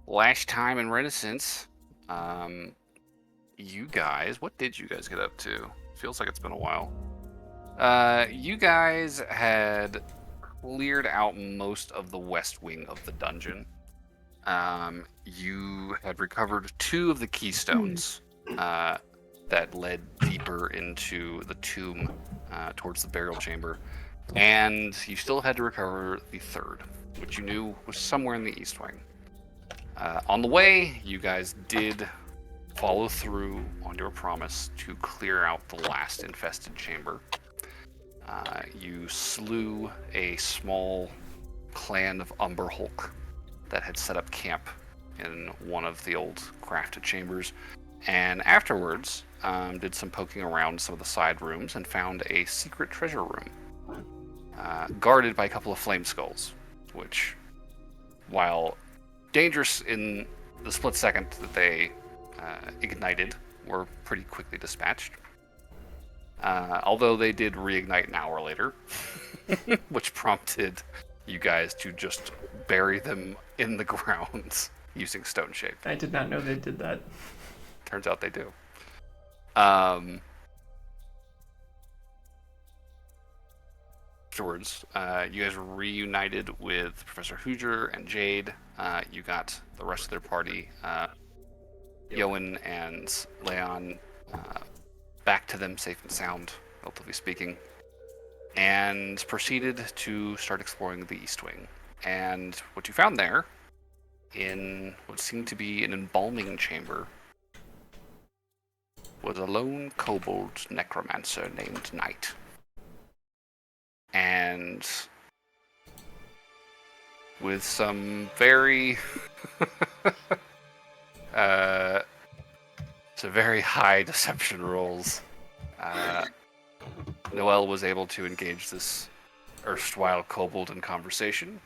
last time in Renascence, you guys, what did you guys get up to? Feels like it's been a while. You guys had cleared out most of the west wing of the dungeon. You had recovered 2 of the keystones that led deeper into the tomb towards the burial chamber. And you still had to recover the 3rd, which you knew was somewhere in the east wing. On the way, you guys did follow through on your promise to clear out the last infested chamber. You slew a small clan of Umber Hulk that had set up camp in one of the old crafted chambers, and afterwards did some poking around some of the side rooms and found a secret treasure room guarded by a couple of flame skulls, which, while dangerous in the split second that they ignited, were pretty quickly dispatched. Although they did reignite an hour later, which prompted you guys to just bury them in the ground using stone shape. I did not know they did that. Turns out they do. Afterwards, you guys reunited with Professor Hoosier and Jade. You got the rest of their party, Yoan and Leon, back to them safe and sound, relatively speaking, and proceeded to start exploring the East Wing. And what you found there, in what seemed to be an embalming chamber, was a lone kobold necromancer named Knight. And with some very very high deception rolls, Noelle was able to engage this erstwhile kobold in conversation,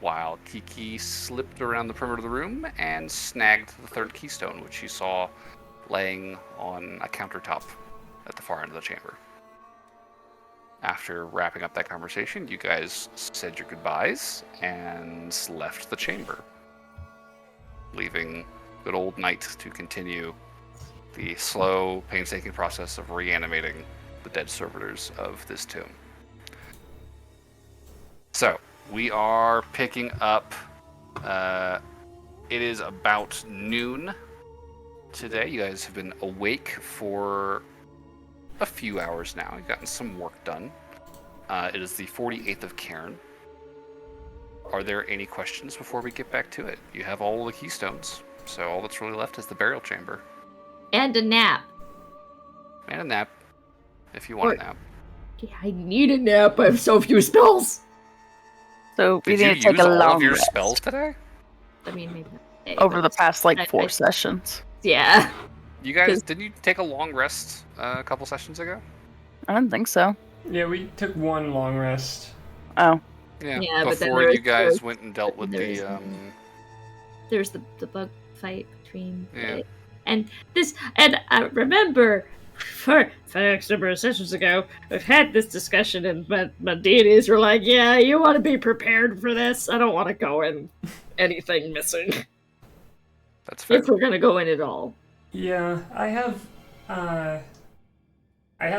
while Kiki slipped around the perimeter of the room and snagged the 3rd keystone, which she saw laying on a countertop at the far end of the chamber. After wrapping up that conversation, you guys said your goodbyes and left the chamber, leaving good old Knight to continue the slow, painstaking process of reanimating the dead servitors of this tomb. So, we are picking up, it is about noon today. You guys have been awake for a few hours now. You've gotten some work done. It is the 48th of Cairn. Are there any questions before we get back to it? You have all the keystones, so all that's really left is the burial chamber. And a nap. And a nap, if you want a nap. Yeah, I need a nap. I have so few spells. So we Did you need to take use a all long of your rest spells today? I mean, maybe not. over the past like 4 I- sessions. Yeah. You guys, didn't you take a long rest a couple sessions ago? I don't think so. Yeah, we took one long rest. Oh, Yeah, but then before there you was- guys went and dealt with there's, the There's the bug fight between. Yeah. And I remember for X number of sessions ago, we've had this discussion, and my deities were like, "Yeah, you want to be prepared for this. I don't want to go in anything missing That's fair. if we're gonna go in at all." Yeah, I have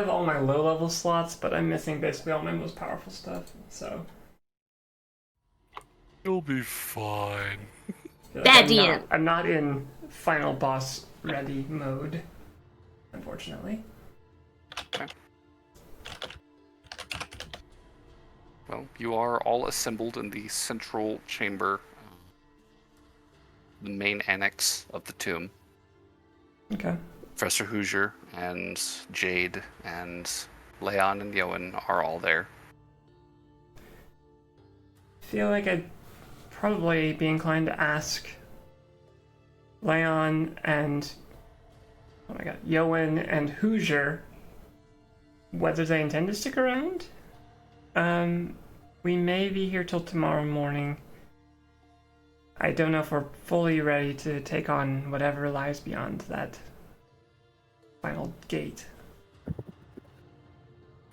all my low-level slots, but I'm missing basically all my most powerful stuff, so... You'll be fine. I'm not in final boss ready mode, unfortunately. Okay. Well, you are all assembled in the central chamber, the main annex of the tomb. Okay. Professor Hoosier and Jade and Leon and Yoan are all there. Feel like I'd probably be inclined to ask Leon and Yoan and Hoosier whether they intend to stick around. We may be here till tomorrow morning. I don't know if we're fully ready to take on whatever lies beyond that final gate.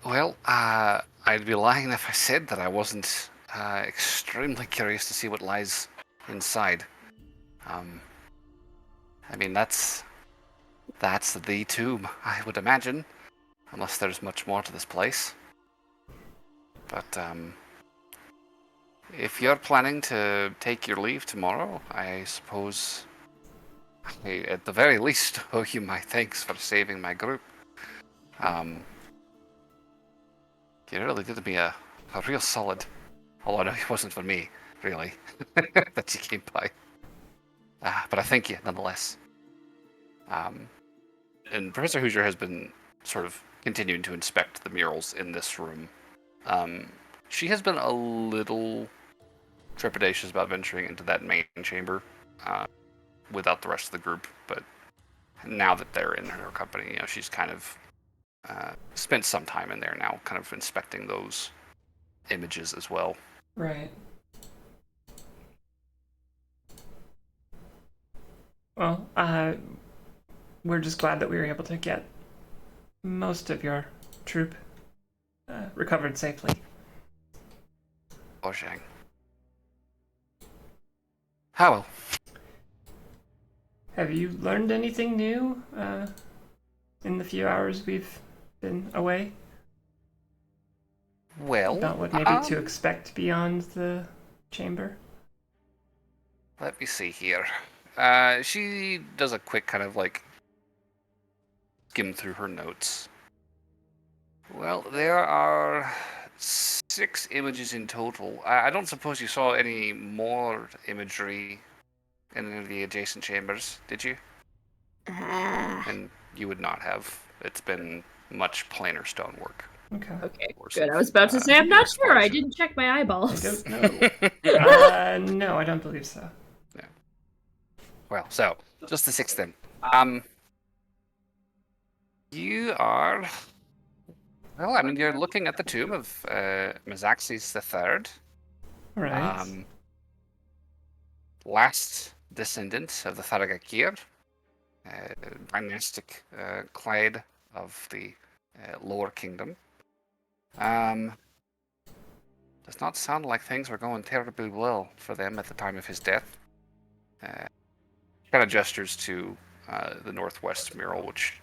Well, I'd be lying if I said that I wasn't extremely curious to see what lies inside. I mean, that's the tomb, I would imagine, unless there's much more to this place. But if you're planning to take your leave tomorrow, I suppose I, at the very least, owe you my thanks for saving my group. You really did me a real solid. Although I know it wasn't for me, really, that you came by. But I thank you nonetheless. And Professor Hoosier has been sort of continuing to inspect the murals in this room. She has been a little trepidatious about venturing into that main chamber without the rest of the group, but now that they're in her company, you know, she's kind of spent some time in there now, kind of inspecting those images as well. Right. Well, we're just glad that we were able to get most of your troop recovered safely. Oh, Shang. How well? Have you learned anything new in the few hours we've been away? Well, about what maybe to expect beyond the chamber? Let me see here. She does a quick kind of like skim through her notes. Well, there are 6 images in total. I don't suppose you saw any more imagery in any of the adjacent chambers, did you? And you would not have. It's been much plainer stonework. Okay. Okay, Or good. some, I was about to say I'm not sure. I explosion. didn't check my I eyeballs. don't know. No, I don't believe so. Yeah. Well, so just the 6 then. You are. Well, I mean, you're looking at the tomb of Mezaxes III. Right. Last descendant of the Tharagakir, dynastic clade of the lower kingdom. Does not sound like things were going terribly well for them at the time of his death. Kind of gestures to the northwest mural, which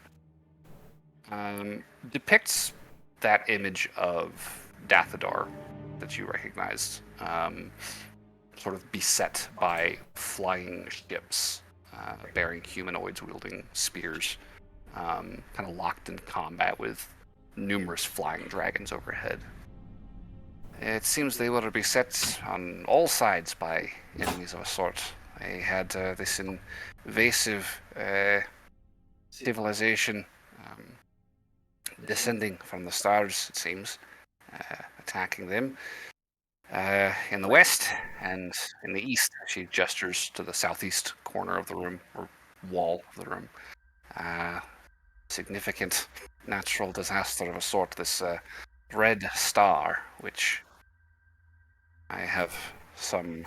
depicts that image of Dathadar that you recognized, sort of beset by flying ships bearing humanoids wielding spears, kind of locked in combat with numerous flying dragons overhead. It seems they were beset on all sides by enemies of a sort. They had this invasive civilization descending from the stars, it seems, attacking them. In the west and in the east, she gestures to the southeast corner of the room, or wall of the room. Significant natural disaster of a sort, this red star, which I have some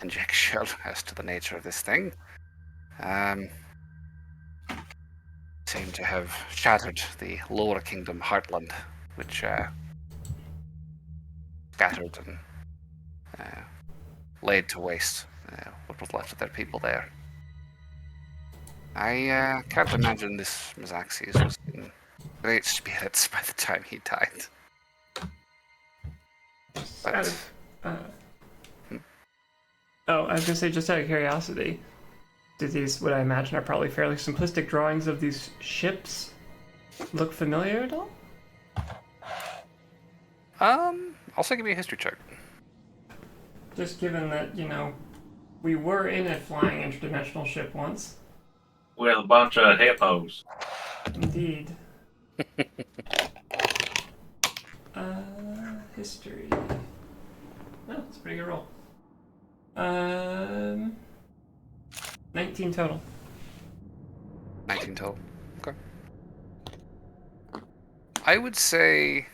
conjecture as to the nature of this thing. Seem to have shattered the lower kingdom heartland, which scattered and laid to waste what was left of their people there. I can't imagine this Mezaxes was in great spirits by the time he died. But Out of, I was gonna say, just out of curiosity, do these, what I imagine are probably fairly simplistic drawings of these ships, look familiar at all? also give me a history check. Just given that, you know, we were in a flying interdimensional ship once. With a bunch of hippos. Indeed. History. No, it's a pretty good roll. 19 total. 19 total. Okay. I would say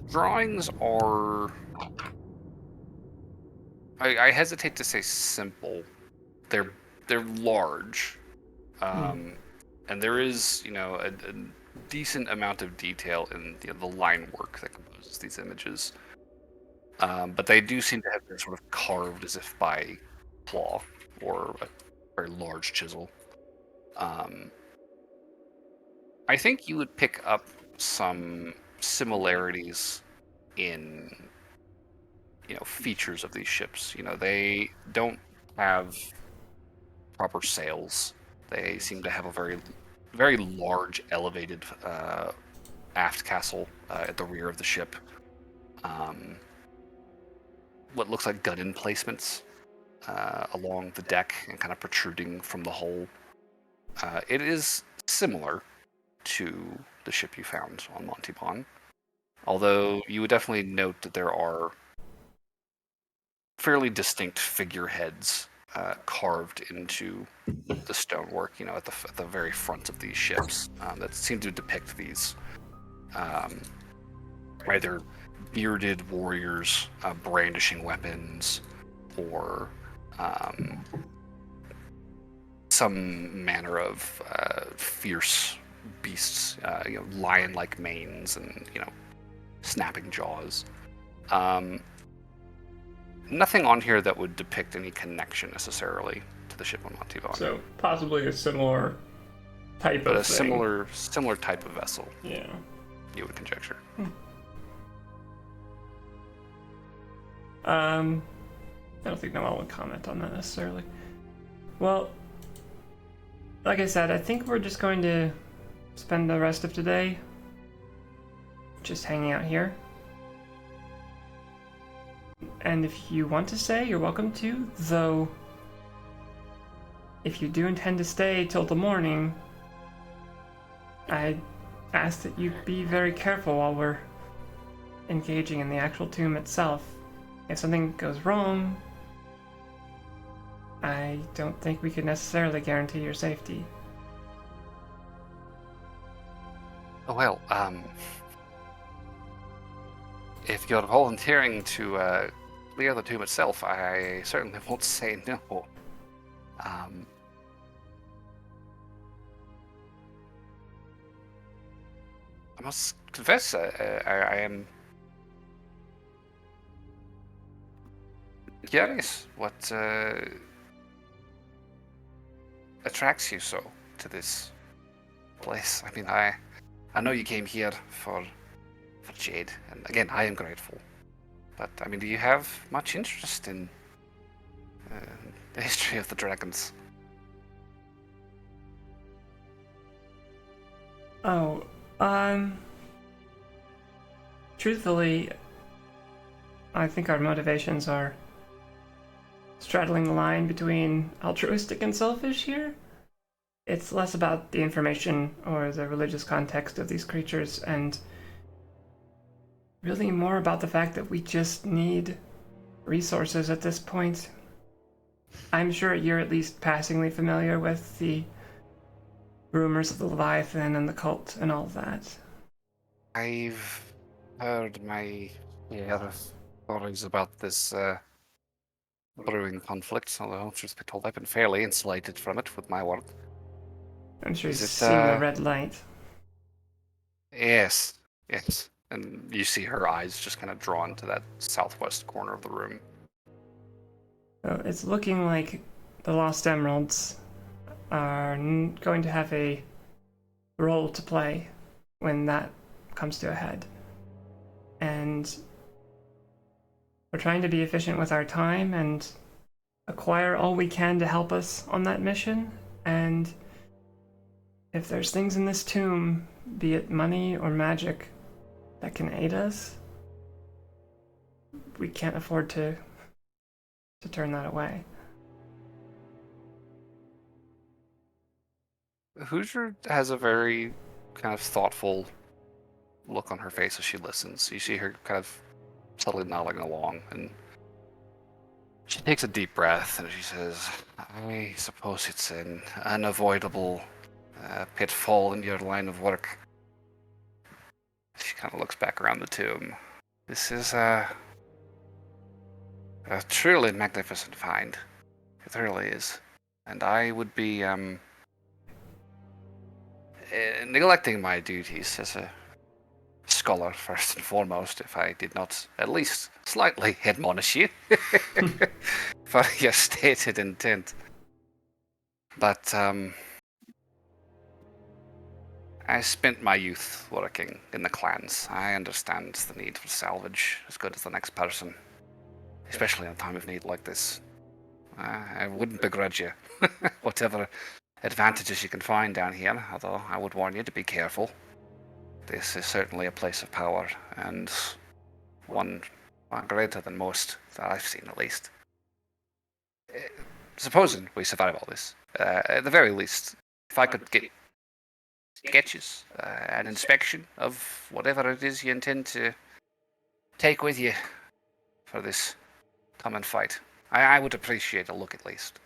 drawings are. I hesitate to say simple. They're large, and there is, you know, a decent amount of detail in the line work that composes these images. But they do seem to have been sort of carved as if by claw or a very large chisel. I think you would pick up some similarities in, features of these ships. They don't have proper sails. They seem to have a very, very large, elevated aft castle at the rear of the ship. What looks like gun emplacements along the deck and kind of protruding from the hull. It is similar to the ship you found on Montibon, although you would definitely note that there are fairly distinct figureheads carved into the stonework, at the very front of these ships that seem to depict these either bearded warriors brandishing weapons or some manner of fierce beasts, lion-like manes and snapping jaws. Nothing on here that would depict any connection necessarily to the ship on Montibon. So possibly a similar type but of a thing. similar type of vessel. Yeah. You would conjecture. I don't think Noel would comment on that necessarily. Well, like I said, I think we're just going to spend the rest of today just hanging out here. And if you want to stay, you're welcome to, though if you do intend to stay till the morning, I ask that you be very careful while we're engaging in the actual tomb itself. If something goes wrong, I don't think we could necessarily guarantee your safety. Oh, well, if you're volunteering to clear the tomb itself, I certainly won't say no. I must confess, I am curious what attracts you so to this place. I mean, I know you came here for Jade, and again, I am grateful. But I mean, do you have much interest in the history of the dragons? Oh, truthfully, I think our motivations are straddling the line between altruistic and selfish here. It's less about the information or the religious context of these creatures, and really more about the fact that we just need resources at this point. I'm sure you're at least passingly familiar with the rumors of the Leviathan and the cult and all of that. I've heard my stories about this brewing conflict, although, truth be told, I've been fairly insulated from it with my work. I'm sure Is you've it, seen the red light. Yes. And you see her eyes just kind of drawn to that southwest corner of the room. Well, it's looking like the Lost Emeralds are going to have a role to play when that comes to a head. And we're trying to be efficient with our time and acquire all we can to help us on that mission. And if there's things in this tomb, be it money or magic, that can aid us, we can't afford to turn that away. Hoosier has a very kind of thoughtful look on her face as she listens. You see her kind of subtly nodding along, and she takes a deep breath and she says, I suppose it's an unavoidable pitfall in your line of work. She kind of looks back around the tomb. This is a truly magnificent find. It really is. And I would be neglecting my duties as a scholar first and foremost, if I did not at least slightly admonish you for your stated intent. But I spent my youth working in the clans. I understand the need for salvage as good as the next person, especially in a time of need like this. I wouldn't begrudge you whatever advantages you can find down here, although I would warn you to be careful. This is certainly a place of power, and one greater than most that I've seen, at least. Supposing we survive all this, at the very least, if I could get sketches, an inspection of whatever it is you intend to take with you for this common fight, I would appreciate a look at least.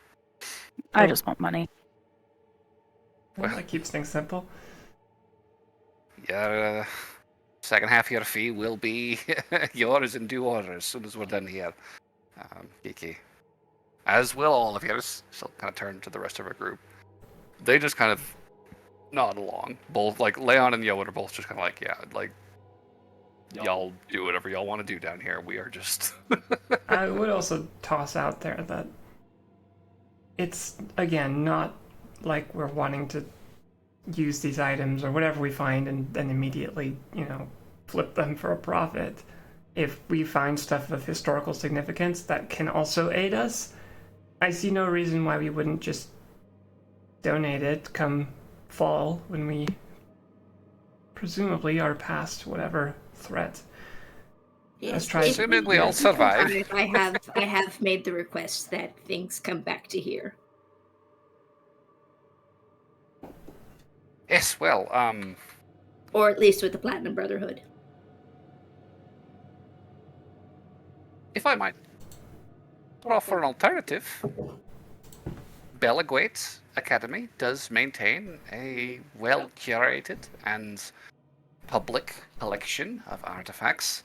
I just want money. Well, that keeps things simple. Your second half of your fee will be yours in due order as soon as we're done here, Kiki. As will all of yours. She'll kind of turn to the rest of her group. They just kind of nod along. Both, like, Leon and Yoan are both just kind of like, yeah, like, y'all do whatever y'all want to do down here. We are just... I would also toss out there that it's, again, not like we're wanting to use these items or whatever we find and then immediately, flip them for a profit. If we find stuff of historical significance that can also aid us, I see no reason why we wouldn't just donate it come fall when we presumably are past whatever threat. Let's try. Assuming we all survive. I have made the request that things come back to here. Yes, well, Or at least with the Platinum Brotherhood. if I might offer an alternative, Belleguate Academy does maintain a well-curated and public collection of artifacts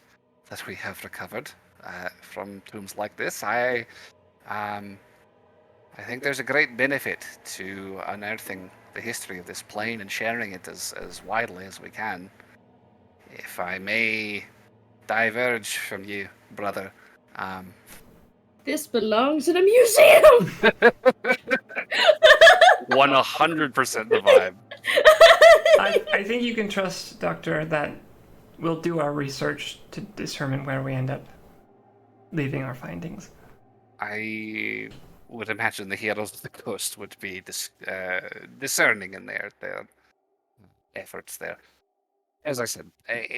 that we have recovered from tombs like this. I think there's a great benefit to unearthing the history of this plane and sharing it as widely as we can. If I may diverge from you, brother, This belongs in a museum! 100% the vibe. I think you can trust, Doctor, that we'll do our research to determine where we end up leaving our findings. I would imagine the heroes of the coast would be discerning in their efforts there. As I said,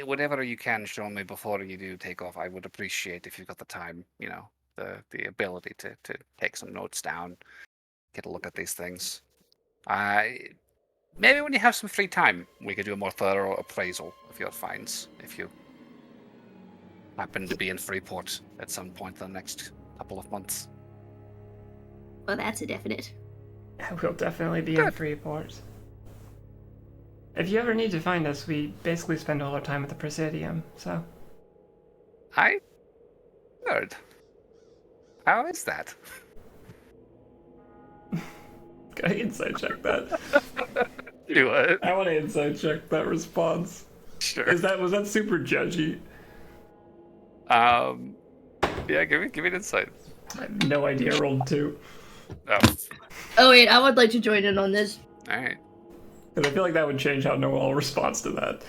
whatever you can show me before you do take off, I would appreciate if you've got the time, the ability to take some notes down, get a look at these things. Maybe when you have some free time, we could do a more thorough appraisal of your finds, if you happen to be in Freeport at some point in the next couple of months. Well, that's a definite. We'll definitely be in Freeport. If you ever need to find us, we basically spend all our time at the Presidium, so... I heard. How is that? Can I insight check that? Do it. I want to insight check that response. Sure. Was that super judgy? Yeah, give me an insight. I have no idea. I rolled 2. Oh, Oh wait, I would like to join in on this. all right. Because I feel like that would change how Noel responds to that.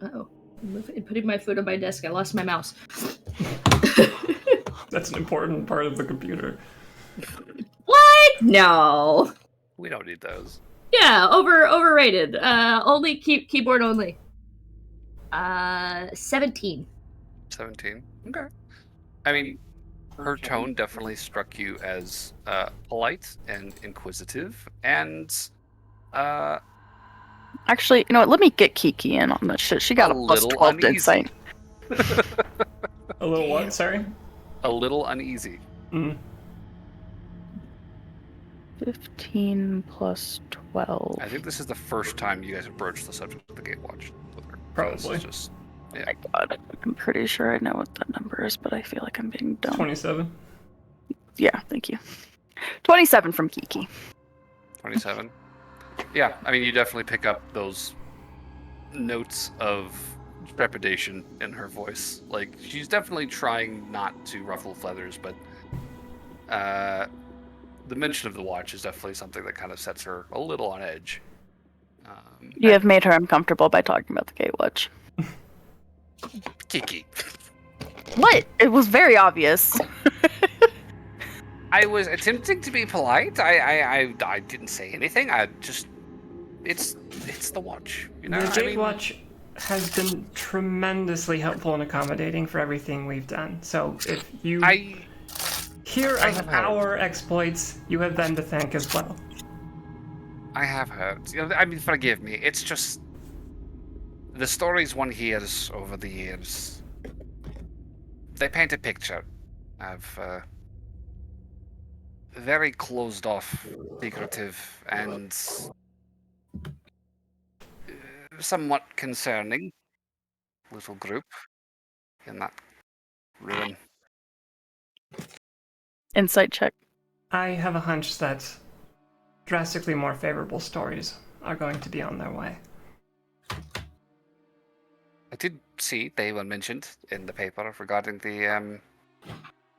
Uh-oh. I'm putting my foot on my desk. I lost my mouse. That's an important part of the computer. What? No. We don't need those. Yeah, overrated. Only keyboard only. 17. 17. Okay. I mean, her tone definitely struck you as polite and inquisitive, and Actually, you know what? Let me get Kiki in on this shit. She got A a plus little 12 to uneasy. insight. A little what? Sorry? a little uneasy. 15 plus 12. I think this is the first time you guys have broached the subject of the Gatewatch with her. Probably. It's just, yeah. My God, I'm pretty sure I know what that number is, but I feel like I'm being dumb. 27. Yeah, thank you. 27 from Kiki. 27. Yeah, I mean, you definitely pick up those notes of trepidation in her voice. Like, she's definitely trying not to ruffle feathers, but the mention of the watch is definitely something that kind of sets her a little on edge. You have made her uncomfortable by talking about the Gatewatch. Kiki. What? It was very obvious. I was attempting to be polite. I didn't say anything. I just, it's the watch. You know, The I mean, Gatewatch has been tremendously helpful and accommodating for everything we've done. So if you hear I of have heard. our exploits, you have them to thank as well. I have heard. You know, I mean, forgive me. It's just the stories one hears over the years. They paint a picture of very closed off, secretive, and somewhat concerning little group in that ruin. Insight check. I have a hunch that drastically more favorable stories are going to be on their way. I did see they were mentioned in the paper regarding the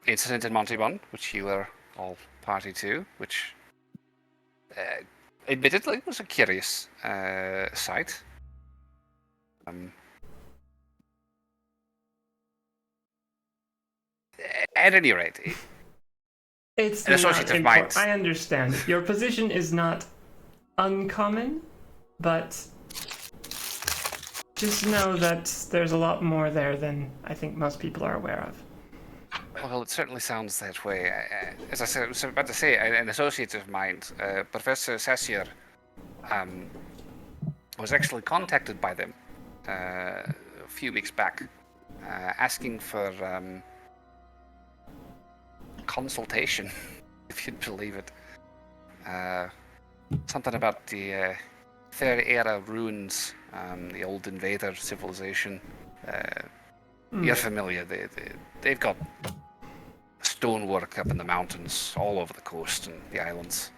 incident in Montebon, which you were all party to, which admittedly was a curious sight. At any rate, It's An not associative important. mind. I understand. Your position is not uncommon, but just know that there's a lot more there than I think most people are aware of. well, it certainly sounds that way. As I was about to say, an associate of mine, Professor Sassier, was actually contacted by them a few weeks back, asking for consultation, if you'd believe it. Something about the Third Era ruins, the old invader civilization. You're familiar. They've got stonework up in the mountains, all over the coast and the islands.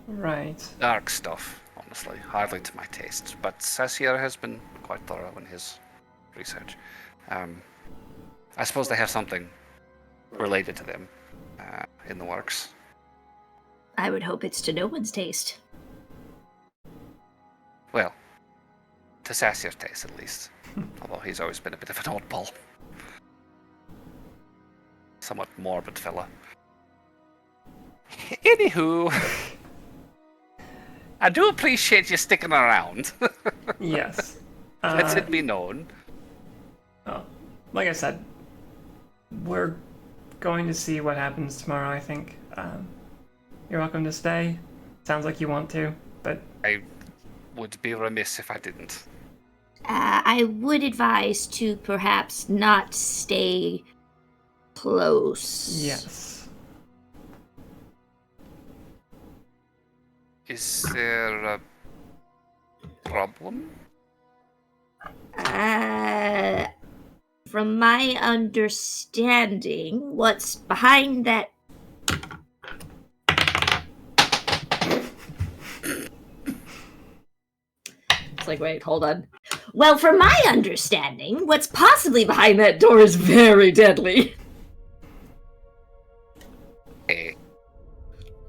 Right. Dark stuff, honestly. Hardly to my taste. But Sassier has been quite thorough in his research. I suppose they have something related to them in the works. I would hope it's to no one's taste. Well, to Sassier's taste at least. Although he's always been a bit of an oddball. Somewhat morbid fella. Anywho, I do appreciate you sticking around. Yes. Let it be known. Well, like I said, we're going to see what happens tomorrow, I think. You're welcome to stay. Sounds like you want to, but I would be remiss if I didn't. I would advise to perhaps not stay close. yes. Is there a problem? From my understanding, what's behind that. It's like, wait, hold on. Well, from my understanding, what's possibly behind that door is very deadly. Hey.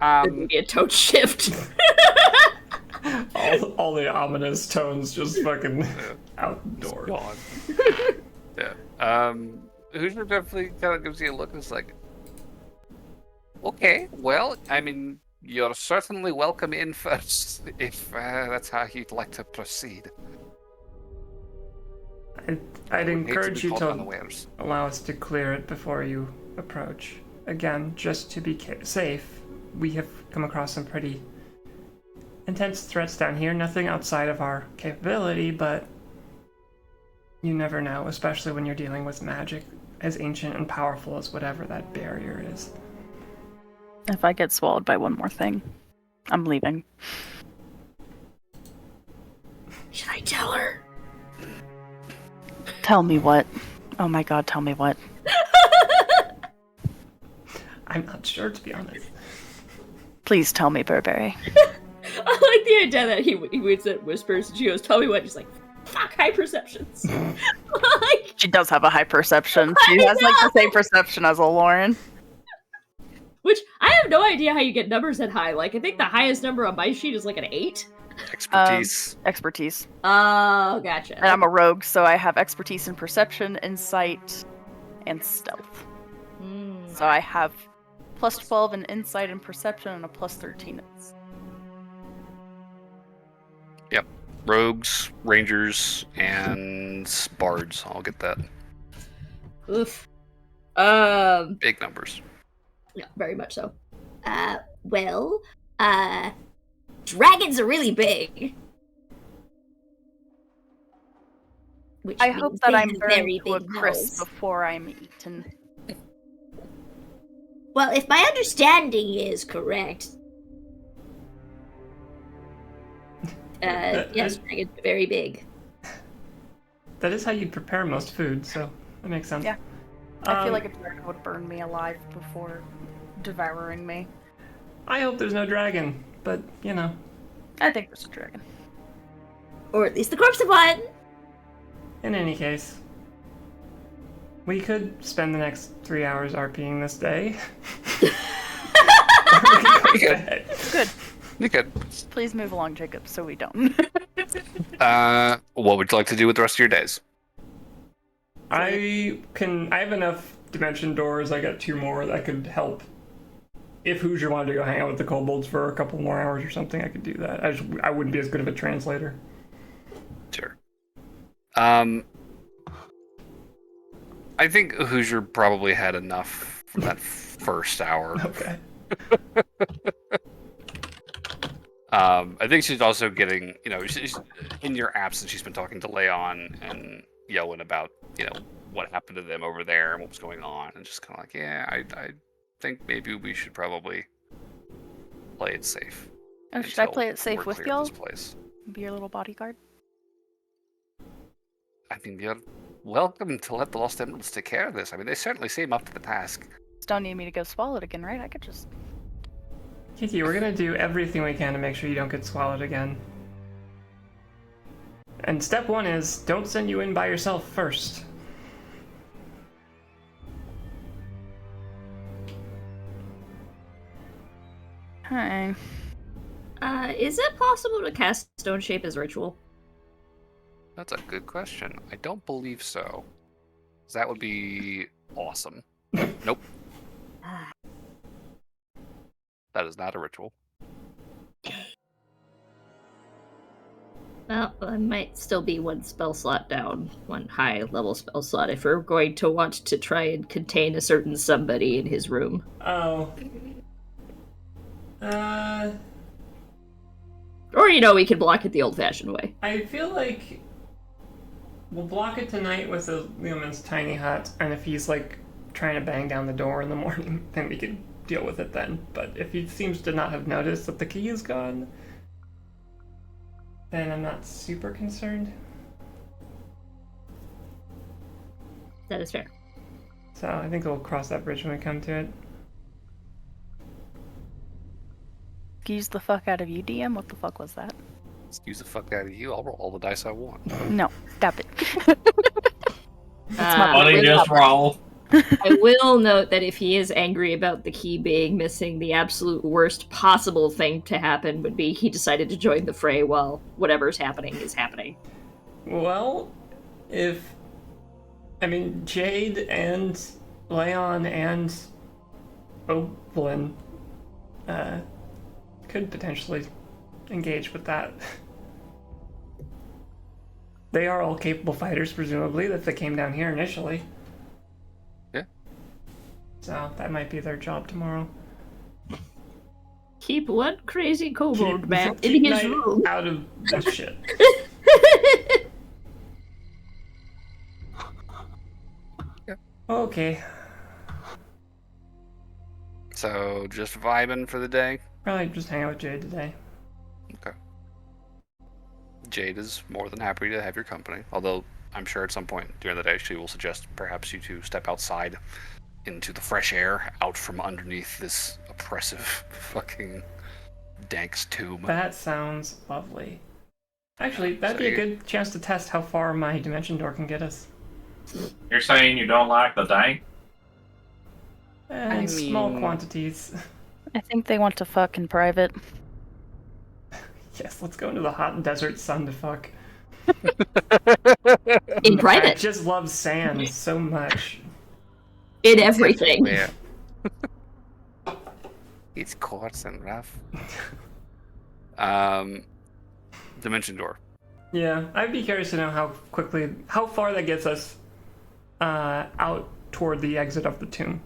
Maybe a tone shift. all the ominous tones just fucking outdoors. God. Yeah. Hoosier definitely kind of gives you a look and is like, okay, well, I mean, you're certainly welcome in first, if that's how you'd like to proceed. I'd encourage you to unawares. allow us to clear it before you approach. Again, just to be safe, we have come across some pretty intense threats down here. Nothing outside of our capability, but you never know, especially when you're dealing with magic as ancient and powerful as whatever that barrier is. If I get swallowed by one more thing, I'm leaving. Should I tell her? Tell me what? Oh my god, tell me what? I'm not sure, to be honest. Please tell me, Burberry. I like the idea that he whispers and she goes, tell me what. He's like, fuck, high perceptions. Like, She does have a high perception. She has like the same perception as a Lauren. which I have no idea how you get numbers that high. Like, I think the highest number on my sheet is like an 8. Expertise. Expertise. Oh, gotcha. And I'm a rogue, so I have expertise in perception, insight, and stealth. So I have plus 12 in insight and perception and a plus 13 in Yep. Rogues, rangers, and bards. I'll get that. Oof. Big numbers. Yeah, very much so. Well, dragons are really big. Which I hope means that they I'm have burned to a big crisp nose. before I'm eaten. Well, if my understanding is correct, yes, dragons are very big. That is how you prepare most food, so that makes sense. Yeah. I feel like a dragon would burn me alive before devouring me. I hope there's no dragon, but, you know. I think there's a dragon. Or at least the corpse of one. In any case, we could spend the next 3 hours RPing this day. You could. Good. You could. Please move along, Jacob, so we don't. What would you like to do with the rest of your days? I have enough dimension doors. I got 2 more that could help. If Hoosier wanted to go hang out with the kobolds for a couple more hours or something, I could do that. I wouldn't be as good of a translator. Sure. I think Hoosier probably had enough for that first hour. Okay. I think she's also getting, she's, in your absence, she's been talking to Leon and Yoan about, what happened to them over there and what was going on, and just kind of like, yeah, I think maybe we should probably play it safe. Oh, should I play it until safe we're with clear of y'all? this place. Be your little bodyguard? I mean, you're welcome to let the Lost Emeralds take care of this. I mean, they certainly seem up to the task. Just don't need me to go swallow it again, right? I could just... Kiki, we're gonna do everything we can to make sure you don't get swallowed again. And step 1 is, don't send you in by yourself first. Hi. Is it possible to cast Stone Shape as ritual? That's a good question. I don't believe so. That would be awesome. Nope. That is not a ritual. Well, I might still be one spell slot down, one high level spell slot, if we're going to want to try and contain a certain somebody in his room. Oh. Or, we can block it the old fashioned way. I feel like we'll block it tonight with the Leoman's tiny hut, and if he's like trying to bang down the door in the morning, then we can deal with it then. But if he seems to not have noticed that the key is gone, then I'm not super concerned. That is fair. So I think we'll cross that bridge when we come to it. Excuse the fuck out of you, DM? What the fuck was that? Excuse the fuck out of you. I'll roll all the dice I want. No, stop it. Money just roll. I will note that if he is angry about the key being missing, the absolute worst possible thing to happen would be he decided to join the fray while whatever's happening is happening. Well, Jade and Leon and Oblin could potentially engage with that. They are all capable fighters, presumably, if they came down here initially. Yeah. So that might be their job tomorrow. Keep one crazy kobold man Keep in his Knight room. out of this shit. Okay. So, just vibing for the day? Probably just hang out with Jade today. Okay. Jade is more than happy to have your company, although I'm sure at some point during the day she will suggest perhaps you two step outside into the fresh air, out from underneath this oppressive fucking Dank's tomb. That sounds lovely. Actually, that'd So be a you- good chance to test how far my dimension door can get us. You're saying you don't like the dank? In small mean- quantities. I think they want to fuck in private. Yes, let's go into the hot desert sun to fuck. In I private. just love sand so much. In everything. Where? It's coarse and rough. Dimension door. Yeah, I'd be curious to know how far that gets us out toward the exit of the tomb.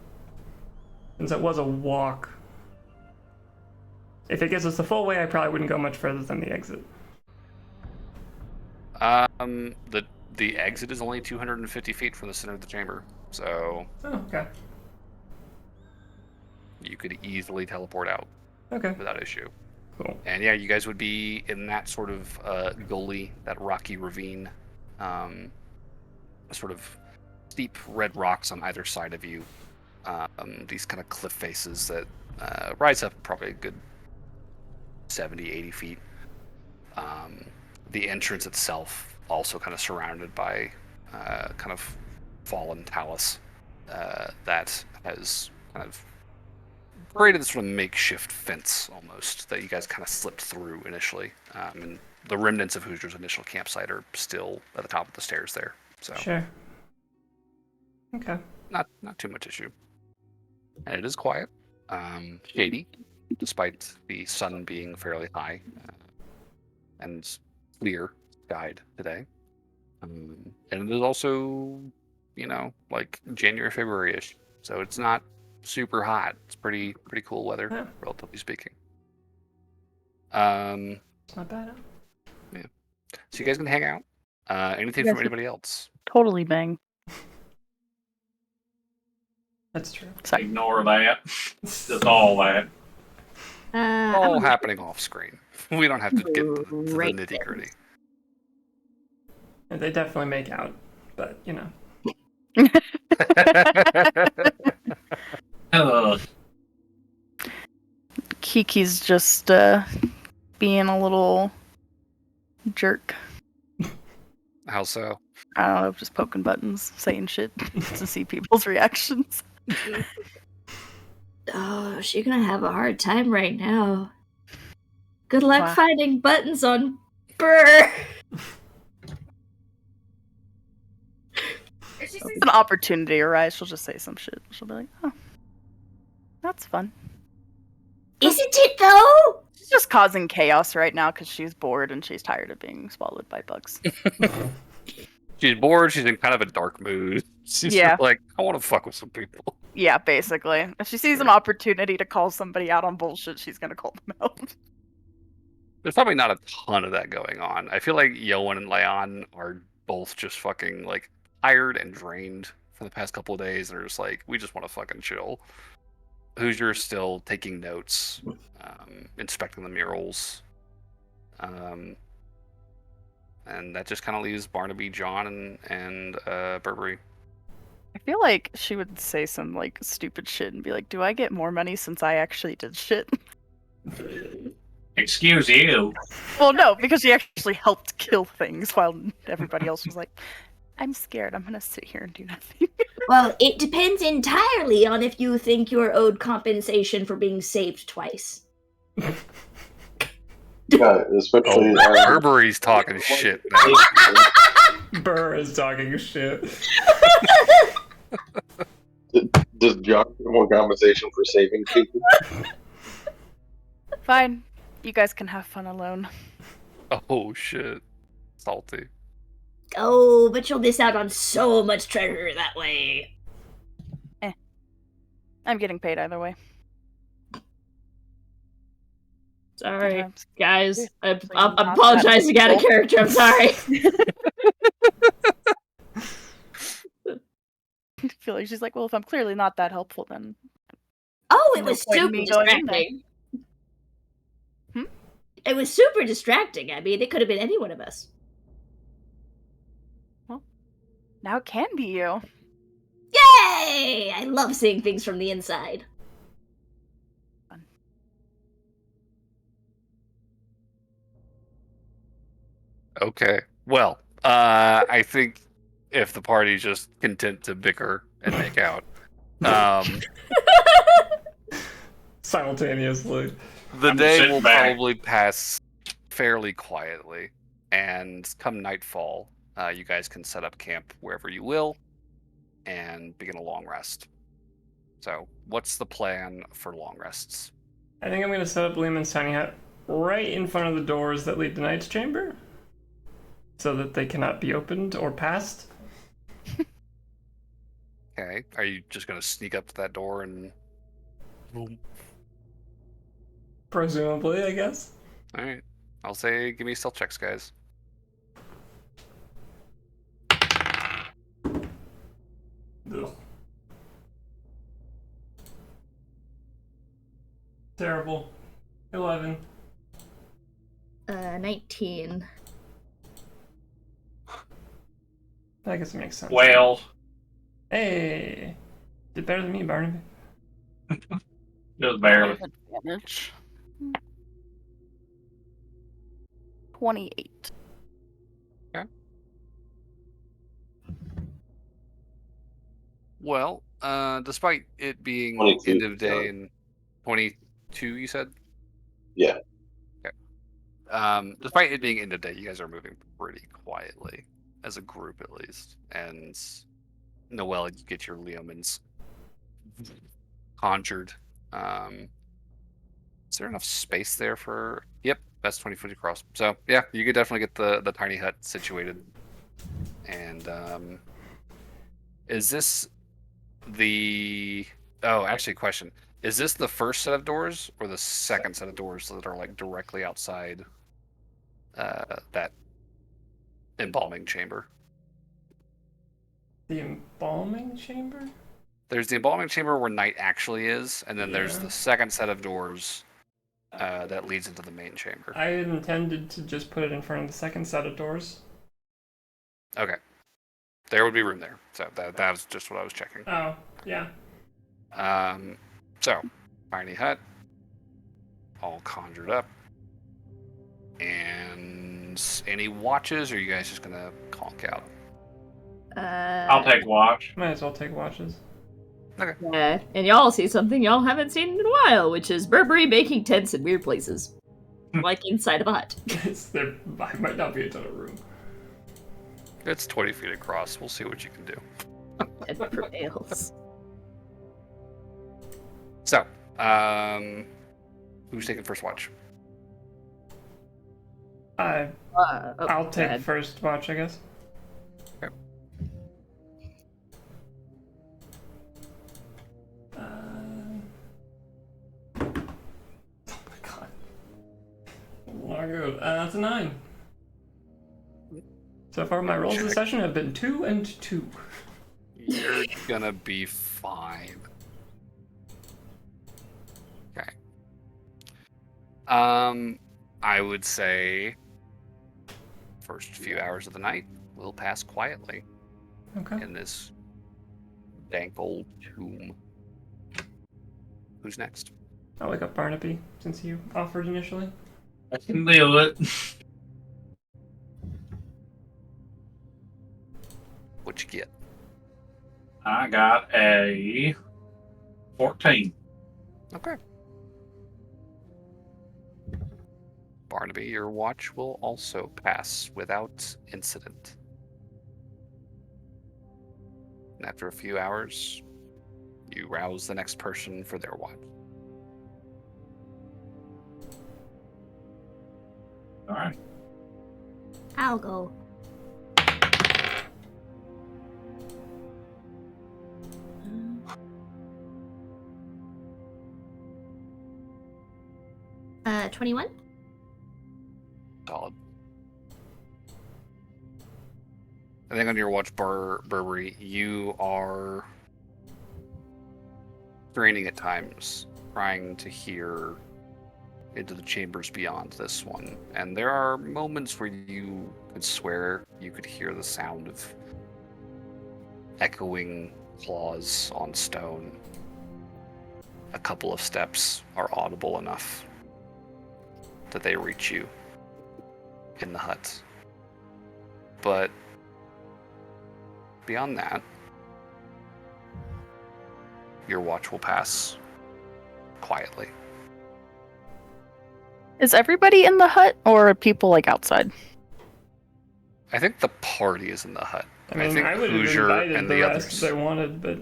Since it was a walk. If it gets us the full way, I probably wouldn't go much further than the exit. The exit is only 250 feet from the center of the chamber, so Oh, okay. you could easily teleport out Okay, without issue. cool. And yeah, you guys would be in that sort of gully, that rocky ravine, sort of steep red rocks on either side of you. These kind of cliff faces that rise up probably a good 70, 80 feet. The entrance itself also kind of surrounded by kind of fallen talus that has kind of created this sort of makeshift fence almost that you guys kind of slipped through initially. And the remnants of Hoosier's initial campsite are still at the top of the stairs there. So Sure. Okay. not too much issue. And it is quiet, shady, despite the sun being fairly high and clear skied today. And it is also, like January, February-ish. So it's not super hot. It's pretty cool weather, Yeah. relatively speaking. It's not bad. So you guys can hang out. Anything Yes. from anybody else? Totally bang. That's true. Sorry. Ignore that. Just all that. All happening off screen. We don't have to get to the Right nitty gritty. They definitely make out, but Ugh. Kiki's just being a little jerk. How so? I don't know, just poking buttons, saying shit to see people's reactions. Oh, she's gonna have a hard time right now. Good luck Wow. finding buttons on Burr. If an opportunity arises, she'll just say some shit. She'll be like, oh, that's fun. Isn't it though? She's just causing chaos right now because she's bored and she's tired of being swallowed by bugs. She's bored. She's in kind of a dark mood. She's Yeah. just like, I want to fuck with some people. Yeah, basically. If she sees an opportunity to call somebody out on bullshit, she's gonna call them out. There's probably not a ton of that going on. I feel like Yoan and Leon are both just fucking like tired and drained for the past couple of days. They're just like, we just want to fucking chill. Hoosier still taking notes, inspecting the murals. And that just kind of leaves Barnaby, John, and Burberry. I feel like she would say some like stupid shit and be like, "Do I get more money since I actually did shit?" Excuse you. Well, no, because she actually helped kill things while everybody else was like, "I'm scared. I'm gonna sit here and do nothing." Well, it depends entirely on if you think you're owed compensation for being saved twice. Yeah, especially. Burberry's talking shit now. Burr is talking shit. Does John get more compensation for saving people? Fine, you guys can have fun alone. Oh shit. Salty. Oh, but you'll miss out on so much treasure that way. I'm getting paid either way. Sorry, Sometimes. guys. I'm not that apologizing out of helpful. character. I'm sorry. I feel like she's like, well, if I'm clearly not that helpful, then Oh, it No was point in super me going in there. distracting. Hmm? It was super distracting. I mean, it could have been any one of us. now it can be you. Yay! Yay! I love seeing things from the inside. Okay. Well, I think if the party's just content to bicker and make out, Simultaneously. the I'm day sitting will back. probably pass fairly quietly. And come nightfall, you guys can set up camp wherever you will and begin a long rest. So, what's the plan for long rests? I think I'm going to set up Lehman's tiny hut right in front of the doors that lead to Knight's Chamber, so that they cannot be opened or passed. Okay. Are you just going to sneak up to that door and... Boom. Presumably, I guess. Alright. I'll say give me stealth checks, guys. Ugh. Terrible. 11. 19. I guess it makes sense. Well, Hey! Did better than me, Barnaby. just barely. Advantage. 28. Well, despite it being 22, end of day sorry. and 22, you said? Yeah. Okay. Despite it being end of day, you guys are moving pretty quietly, as a group at least. And Noelle, you get your Leomans conjured. Is there enough space there for? Yep, that's 20 feet across. So yeah, you could definitely get the tiny hut situated. And is this the? Oh, actually, question: is this the first set of doors or the second set of doors that are like directly outside that embalming chamber? The embalming chamber? There's the embalming chamber where Knight actually is, and then there's Yeah. the second set of doors that leads into the main chamber. I had intended to just put it in front of the second set of doors. Okay. There would be room there. So that was just what I was checking. Oh, yeah. So, tiny hut, all conjured up. And any watches, or are you guys just gonna conk out? I'll take watch. Might as well take watches. Yeah, and y'all see something y'all haven't seen in a while, which is Burberry making tents in weird places. Like inside of a hut. There might not be a ton of room. It's 20 feet across. We'll see what you can do. It prevails. So, who's taking first watch? I'll Go take ahead. first watch, I guess. Okay. Oh my god. Not good. That's a 9. So far, my rolls this session have been 2 and 2. You're gonna be fine. Okay. I would say first few hours of the night will pass quietly Okay. in this dank old tomb. Who's next? I'll wake up Barnaby, since you offered initially. I can deal with it. What you get? I got a 14. Okay. Barnaby, your watch will also pass without incident. And after a few hours, you rouse the next person for their watch. All right. I'll go. 21? Solid. I think on your watch, Burberry, you are straining at times, trying to hear into the chambers beyond this one. And there are moments where you could swear you could hear the sound of echoing claws on stone, a couple of steps are audible enough that they reach you in the hut. But beyond that, your watch will pass quietly. Is everybody in the hut, or are people like outside? I think the party is in the hut. I mean, think I would have Hoosier invited and the the rest others. if they wanted, but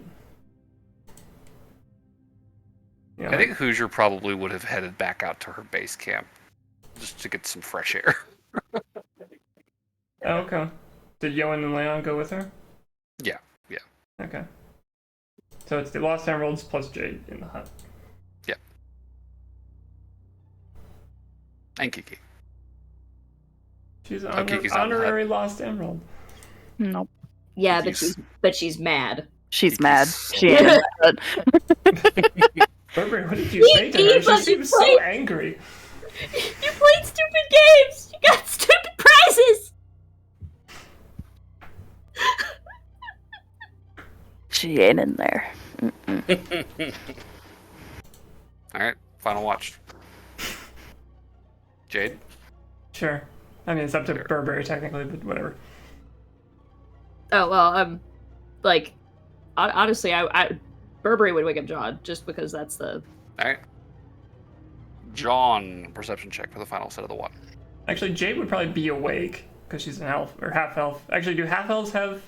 you know, I think Hoosier probably would have headed back out to her base camp just to get some fresh air. oh, okay. Did Yoan and Leon go with her? Yeah. Okay. So it's the Lost Emeralds plus Jade in the hut. Yep. And Kiki. She's an Kiki's not in the hut. honorary Lost Emerald. Nope. Yeah, Kiki's- but she's mad. She's Kiki's mad. so She ain't in the hut. Burberry, what did you say to her? She But seems so you angry. You played stupid games! You got stupid prizes! She ain't in there. Alright, final watch. Jade? Sure. I mean, it's up to Burberry technically, but whatever. Oh well, like honestly, I Burberry would wake up John just because that's the. Alright. John, perception check for the final set of the watch. Actually, Jade would probably be awake because she's an elf or half elf. Actually, do half elves have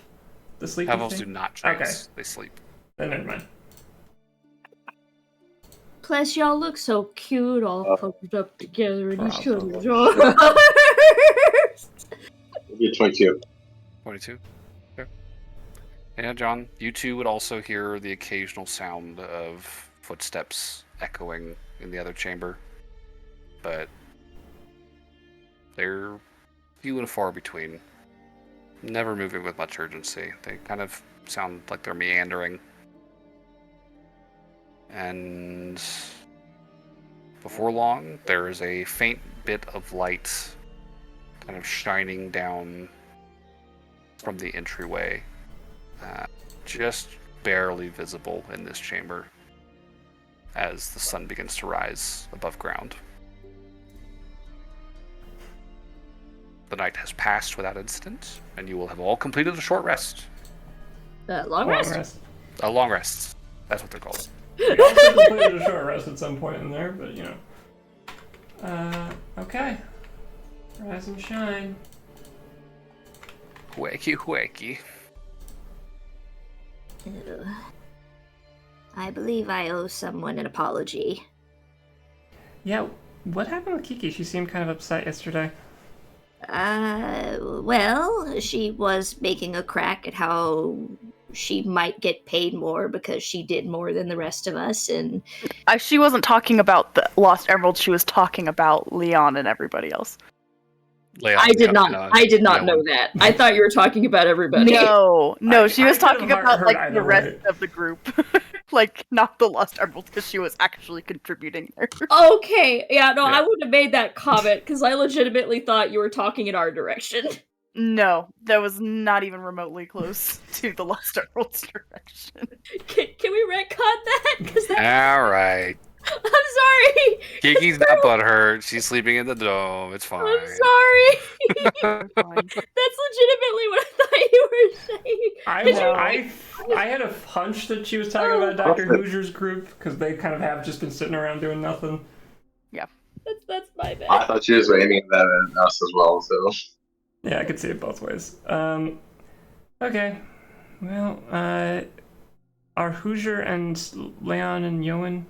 the sleeping Half elves do thing? not trace. Okay. They sleep. Then never mind. Plus, y'all look so cute, all pumped up together in each Probably. other's arms. Maybe 22. 22. Okay. Yeah, John, you two would also hear the occasional sound of footsteps echoing in the other chamber, but they're few and far between. Never moving with much urgency. They kind of sound like they're meandering. And before long, there is a faint bit of light kind of shining down from the entryway, just barely visible in this chamber as the sun begins to rise above ground. The night has passed without incident, and you will have all completed a short rest. Long Long rest. rest. A long rest. That's what they're called. We also completed a short rest at some point in there, but you know. Okay. Rise and shine. Wakey, wakey. I believe I owe someone an apology. Yeah, what happened with Kiki? She seemed kind of upset yesterday. Well, she was making a crack at how she might get paid more because she did more than the rest of us, and She wasn't talking about the Lost Emerald. She was talking about Leon and everybody else. I did not know that. I thought you were talking about everybody. No, she was I could've talking about heard like either the rest way. of the group, like not the Lost Emerald, because she was actually contributing there. Okay, yeah, no, Yeah. I wouldn't have made that comment because I legitimately thought you were talking in our direction. No, that was not even remotely close to the Lost Emerald's direction. Can we retcon that? Because Alright. I'm sorry. Kiki's not butthurt. She's sleeping in the dome. It's fine. I'm sorry. That's legitimately what I thought you were saying. I had a hunch that she was talking about Dr. Hoosier's group because they kind of have just been sitting around doing nothing. That's my I bad. thought she was aiming that at us as well, so. Yeah, I could see it both ways. Okay. Well, are Hoosier and Leon and Yoan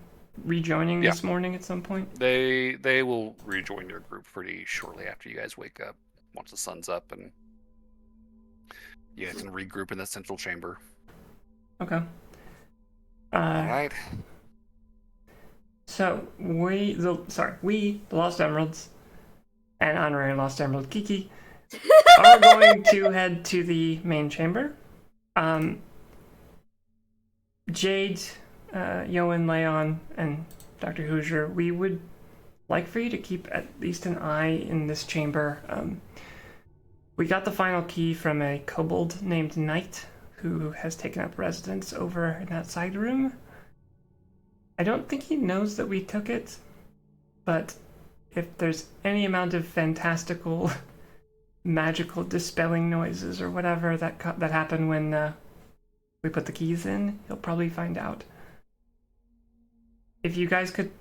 rejoining this morning at some point? They will rejoin your group pretty shortly after you guys wake up, once the sun's up, and you guys can regroup in the central chamber. Okay. Alright. So we, the Lost Emeralds, and honorary Lost Emerald Kiki, are going to head to the main chamber. Jade, Yoan, Leon, and Dr. Hoosier, we would like for you to keep at least an eye in this chamber. We got the final key from a kobold named Knight, who has taken up residence over in that side room. I don't think he knows that we took it, but if there's any amount of fantastical, magical dispelling noises or whatever that happen when we put the keys in, he'll probably find out. If you guys could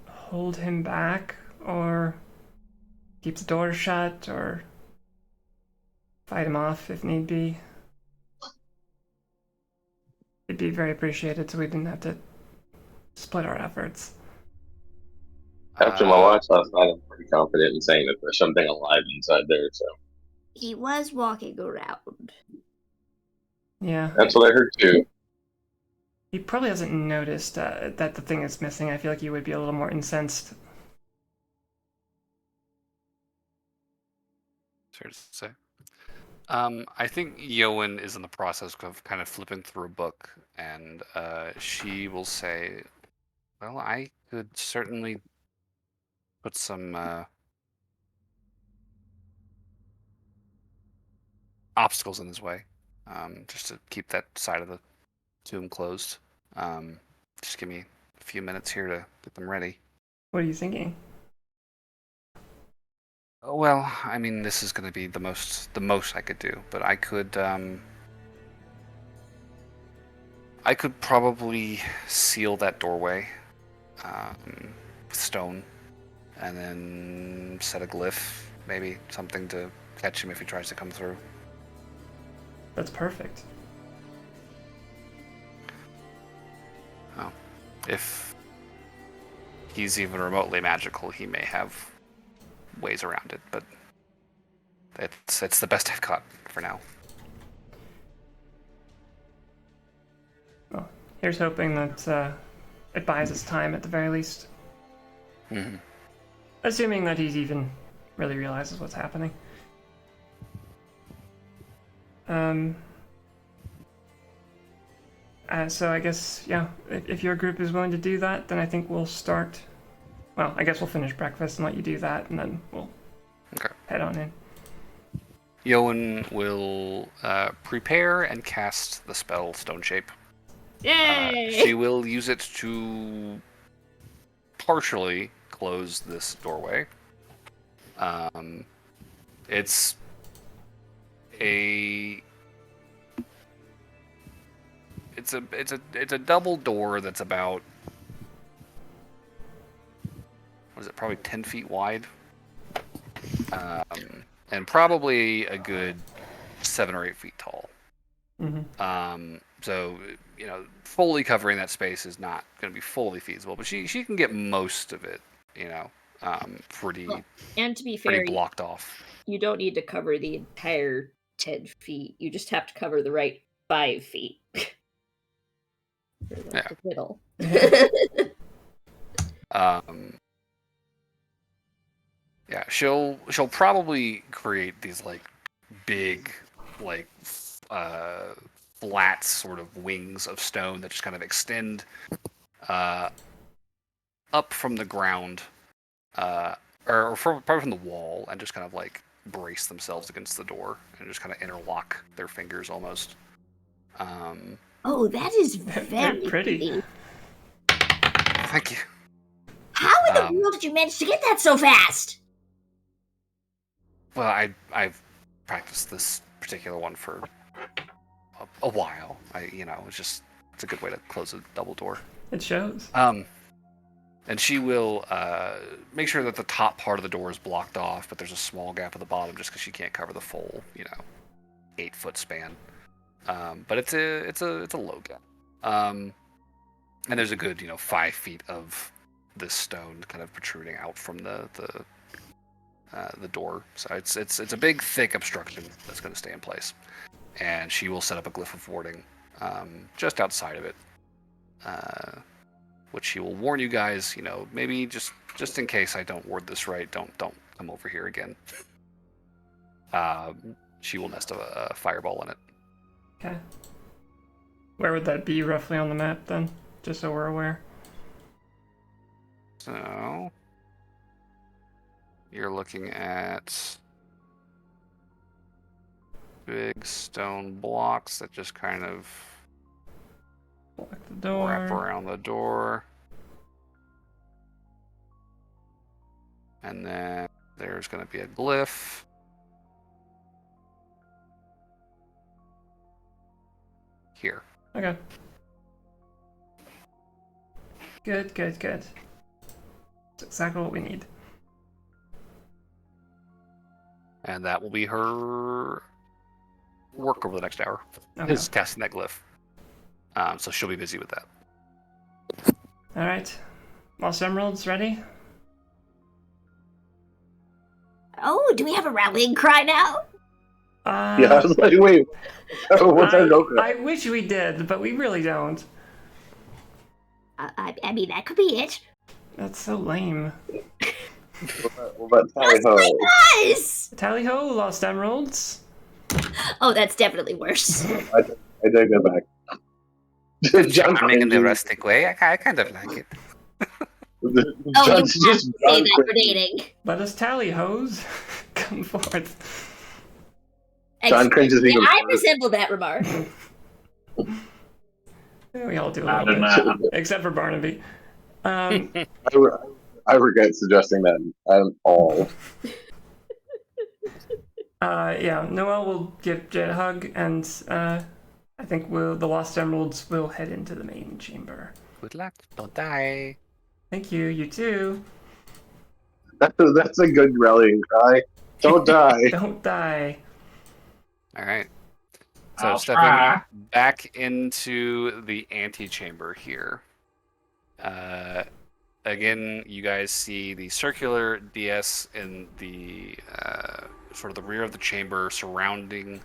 hold him back, or keep the door shut, or fight him off if need be, it'd be very appreciated so we didn't have to split our efforts. After my watch last night, I'm pretty confident in saying that there's something alive inside there, so. He was walking around. Yeah. That's what I heard too. He probably hasn't noticed that the thing is missing. I feel like he would be a little more incensed. Fair to say. I think Yoan is in the process of kind of flipping through a book, and she will say, well, I could certainly put some obstacles in his way, just to keep that side of the tomb closed. Just give me a few minutes here to get them ready. What are you thinking? Well, I mean, this is going to be the most I could do, but I could probably seal that doorway with stone, and then set a glyph, maybe something to catch him if he tries to come through. That's perfect. Oh, if he's even remotely magical, he may have ways around it, but it's the best I've got for now. Well, here's hoping that it buys us time at the very least. Mm-hmm. Assuming that he even really realizes what's happening. So I guess, yeah, if your group is willing to do that, then I think we'll start. Well, I guess we'll finish breakfast and let you do that, and then we'll head on in. Yoan will prepare and cast the spell Stone Shape. Yay! She will use it to partially close this doorway. It's a double door that's about, what is it, probably 10 feet wide, and probably a good 7 or 8 feet tall. Mm-hmm. So, fully covering that space is not going to be fully feasible, but she can get most of it, pretty, Well, and to be pretty fair, blocked off. you don't need to cover the entire 10 feet. You just have to cover the right 5 feet. Yeah. The middle. Yeah, she'll probably create these big flat sort of wings of stone that just kind of extend up from the ground, or probably from the wall, and just kind of brace themselves against the door and just kind of interlock their fingers almost. Oh, that is very pretty. Thank you. How in the world did you manage to get that so fast? Well, I've practiced this particular one for a while. It's a good way to close a double door. It shows. And she will make sure that the top part of the door is blocked off, but there's a small gap at the bottom just because she can't cover the full, 8-foot span. But it's a low gap. And there's a good, 5 feet of this stone kind of protruding out from the door. So it's a big, thick obstruction that's going to stay in place. And she will set up a glyph of warding just outside of it, which she will warn you guys. Maybe just in case I don't ward this right, don't come over here again. She will nest a fireball in it. Okay. Where would that be roughly on the map then? Just so we're aware. So you're looking at big stone blocks that just kind of Block the door. wrap around the door. And then there's going to be a glyph. Here. Okay. Good. That's exactly what we need. And that will be her work over the next hour. Okay. Is casting that glyph. So she'll be busy with that. All right. Lost Emeralds ready? Oh, do we have a rallying cry now? Yeah, I was like, wait, what's our no-go? I wish we did, but we really don't. I mean, that could be it. That's so lame. What about Tally Ho? Nice! Tally ho, Lost Emeralds. Oh, that's definitely worse. I take that back. John Charming in the cringes. rustic way. I kind of like it. Oh, you have John's to just say John that for cringes. dating. Let us tally hoes. Come forth. John cringes even I worse. resemble that remark. We all do a I little do bit, not. except for Barnaby. I regret suggesting that at all. Yeah, Noel will give Jed a hug, and I think the Lost Emeralds will head into the main chamber. Good luck. Don't die. Thank you. You too. That's a good rallying cry. Don't die. Don't die. All right. So I'll stepping try. back into the antechamber here. Again, you guys see the circular DS in the sort of the rear of the chamber, surrounded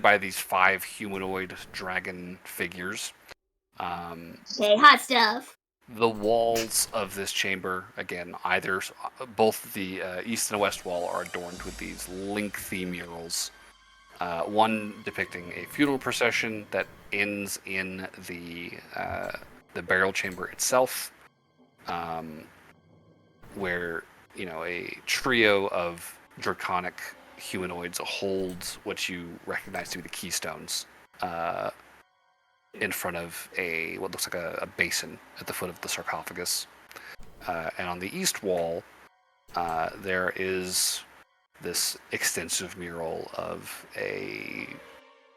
by these 5 humanoid dragon figures. Hey, hot stuff. The walls of this chamber, again, both the east and west wall are adorned with these lengthy murals. One depicting a funeral procession that ends in the burial chamber itself, where a trio of draconic humanoids holds what you recognize to be the keystones in front of what looks like a basin at the foot of the sarcophagus. And on the east wall, there is this extensive mural of an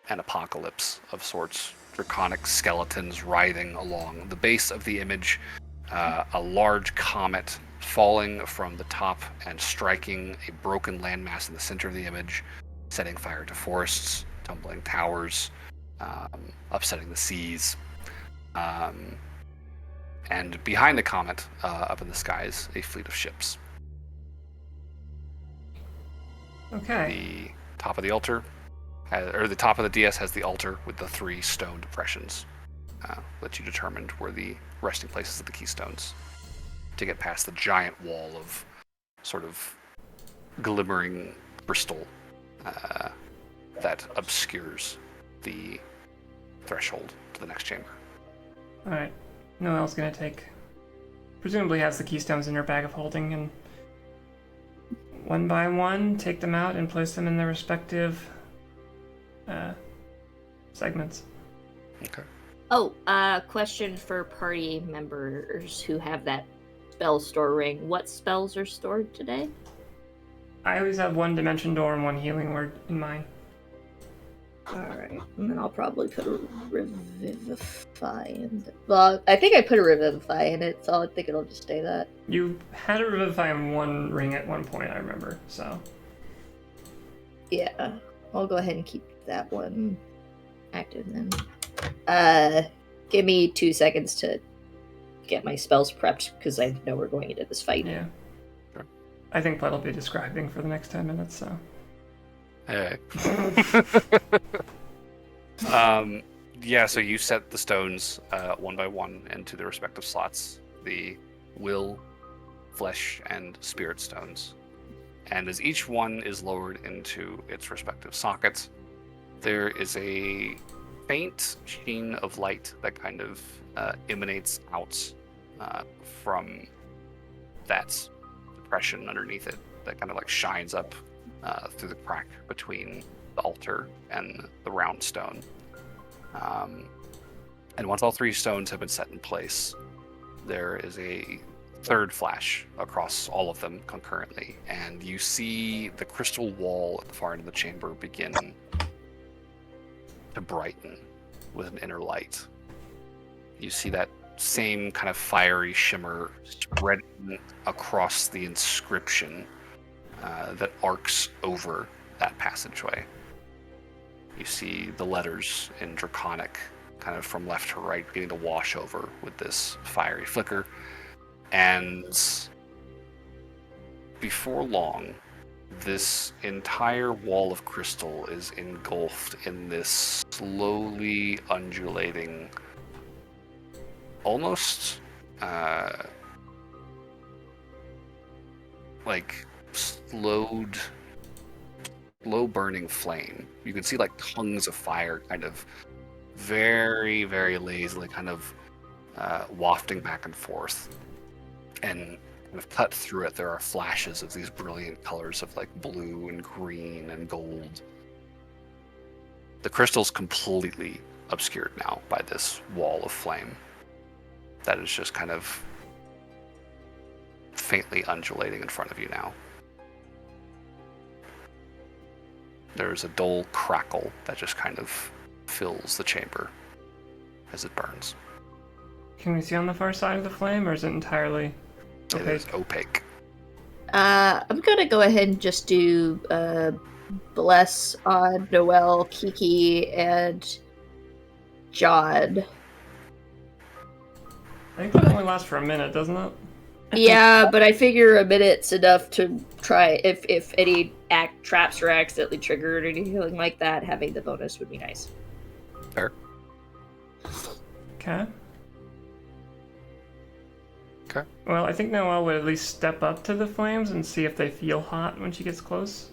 apocalypse of sorts. Draconic skeletons writhing along the base of the image, a large comet falling from the top and striking a broken landmass in the center of the image, setting fire to forests, tumbling towers, upsetting the seas. And behind the comet, up in the skies, a fleet of ships. Okay. The top of the altar, the top of the DS has the altar with the 3 stone depressions that you determined were the resting places of the keystones to get past the giant wall of sort of glimmering crystal that obscures the threshold to the next chamber. All right. Noel's gonna presumably has the keystones in her bag of holding, and one by one take them out and place them in their respective segments. Okay. Oh, question for party members who have that spell store ring. What spells are stored today? I always have 1 dimension door and 1 healing word in mine. Alright, and then I'll probably put a Revivify in it. Well, I think I put a Revivify in it, so I think it'll just stay that. You had a revivify in 1 ring at one point, I remember. So Yeah, I'll go ahead and keep that one active then. Give me 2 seconds to get my spells prepped, because I know we're going into this fight. yeah. Sure. I think Blood will be describing for the next 10 minutes. So. Alright. Yeah, so you set the stones one by one into their respective slots. The will, flesh, and spirit stones. And as each one is lowered into its respective sockets, there is a faint sheen of light that kind of emanates out from that depression underneath it, that kind of like shines up through the crack between the altar and the round stone. And once all 3 stones have been set in place, there is a third flash across all of them concurrently, and you see the crystal wall at the far end of the chamber begin to brighten with an inner light. You see that same kind of fiery shimmer spreading across the inscription that arcs over that passageway. You see the letters in Draconic kind of from left to right beginning to wash over with this fiery flicker. And before long, this entire wall of crystal is engulfed in this slowly undulating, almost like slow burning flame. You can see like tongues of fire kind of very, very lazily kind of wafting back and forth. And kind of cut through it, there are flashes of these brilliant colors of like blue and green and gold. The crystal's completely obscured now by this wall of flame that is just kind of faintly undulating in front of you now. There's a dull crackle that just kind of fills the chamber as it burns. Can we see on the far side of the flame, or is it entirely opaque? It is opaque. I'm gonna go ahead and just do bless on Noelle, Kiki, and John. I think that only lasts for a minute, doesn't it? Yeah, but I figure a minute's enough to try if any traps are accidentally triggered or anything like that. Having the bonus would be nice. Fair. Okay. Okay. Well, I think Noelle would at least step up to the flames and see if they feel hot when she gets close.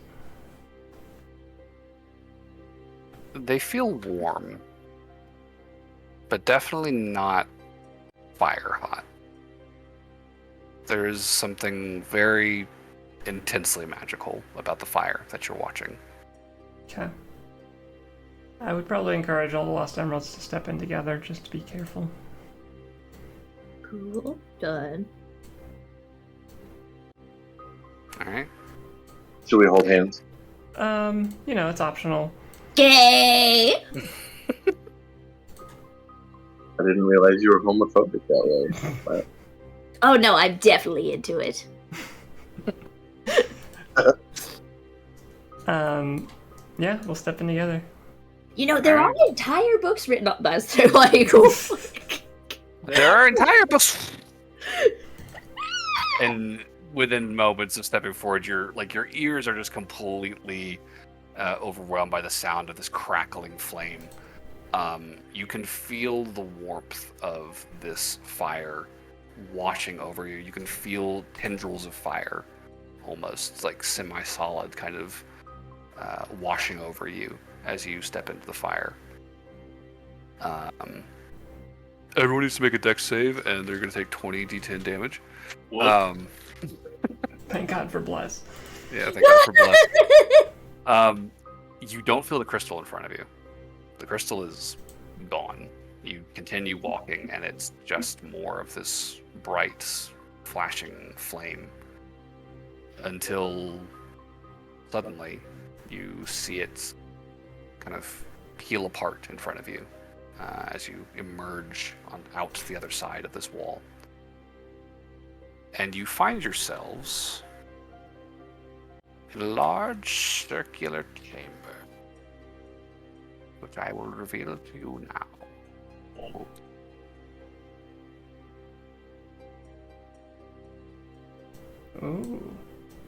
They feel warm, but definitely not fire hot. There is something very intensely magical about the fire that you're watching. Okay. I would probably encourage all the Lost Emeralds to step in together, just to be careful. Cool. Done. Alright. Should we hold hands? It's optional. Gay! I didn't realize you were homophobic that way. Oh no, I'm definitely into it. Yeah, we'll step in together. You know, there are entire books written on this. They're like, There are entire books. And within moments of stepping forward, your ears are just completely overwhelmed by the sound of this crackling flame. You can feel the warmth of this fire washing over you. You can feel tendrils of fire, almost like semi-solid, kind of washing over you as you step into the fire. Everyone needs to make a dex save, and they're going to take 20 d10 damage. Thank God for Bless. Yeah, thank God for Bless. You don't feel the crystal in front of you. The crystal is gone. You continue walking, and it's just more of this bright, flashing flame. Until suddenly, you see it kind of peel apart in front of you as you emerge out to the other side of this wall. And you find yourselves in a large circular chamber, which I will reveal to you now. Ooh.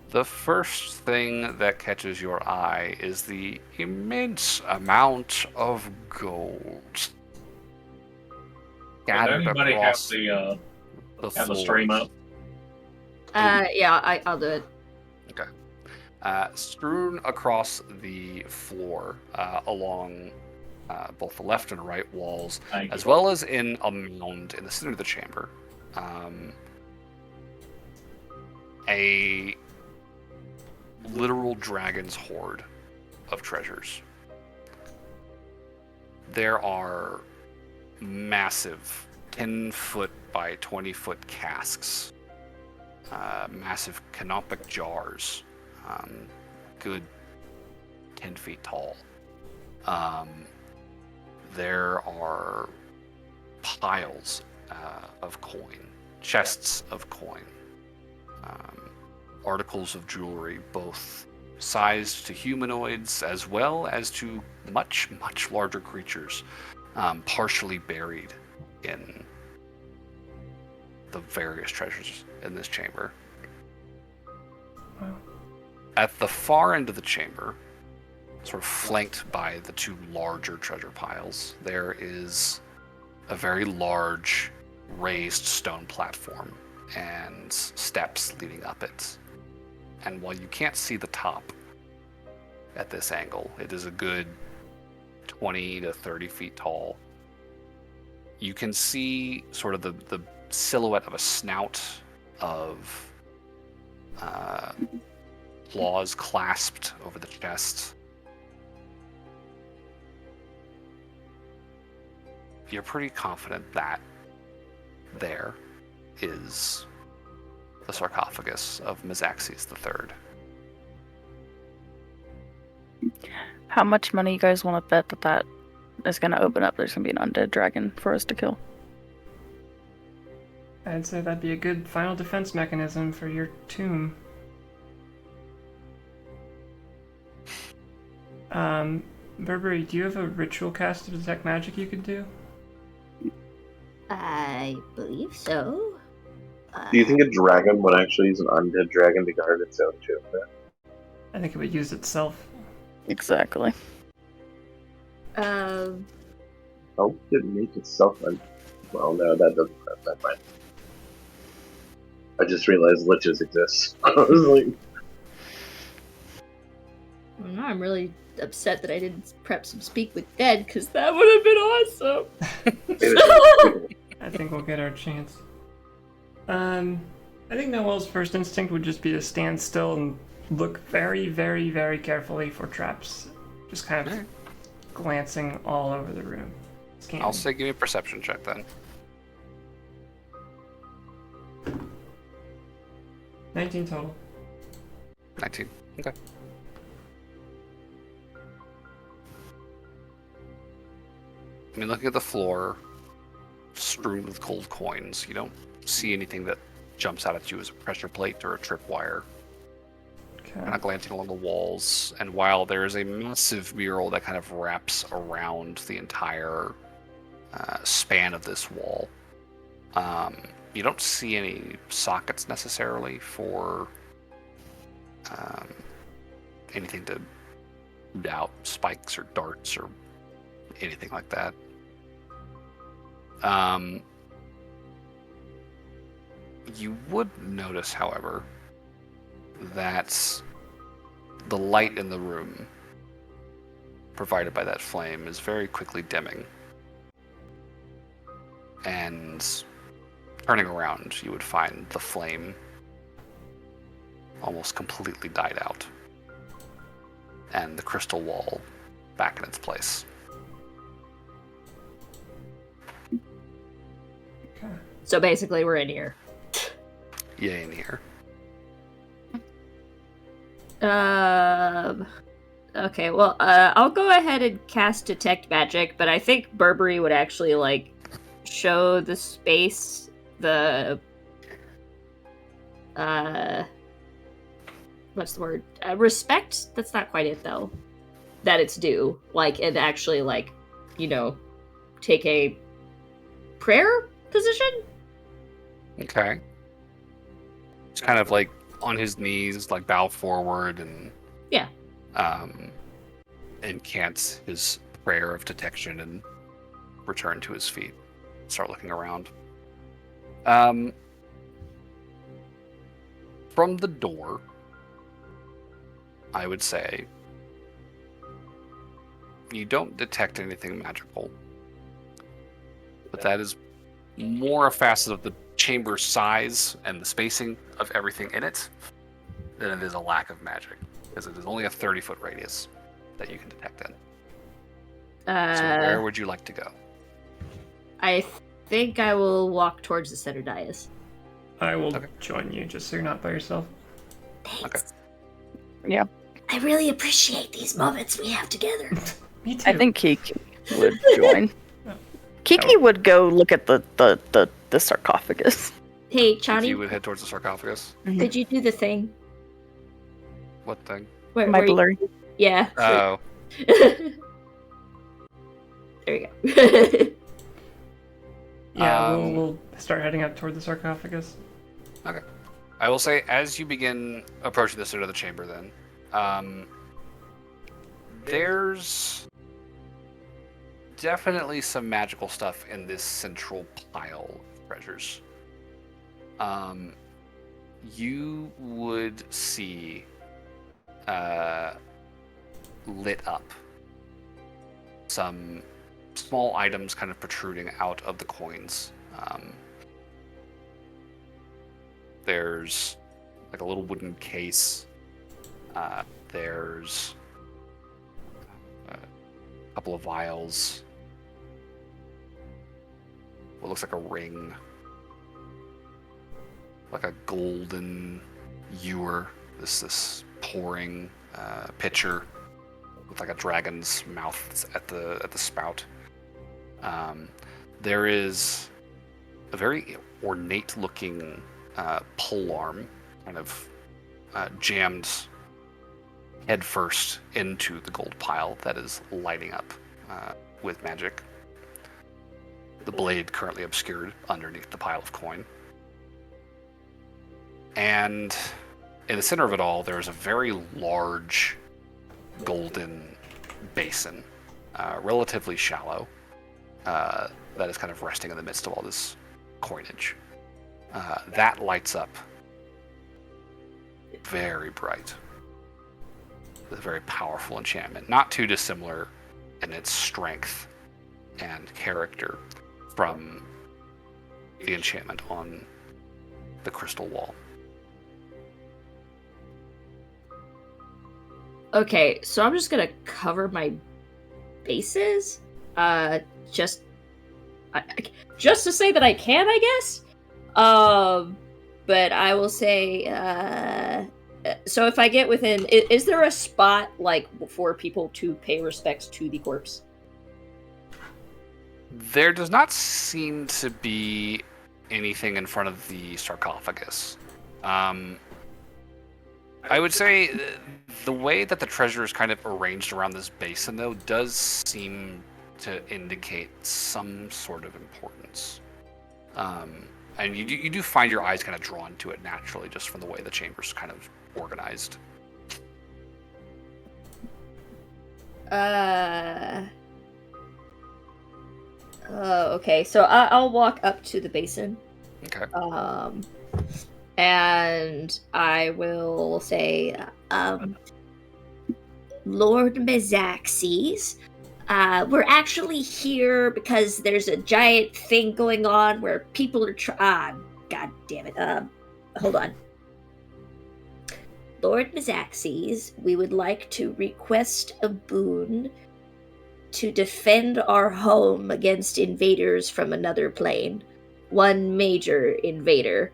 The first thing that catches your eye is the immense amount of gold Does scattered anybody have across the floor. stream up? Yeah, I'll do it. Strewn across the floor along both the left and right walls, Thank as you. well as in a mound in the center of the chamber. A literal dragon's horde of treasures. There are massive 10-foot by 20-foot casks, massive canopic jars, good 10 feet tall. There are piles of coin, chests of coin, articles of jewelry, both sized to humanoids as well as to much, much larger creatures, partially buried in the various treasures in this chamber. Wow. At the far end of the chamber, sort of flanked by the two larger treasure piles, there is a very large raised stone platform and steps leading up it. And while you can't see the top at this angle, it is a good 20 to 30 feet tall. You can see sort of the silhouette of a snout of claws clasped over the chest. You're pretty confident that there is the sarcophagus of Mezaxes III. How much money you guys want to bet that is going to open up? There's going to be an undead dragon for us to kill. I'd say that'd be a good final defense mechanism for your tomb. Burberry, do you have a ritual cast to detect magic you could do? I believe so. Do you think a dragon would actually use an undead dragon to guard its own tomb? I think it would use itself. Exactly. Oh, it make itself un- Well, no, that doesn't. That's fine. I just realized liches exist. I was like, I don't know, I'm really upset that I didn't prep some Speak with Dead, because that would have been awesome. I think we'll get our chance. I think Noel's first instinct would just be to stand still and look very, very, very carefully for traps. Just kind of glancing all over the room. Scanning. I'll say give me a perception check then. 19 total. 19. Okay. I mean, looking at the floor, strewn with gold coins, you don't see anything that jumps out at you as a pressure plate or a tripwire. Okay. Kind of glancing along the walls, and while there is a massive mural that kind of wraps around the entire span of this wall, you don't see any sockets necessarily for anything to shoot out spikes or darts or anything like that. You would notice, however, that the light in the room provided by that flame is very quickly dimming. And turning around, you would find the flame almost completely died out. And the crystal wall back in its place. Okay. So basically, we're in here. Yeah, in here. Okay, well, I'll go ahead and cast Detect Magic, but I think Burberry would actually, like, show the space the, what's the word? Respect? That's not quite it, though. That it's due. Like, and actually, like, you know, take a prayer position? Okay. It's kind of like on his knees, like bow forward and incant his prayer of detection and return to his feet. Start looking around. From the door, I would say you don't detect anything magical, but that is more a facet of the chamber size and the spacing of everything in it than it is a lack of magic, because it is only a 30-foot radius that you can detect in. Uh, So where would you like to go? I think I will walk towards the center dais. I will Okay. join you, just so you're not by yourself. Thanks. Yeah. I really appreciate these moments we have together. Me too. I think Kiki would join. Oh. Kiki would go look at the sarcophagus. Hey, If Chani, you would head towards the sarcophagus. did you do the thing? What thing? My where you- blurry. Yeah. Oh, There you go. Yeah, Um, we'll start heading up toward the sarcophagus. I will say, as you begin approaching the center of the chamber, then, there's definitely some magical stuff in this central pile of treasures. You would see lit up some small items kind of protruding out of the coins. There's like a little wooden case. There's a couple of vials. What looks like a ring. Like a golden ewer. This pouring pitcher with like a dragon's mouth at the spout. There is a very ornate-looking pole arm, kind of jammed headfirst into the gold pile that is lighting up with magic. The blade currently obscured underneath the pile of coin. And in the center of it all, there is a very large golden basin, relatively shallow, that is kind of resting in the midst of all this coinage. That lights up very bright with a very powerful enchantment, not too dissimilar in its strength and character from the enchantment on the crystal wall. Okay, so I'm just gonna cover my bases, just to say that I can, I guess. But I will say, so if I get within, is there a spot like for people to pay respects to the corpse? There does not seem to be anything in front of the sarcophagus. I would say the way that the treasure is kind of arranged around this basin, though, does seem to indicate some sort of importance. And you do find your eyes kind of drawn to it naturally, just from the way the chamber's kind of organized. Okay, so I'll walk up to the basin. Okay. And I will say, Lord Mezaxes, we're actually here because there's a giant thing going on where people are God damn it. Hold on. Lord Mezaxes, we would like to request a boon to defend our home against invaders from another plane. One major invader.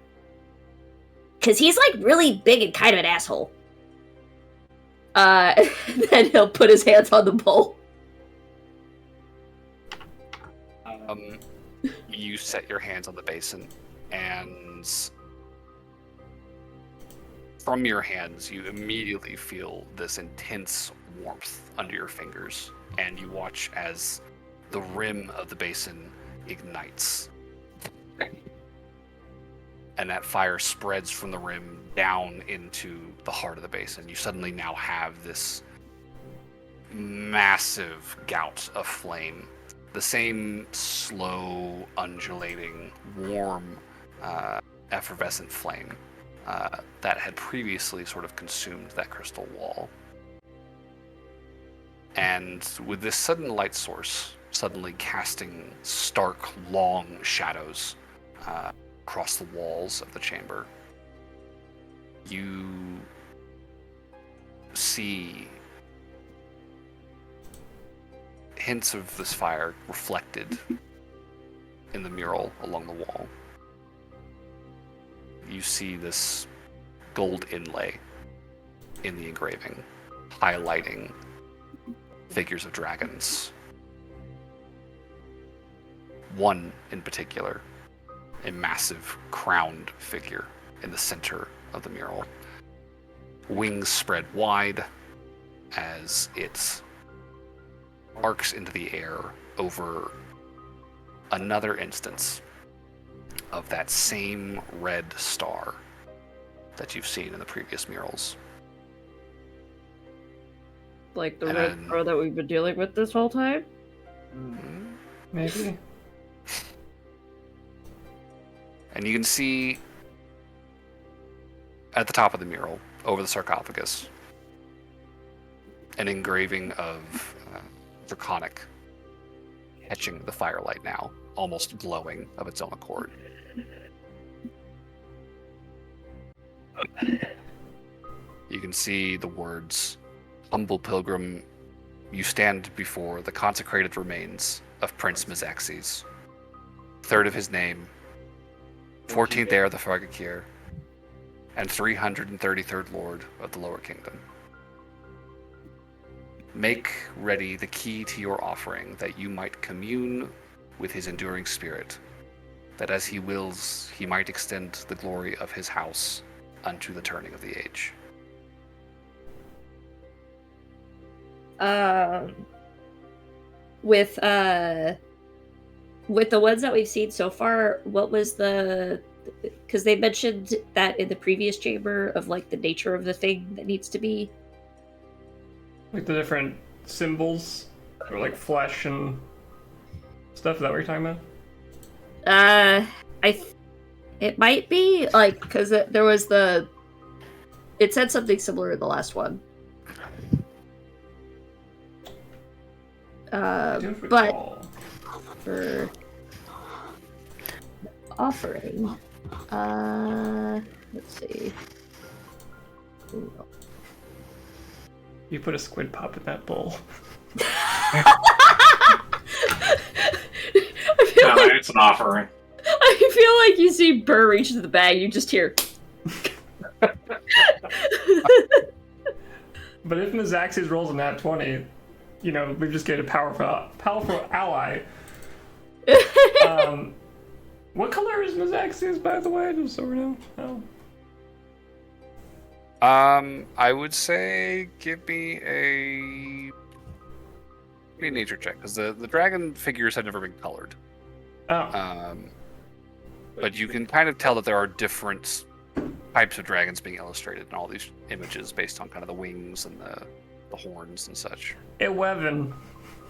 Because he's like really big and kind of an asshole. Then he'll put his hands on the bowl. You set your hands on the basin, and from your hands, you immediately feel this intense warmth under your fingers, and you watch as the rim of the basin ignites. And that fire spreads from the rim down into the heart of the basin. You suddenly now have this massive gout of flame. The same slow, undulating, warm, effervescent flame that had previously sort of consumed that crystal wall. And with this sudden light source suddenly casting stark, long shadows across the walls of the chamber, you see hints of this fire reflected in the mural along the wall. You see this gold inlay in the engraving, highlighting figures of dragons. One in particular, a massive crowned figure in the center of the mural. Wings spread wide as it arcs into the air over another instance of that same red star that you've seen in the previous murals. Like the And red then- star that we've been dealing with this whole time? Maybe. And you can see at the top of the mural, over the sarcophagus, an engraving of Draconic catching the firelight now, almost glowing of its own accord. You can see the words, "Humble pilgrim, you stand before the consecrated remains of Prince Mezaxes, third of his name, 14th heir of the Fargakir, and 333rd Lord of the Lower Kingdom. Make ready the key to your offering, that you might commune with his enduring spirit, that as he wills, he might extend the glory of his house unto the turning of the age." With the ones that we've seen so far, what was the? Because they mentioned that in the previous chamber of like the nature of the thing that needs to be. Like the different symbols, or like flesh and stuff. Is that what you're talking about? It might be like because there was the. It said something similar in the last one. Don't But recall. for offering, let's see. You put a squid pop in that bowl. I feel No, like it's an offering. I feel like you see Burr reach into the bag, you just hear. But if Mezaxes rolls a nat 20, you know, we just get a powerful ally. What color is Mezaxes, by the way, just so we know? Oh. I would say give me a nature check, because the dragon figures have never been colored. Oh. But you can kind of tell that there are different types of dragons being illustrated in all these images based on kind of the wings and the horns and such. 11.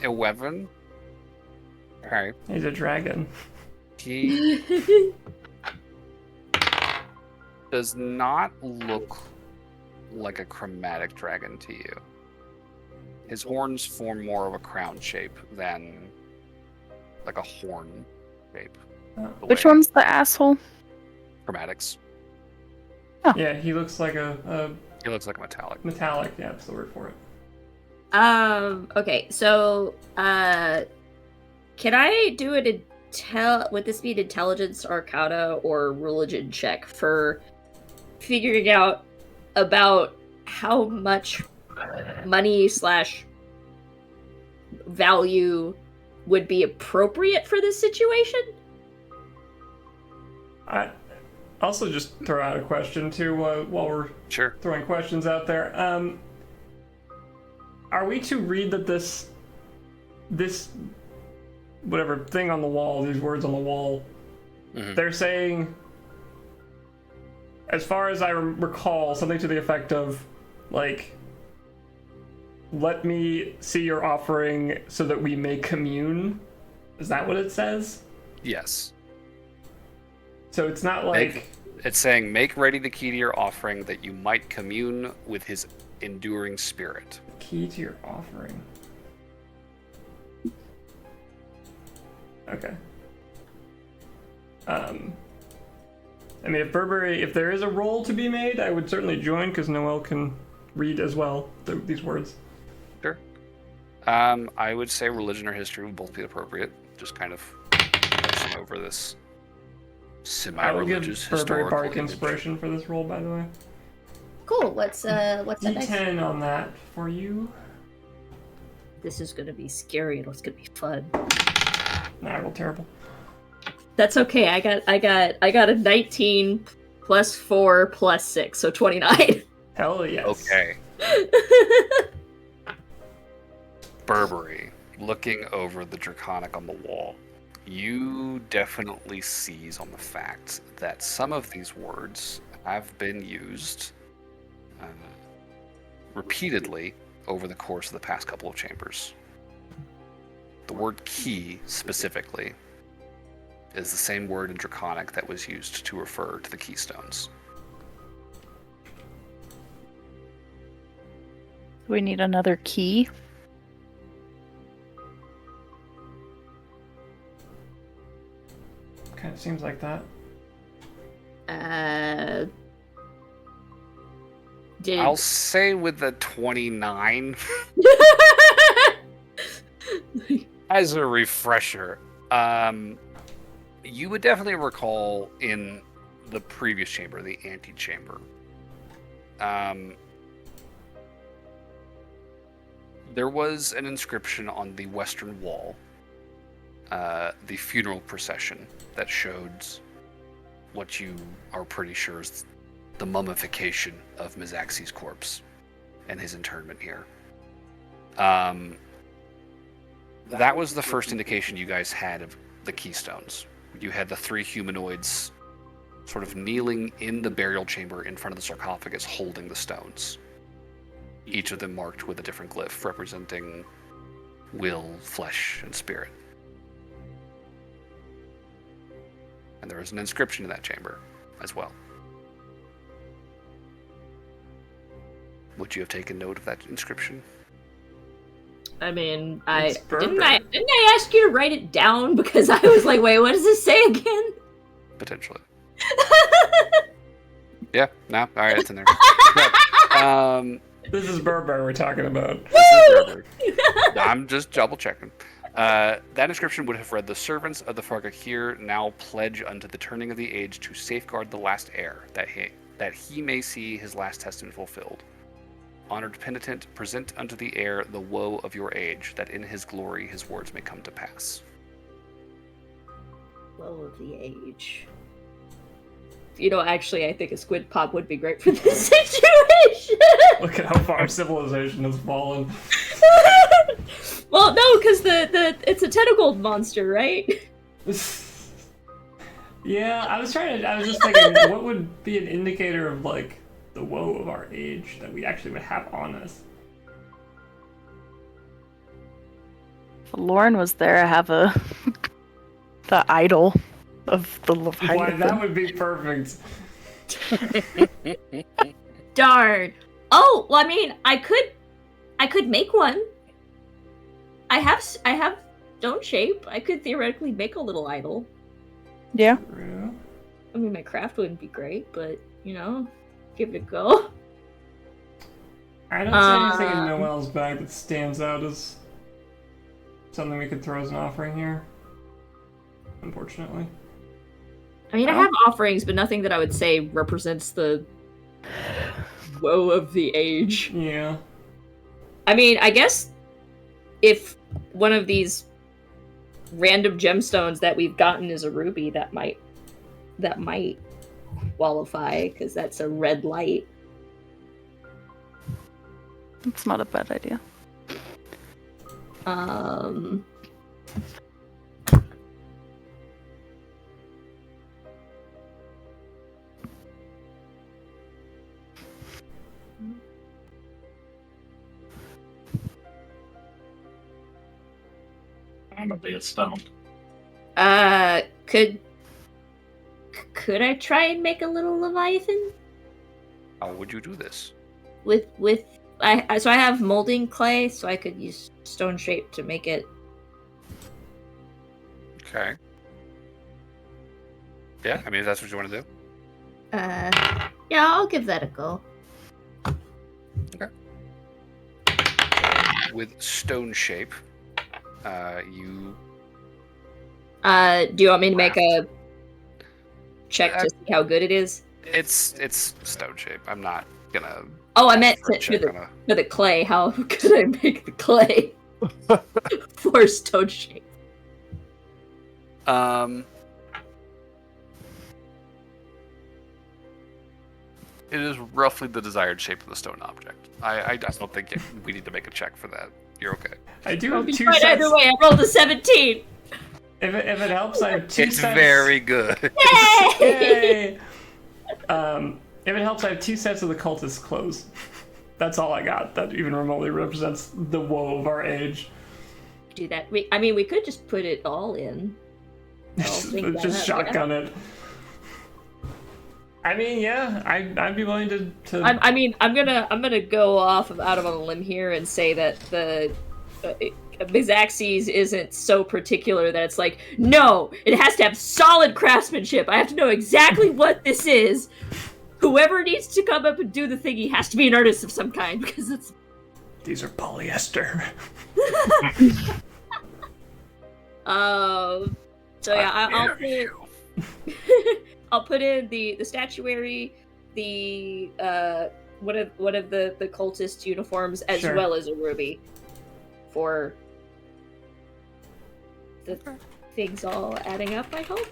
11? Alright. He's a dragon. He does not look like a chromatic dragon to you. His horns form more of a crown shape than like a horn shape. the Which way one's the asshole? Chromatics. Yeah, he looks like a He looks like a metallic. metallic. Yeah, that's the word for it. Okay, so, can I do an would this be an intelligence, arcana, or religion check for figuring out about how much money / value would be appropriate for this situation? I also just throw out a question too while we're Sure. throwing questions out there. Are we to read that this whatever thing on the wall, these words on the wall, Mhm. they're saying, as far as I recall, something to the effect of, like, let me see your offering so that we may commune? Is that what it says? Yes. So it's not like... It's saying, make ready the key to your offering that you might commune with his enduring spirit. Key to your offering. Okay. I mean, if there is a roll to be made, I would certainly join, because Noel can read as well these words. Sure. I would say religion or history would both be appropriate. Just kind of touching over this I will give semi-religious Burberry historical Bardic image. inspiration for this roll, by the way. Cool. What's that dice? D10 on that for you. This is gonna be scary and it's gonna be fun. Nah, I rolled terrible. That's okay. I got a 19 plus 4 plus 6, so 29. Hell yes. Okay. Burberry, looking over the Draconic on the wall, you definitely seize on the fact that some of these words have been used repeatedly over the course of the past couple of chambers. The word key, specifically, is the same word in Draconic that was used to refer to the keystones. We need another key. Kind of seems like that. Did I'll say with the 29, as a refresher, you would definitely recall in the previous chamber, the antechamber, there was an inscription on the western wall, the funeral procession, that showed what you are pretty sure is the mummification of Mezaxes' corpse and his internment here. That was the first indication you guys had of the keystones. You had the 3 humanoids sort of kneeling in the burial chamber in front of the sarcophagus holding the stones. Each of them marked with a different glyph representing will, flesh, and spirit. And there was an inscription in that chamber as well. Would you have taken note of that inscription? I mean, It's didn't Burberry. I ask you to write it down because I was like, wait, what does this say again? Potentially. Yeah, no, all right, it's in there. No, This is Burberry we're talking about. this is Burberry. I'm just double checking. That inscription would have read, "The servants of the Fargakir now pledge unto the turning of the age to safeguard the last heir, that he may see his last testament fulfilled. Honored penitent, present unto the heir the woe of your age, that in his glory his words may come to pass." Woe of the age. You know, actually, I think a squid pop would be great for this situation. Look at how far civilization has fallen. Well, no, because it's a tentacled monster, right? Yeah, I was just thinking, what would be an indicator of, like, the woe of our age that we actually would have on us? If Lauren was there, I have the idol of the Why, Leviathan. that would be perfect. Darn. Oh, well, I mean, I could make one. I have stone shape. I could theoretically make a little idol. Yeah. True. I mean, my craft wouldn't be great, but you know, give it a go. I don't see anything in Noel's bag that stands out as something we could throw as an offering here. Unfortunately. I mean, I have offerings, but nothing that I would say represents the woe of the age. Yeah. I mean, I guess if one of these random gemstones that we've gotten is a ruby, that might qualify, because that's a red light. It's not a bad idea. I'm a bit stoned. Could I try and make a little Leviathan? How would you do this? So I have molding clay, so I could use stone shape to make it. Okay. Yeah, I mean, if that's what you want to do. Yeah, I'll give that a go. with stone shape, you. Do you want me to make a check to see how good it is? It's stone shape. I'm not gonna. Oh, I meant for a for check the, on a- for the clay. How could I make the clay for stone shape? It is roughly the desired shape of the stone object. I don't think we need to make a check for that. You're okay. I do I'll have be 2 fine sets. either way. I rolled a 17. If it helps, I have 2 It's sets. very good. Yay! Yay! If it helps, I have 2 sets of the cultist clothes. That's all I got. That even remotely represents the woe of our age. Do that. We could just put it all in. Think Just that up, shotgun it. I mean, yeah, I'd be willing to. I'm gonna go out on a limb here and say that the Mezaxes isn't so particular that it's like, no, it has to have solid craftsmanship. I have to know exactly what this is. Whoever needs to come up and do the thing, he has to be an artist of some kind because it's. These are polyester. So yeah, I'll put in the statuary, the one of the cultist uniforms, as Sure. well as a ruby for the things all adding up, I hope.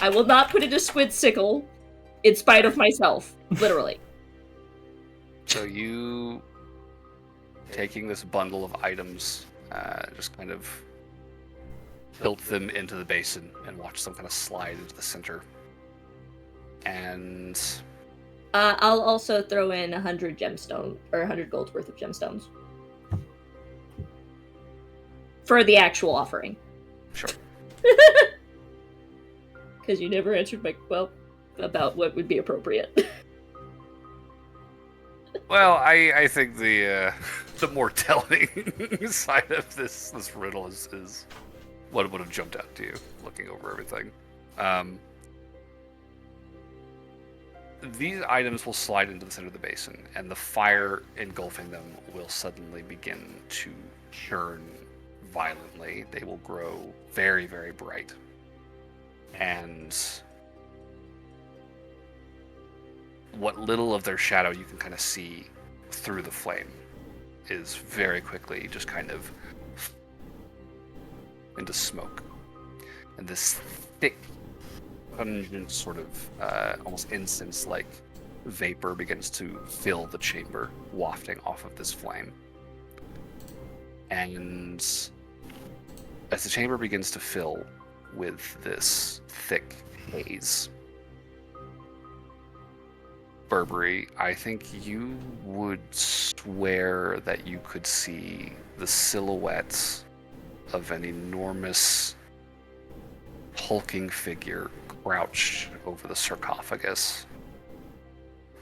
I will not put in a squid sickle, in spite of myself, literally. So you taking this bundle of items, just kind of tilt them into the basin and watch them kind of slide into the center. And I'll also throw in 100 gemstone or 100 gold worth of gemstones for the actual offering. sure. Because you never answered about what would be appropriate. Well, I think the more telling side of this riddle is what would have jumped out to you looking over everything. These items will slide into the center of the basin, and the fire engulfing them will suddenly begin to churn violently. They will grow very, very bright. And what little of their shadow you can kind of see through the flame is very quickly just kind of into smoke. And this thick, pungent sort of almost incense-like vapor begins to fill the chamber, wafting off of this flame. And as the chamber begins to fill with this thick haze, Burberry, I think you would swear that you could see the silhouette of an enormous hulking figure crouched over the sarcophagus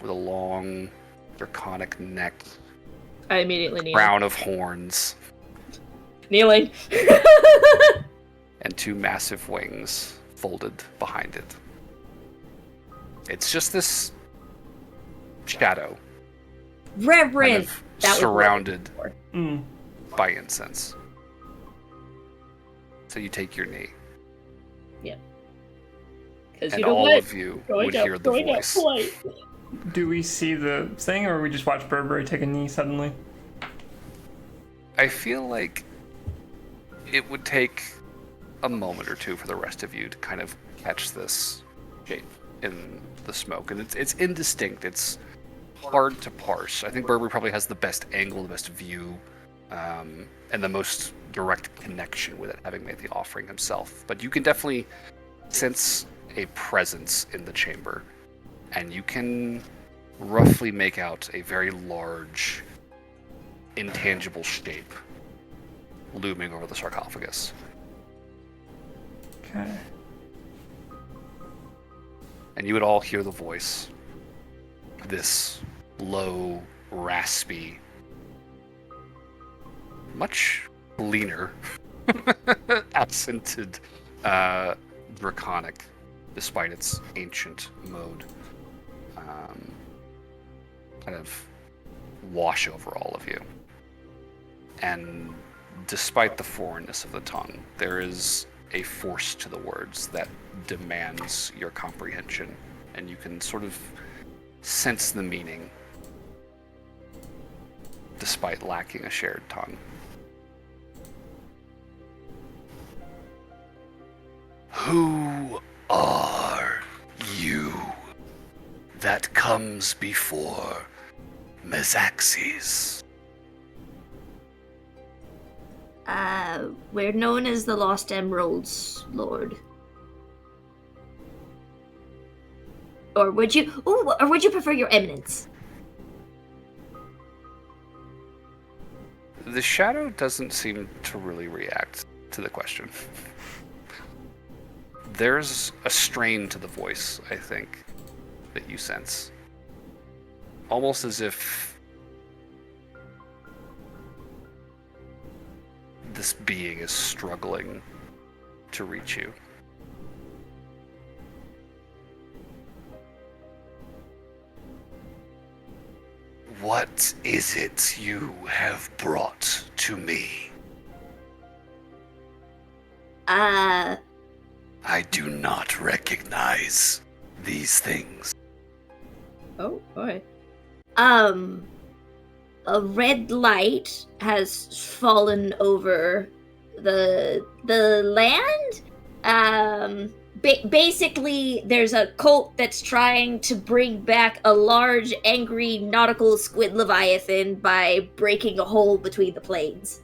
with a long draconic neck, I immediately kneel. crown of horns, Kneeling. and 2 massive wings folded behind it. It's just this shadow, Reverend. kind of That was surrounded what I was by incense. So you take your knee, Because and you know all what? of you would hear the voice. Do we see the thing, or we just watch Burberry take a knee suddenly? I feel like it would take a moment or two for the rest of you to kind of catch this shape in the smoke, and it's indistinct. It's hard to parse. I think Burberry probably has the best angle, the best view, and the most direct connection with it, having made the offering himself. But you can definitely sense a presence in the chamber, and you can roughly make out a very large, intangible shape looming over the sarcophagus. Okay. And you would all hear the voice. This low, raspy, much leaner, accented, draconic, despite its ancient mode, kind of wash over all of you. And despite the foreignness of the tongue, there is a force to the words that demands your comprehension, and you can sort of sense the meaning despite lacking a shared tongue. Who are you that comes before Mezaxes? We're known as the Lost Emeralds, Lord. Or would you prefer your eminence? The shadow doesn't seem to really react to the question. There's a strain to the voice, I think, that you sense. Almost as if this being is struggling to reach you. What is it you have brought to me? I do not recognize these things. Oh boy. A red light has fallen over the land. Basically, there's a cult that's trying to bring back a large, angry, nautical squid leviathan by breaking a hole between the planes.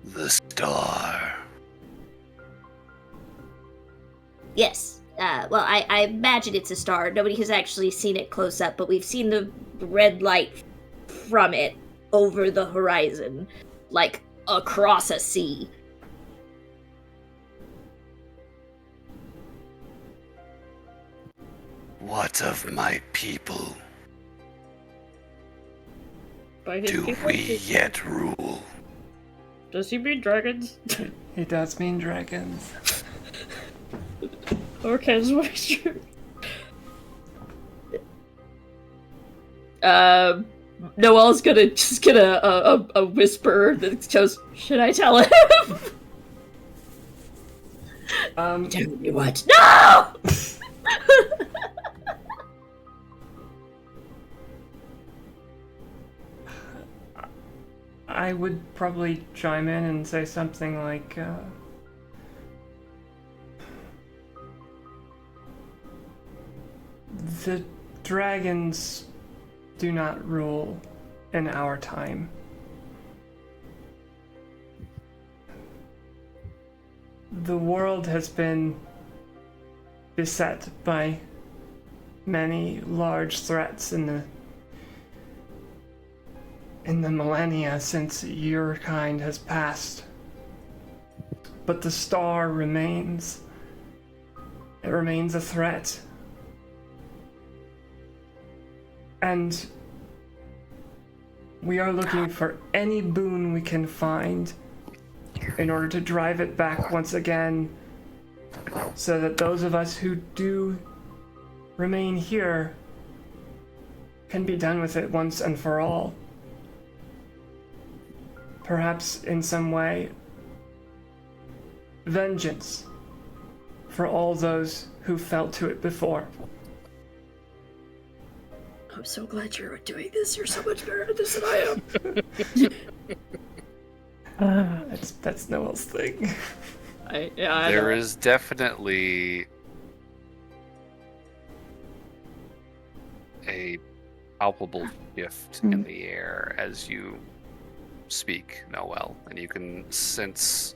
The star. Yes. Well, I imagine it's a star. Nobody has actually seen it close up, but we've seen the red light from it over the horizon, like across a sea. What of my people? By his Do people? we yet rule? Does he mean dragons? He does mean dragons. Okay, this is true. Noelle's gonna just get a whisper that goes, should I tell him? Tell me what? No! I would probably chime in and say something like, the dragons do not rule in our time. The world has been beset by many large threats in the millennia since your kind has passed. But the star remains. It remains a threat. And we are looking for any boon we can find in order to drive it back once again, so that those of us who do remain here can be done with it once and for all. Perhaps in some way, vengeance for all those who fell to it before. I'm so glad you're doing this. You're so much better at this than I am. That's Noel's thing. I There know. is definitely a palpable shift in the air as you speak, Noel, and you can sense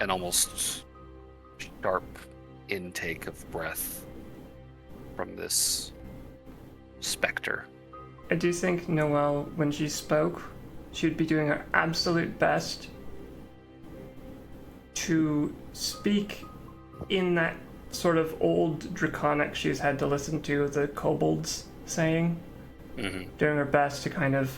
an almost sharp intake of breath from this specter. I do think Noelle, when she spoke, she would be doing her absolute best to speak in that sort of old draconic she's had to listen to the kobolds saying. Doing her best to kind of,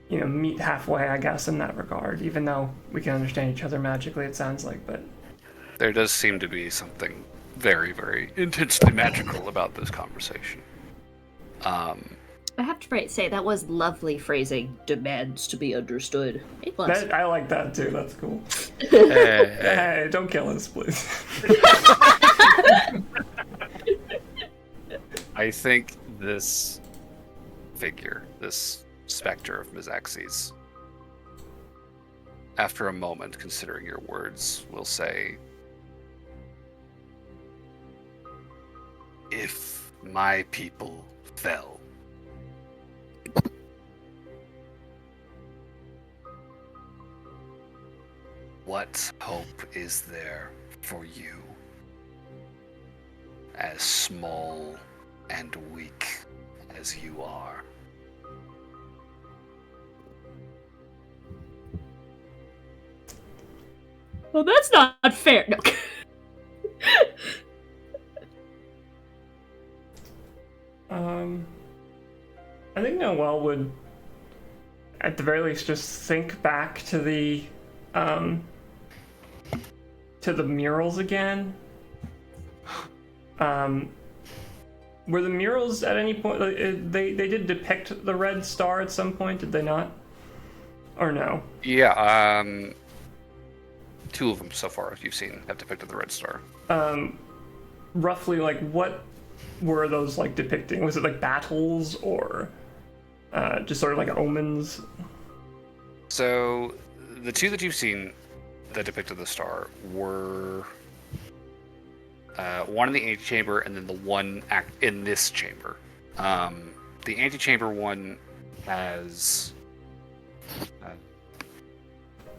meet halfway, I guess, in that regard, even though we can understand each other magically, it sounds like, but There does seem to be something very, very intensely magical about this conversation. I have to say that was lovely phrasing. Demands to be understood. A plus. I like that too. That's cool. Hey. Hey, don't kill us, please. I think this figure, this specter of Mezaxes, after a moment, considering your words, will say, if my people fell, what hope is there for you, as small and weak as you are? Well, that's not fair. No. I think Noelle would, at the very least, just think back to the murals again. Were the murals at any point? They did depict the red star at some point, did they not? Or no? Yeah. Two of them so far you've seen have depicted the red star. Roughly, like, what were those like depicting? Was it like battles or just sort of like omens? So the two that you've seen that depicted the star were one in the antechamber and then the one in this chamber. The antechamber one has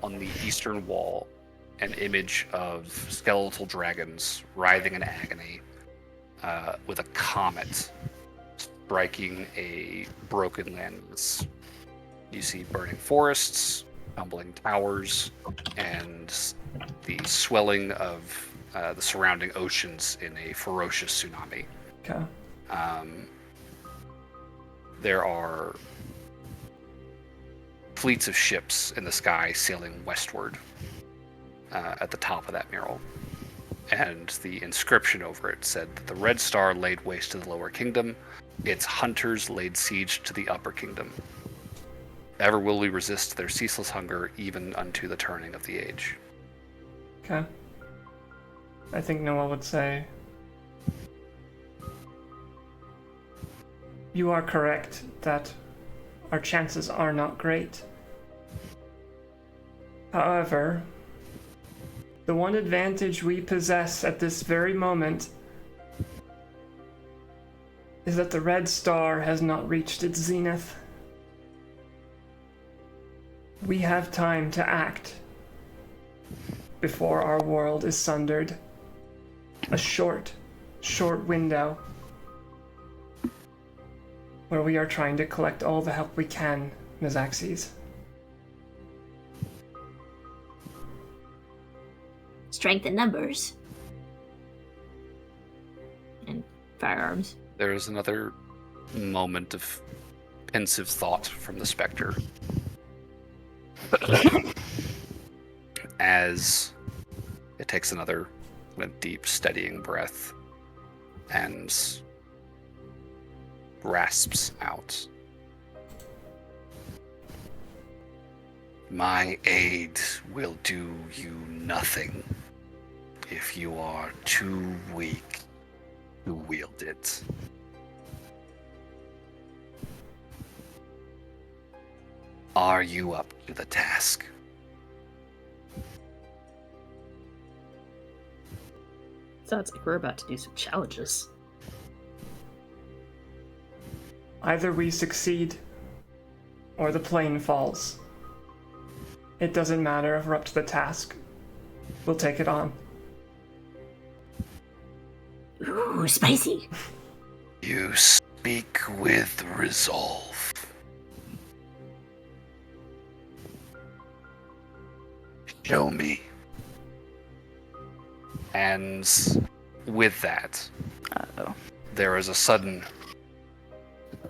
on the eastern wall an image of skeletal dragons writhing in agony, with a comet striking a broken landmass. You see burning forests, tumbling towers, and the swelling of the surrounding oceans in a ferocious tsunami. Okay. There are fleets of ships in the sky sailing westward at the top of that mural. And the inscription over it said that the Red Star laid waste to the lower kingdom, its hunters laid siege to the upper kingdom. Ever will we resist their ceaseless hunger, even unto the turning of the age. Okay. I think Noelle would say, you are correct that our chances are not great. However, the one advantage we possess at this very moment is that the Red Star has not reached its zenith. We have time to act before our world is sundered. A short window where we are trying to collect all the help we can, Mezaxes. Strength in numbers. And firearms. There is another moment of pensive thought from the specter. As it takes another deep, steadying breath and rasps out, my aid will do you nothing if you are too weak to wield it. Are you up to the task? Sounds like we're about to do some challenges. Either we succeed, or the plane falls. It doesn't matter if we're up to the task. We'll take it on. Ooh, spicy. You speak with resolve. Show me. And with that, there is a sudden,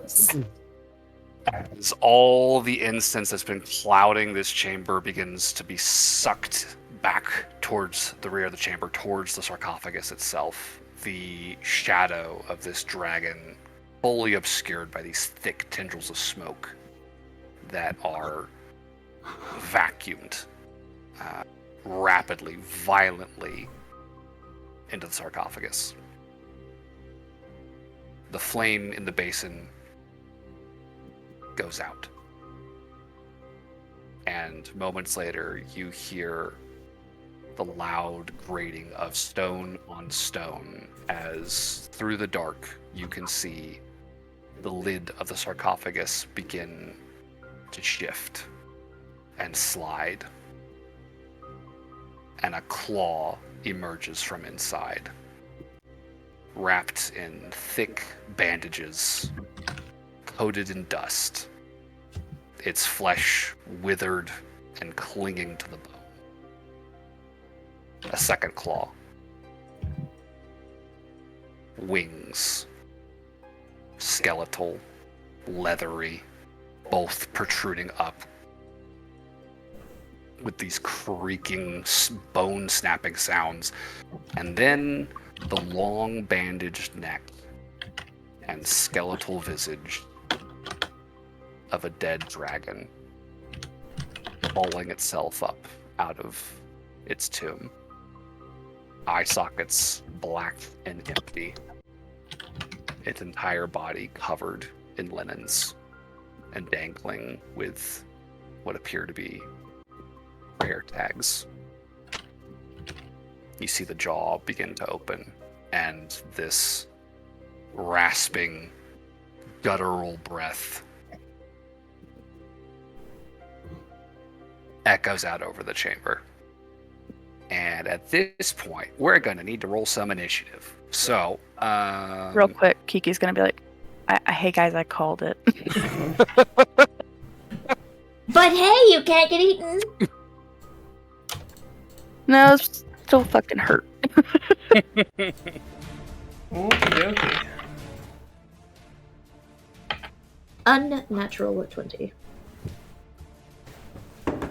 as all the incense that's been clouding this chamber begins to be sucked back towards the rear of the chamber, towards the sarcophagus itself. The shadow of this dragon, fully obscured by these thick tendrils of smoke that are vacuumed rapidly, violently into the sarcophagus. The flame in the basin goes out. And moments later, you hear the loud grating of stone on stone as through the dark you can see the lid of the sarcophagus begin to shift and slide, and a claw emerges from inside, wrapped in thick bandages, coated in dust, its flesh withered and clinging to the bone. A second claw. Wings. Skeletal, leathery, both protruding up with these creaking, bone-snapping sounds. And then the long bandaged neck and skeletal visage of a dead dragon hauling itself up out of its tomb. Eye sockets black and empty. Its entire body covered in linens and dangling with what appear to be prayer tags. You see the jaw begin to open, and this rasping, guttural breath echoes out over the chamber. And at this point, we're going to need to roll some initiative. So, real quick, Kiki's going to be like, hey guys, I called it. But hey, you can't get eaten. No, it's still fucking hurt. Okie dokie. Unnatural 20.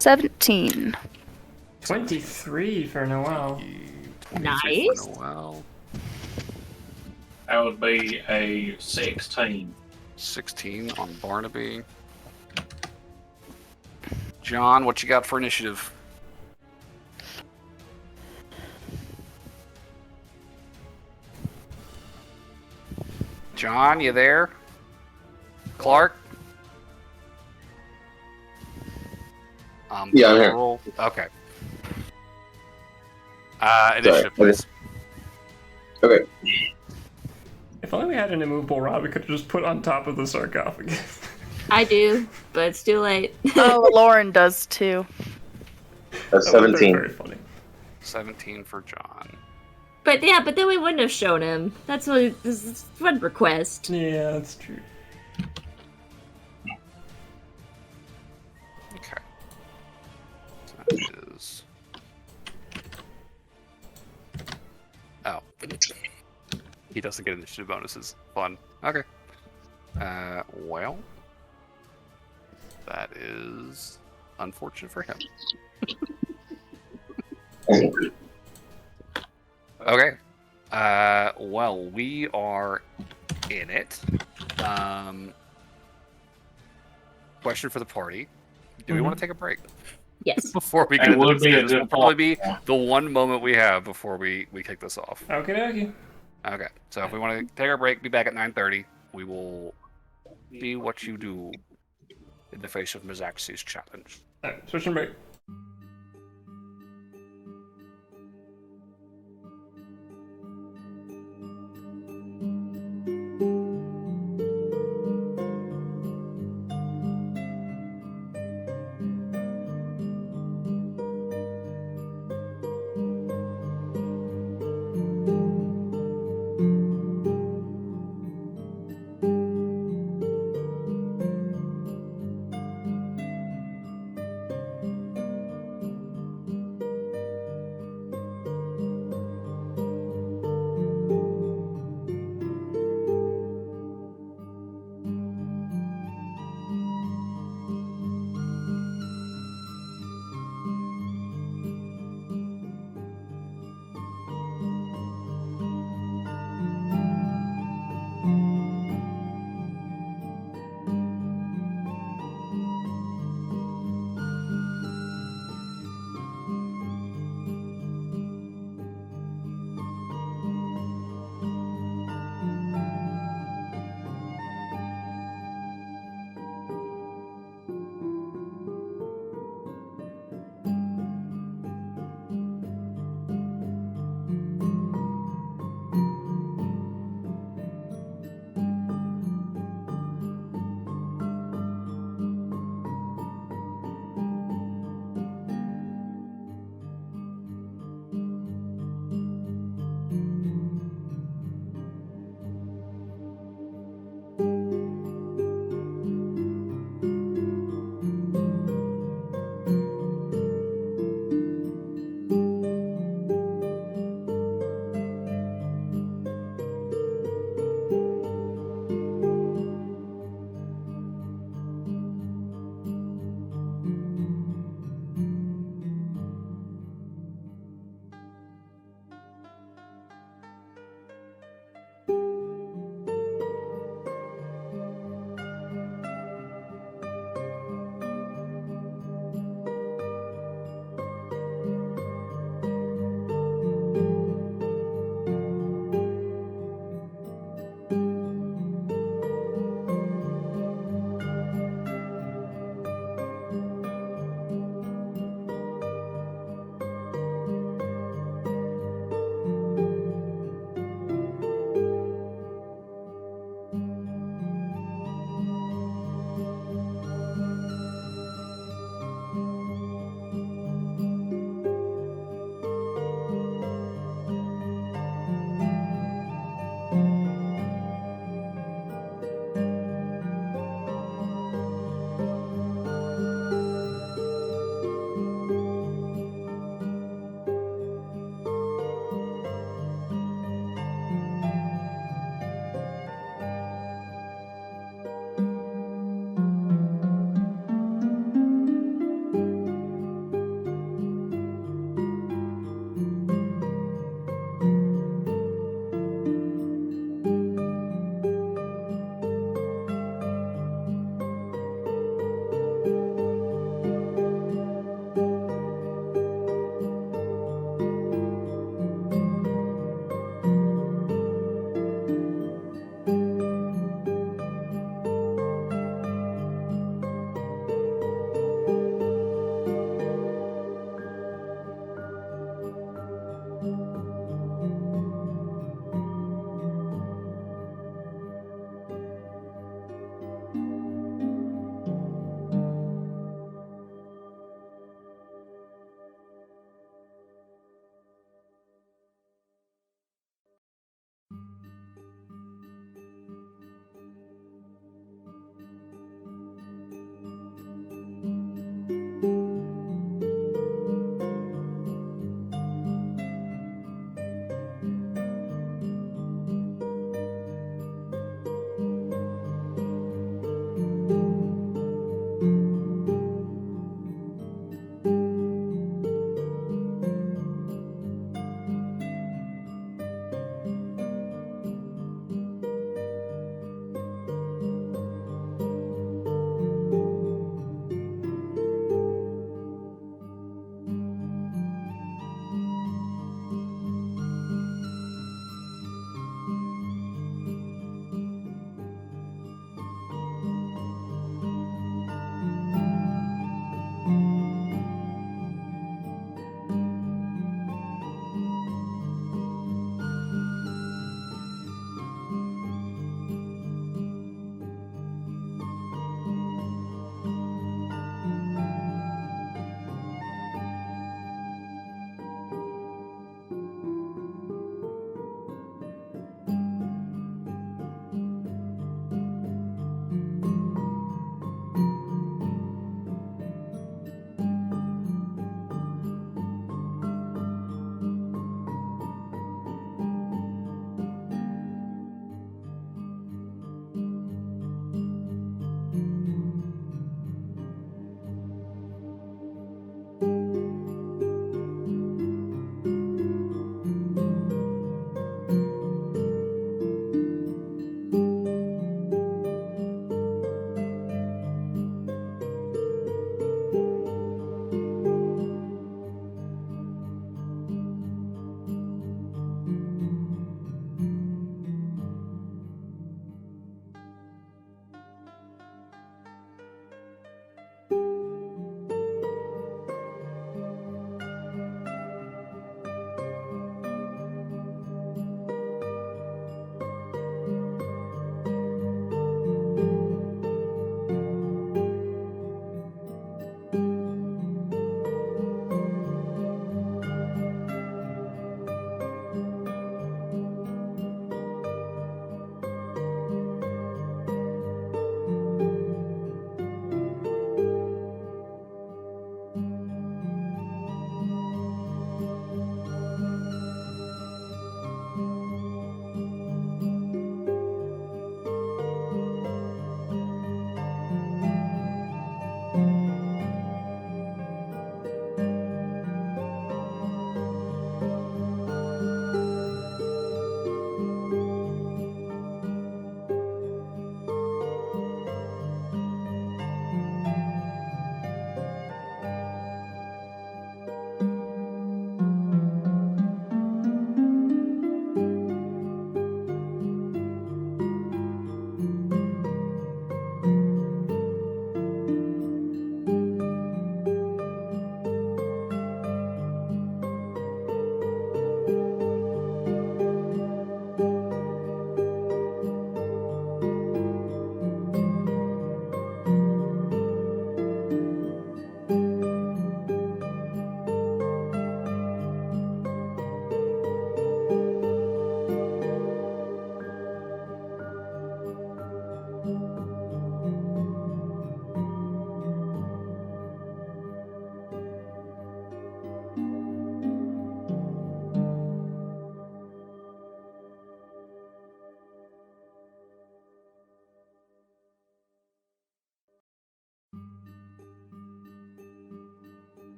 17. 23 for Noel. Nice. Noel. That would be a 16. 16 on Barnaby. John, what you got for initiative? John, you there? Clark? Yeah, I'm here. Roll. Okay. Initiative, please. Okay. If only we had an immovable rod we could just put on top of the sarcophagus. I do, but it's too late. Oh, Lauren does too. That's That would've been 17. Very funny. 17 for John. But yeah, but then we wouldn't have shown him. That's what this is one request. Yeah, that's true. Okay. So that is... Oh. He doesn't get initiative bonuses. Fun. Okay. Well... That is unfortunate for him. Okay. Well, we are in it. Question for the party. Do we want to take a break? Yes. Before we It get into would this? be a This will good probably be thought. the one moment we have before we kick this off. Okay, dokie. Okay. So if we want to take our break, be back at 9:30. We will see what you do in the face of Mezaxes' challenge. Alright, switch and break.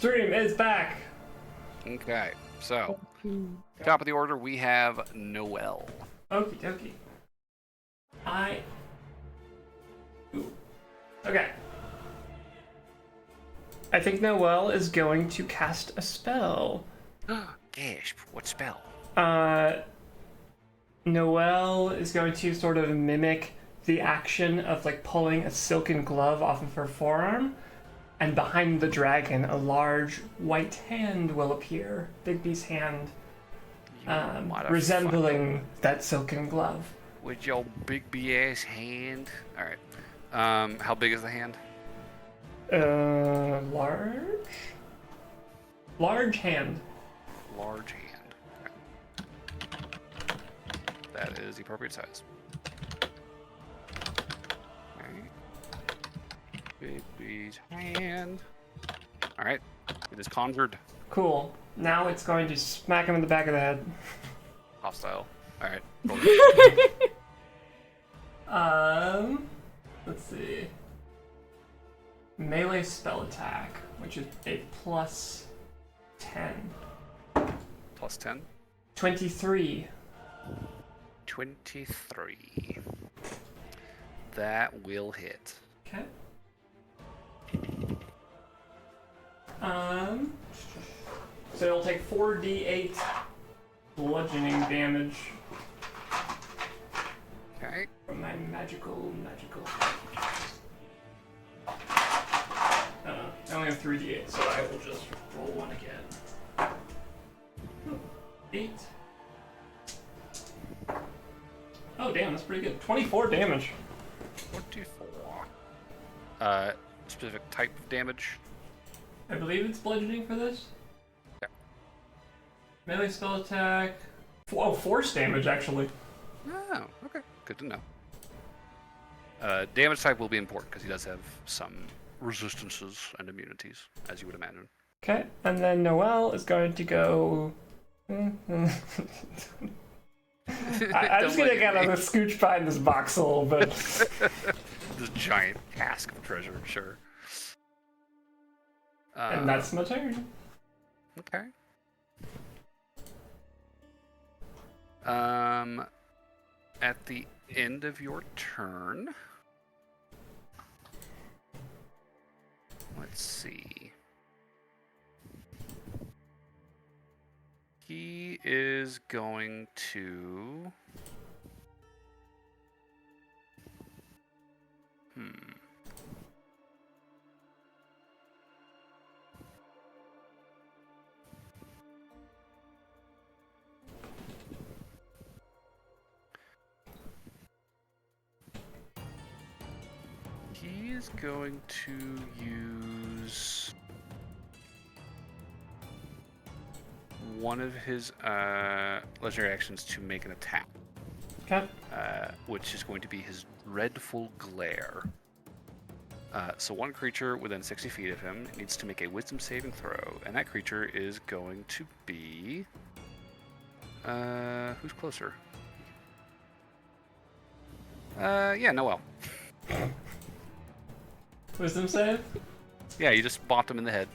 Stream is back. Okay, so top of the order we have Noel. Okie dokie. Okay. I think Noel is going to cast a spell. Gosh, what spell? Noel is going to sort of mimic the action of like pulling a silken glove off of her forearm, and behind the dragon, a large white hand will appear. Bigby's hand, resembling that silken glove. With your big ass hand. All right. How big is the hand? Large. Large hand. Large hand. Okay. That is the appropriate size. Bigby's hand. All right. It is conjured. Cool. Now it's going to smack him in the back of the head. Hostile. All right. Let's see. Melee spell attack, which is a plus 10. Plus 10. 23. 23. That will hit. Okay. So it'll take 4d8 bludgeoning damage Okay. from my magical. I only have 3d8, so I will just roll one again. 8. Oh damn, that's pretty good. 24 damage. 24. Specific type of damage. I believe it's bludgeoning for this. Yeah. Melee spell attack. Force damage, actually. Oh, okay. Good to know. Damage type will be important because he does have some resistances and immunities, as you would imagine. Okay, and then Noel is going to go. I'm just gonna get a scooch behind this box a little bit. This giant cask of treasure, sure. And that's my turn. Okay. At the end of your turn, let's see. He is going to. He is going to use one of his legendary actions to make an attack. Okay. Which is going to be his Dreadful Glare. So one creature within 60 feet of him needs to make a Wisdom saving throw, and that creature is going to be... who's closer? Yeah, Noel. Wisdom save? Yeah, you just bopped him in the head.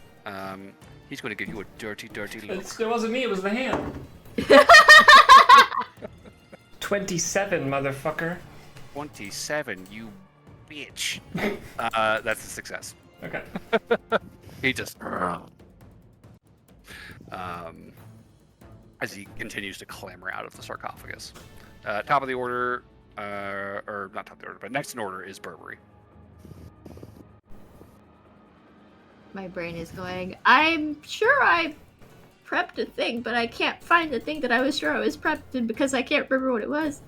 He's going to give you a dirty, dirty look. It wasn't me, it was the hand. 27, motherfucker. 27, you bitch. That's a success. Okay. He just... as he continues to clamber out of the sarcophagus. Top of the order, or not top of the order, but next in order is Burberry. My brain is going, I'm sure I prepped a thing, but I can't find the thing that I was sure I was prepped in because I can't remember what it was.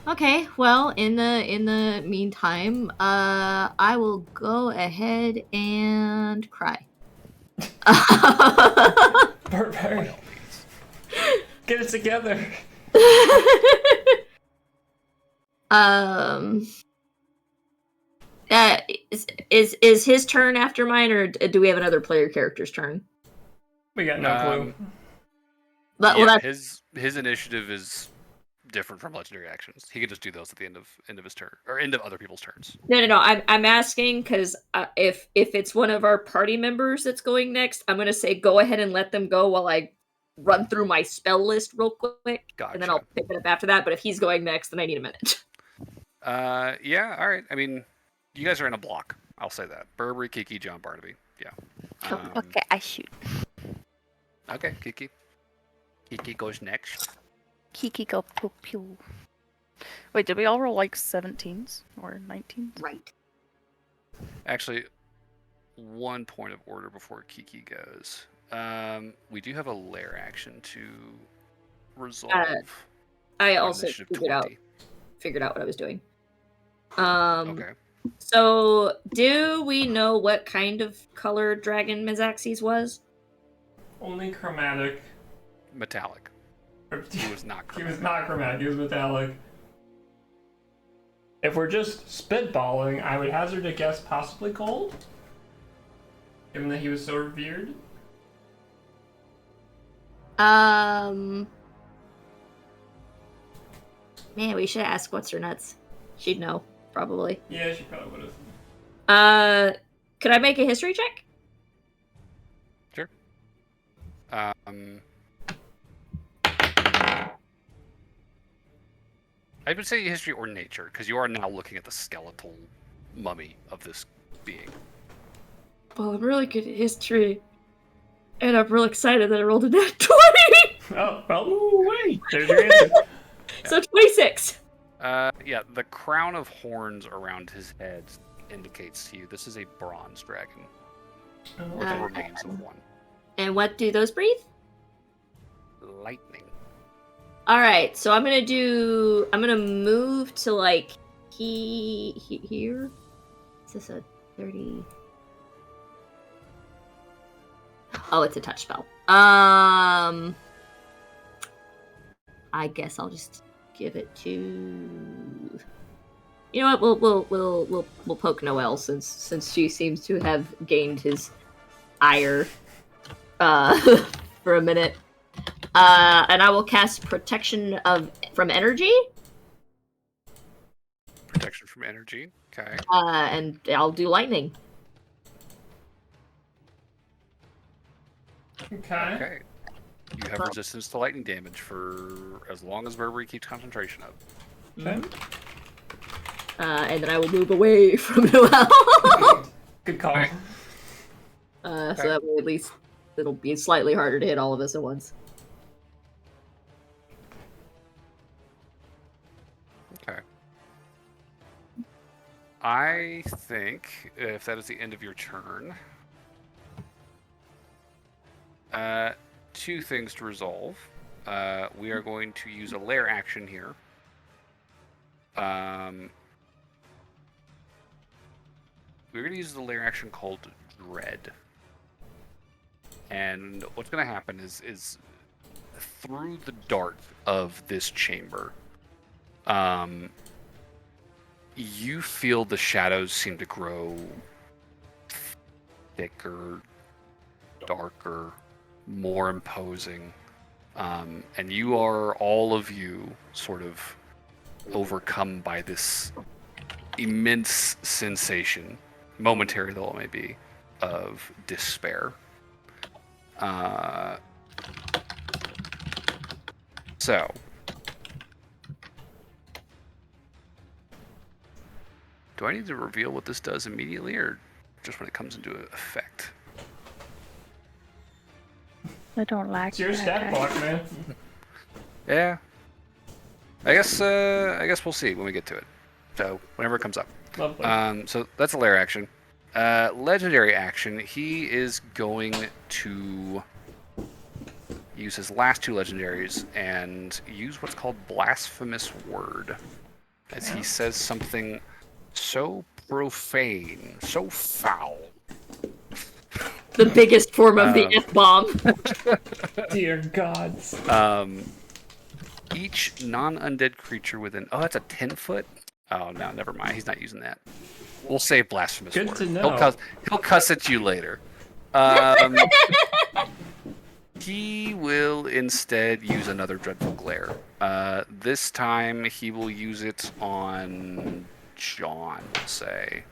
Okay, well, in the meantime, I will go ahead and cry. Burberry. Get it together. Is his turn after mine, or do we have another player character's turn? We got no clue. But, Yeah, well, his initiative is different from legendary actions. He could just do those at the end of his turn or end of other people's turns. No. I'm asking because if it's one of our party members that's going next, I'm gonna say go ahead and let them go while I run through my spell list real quick, and then I'll pick it up after that. But if he's going next, then I need a minute. Yeah, all right. I mean, you guys are in a block. I'll say that. Burberry, Kiki, John Barnaby. Yeah. Okay, I shoot. Okay, Kiki. Kiki goes next. Kiki go pew pew. Wait, did we all roll like 17s or 19s? Right. Actually, one point of order before Kiki goes. We do have a lair action to resolve. I also figured out what I was doing. Okay. So, do we know what kind of color dragon Mezaxes was? Only chromatic. Metallic. He was not chromatic. He was not chromatic, he was metallic. If we're just spitballing, I would hazard a guess possibly gold? Given that he was so revered? Man, we should ask what's her nuts. She'd know, probably. Yeah, she probably would have. Could I make a history check? Sure. I would say history or nature, because you are now looking at the skeletal mummy of this being. Well, I'm really good at history. And I'm real excited that I rolled a nat 20! Oh, well, wait. There's your answer. So 26. Yeah, the crown of horns around his head indicates to you this is a bronze dragon. With the remains of one. And what do those breathe? Lightning. Alright, so I'm gonna move to like here. Is this a 30? Oh, it's a touch spell. I guess I'll just give it to. You know what? We'll poke Noelle since she seems to have gained his ire for a minute. And I will cast protection from energy. Protection from energy. Okay. And I'll do lightning. Okay. You have resistance to lightning damage for as long as Burberry keeps concentration up. Okay. And then I will move away from Noelle. Good call. Right. So that way at least it'll be slightly harder to hit all of us at once. Okay. I think if that is the end of your turn, two things to resolve. We are going to use a lair action here. We're going to use the lair action called Dread. And what's going to happen is through the dark of this chamber, you feel the shadows seem to grow thicker, darker, more imposing. And you are, all of you, sort of overcome by this immense sensation, momentary though it may be, of despair. So, do I need to reveal what this does immediately, or just when it comes into effect? I don't like It's your stat block, man. Yeah. I guess we'll see when we get to it. So whenever it comes up. Lovely. So that's a lair action. Legendary action. He is going to use his last two legendaries and use what's called blasphemous word, as he says something so profane, so foul. The biggest form of the F-bomb. Dear gods. Each non-undead creature within... Oh, that's a 10-foot? Oh, no, never mind. He's not using that. We'll save blasphemous word. Good to know. He'll cuss at you later. He will instead use another Dreadful Glare. This time he will use it on John, we'll say.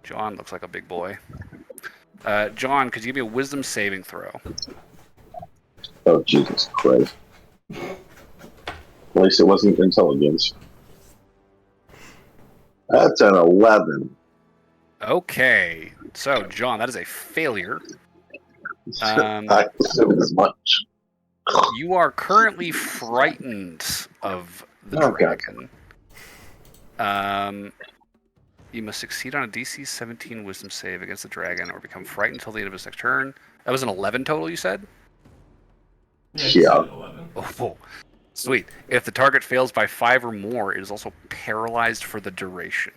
John looks like a big boy. John, could you give me a wisdom saving throw? Oh, Jesus Christ. At least it wasn't intelligence. That's an 11. Okay. So, John, that is a failure. I assumed as much. You are currently frightened of the dragon. You must succeed on a DC 17 wisdom save against the dragon or become frightened until the end of his next turn. That was an 11 total, you said? Yeah. 11. Oh, sweet. If the target fails by 5 or more, it is also paralyzed for the duration.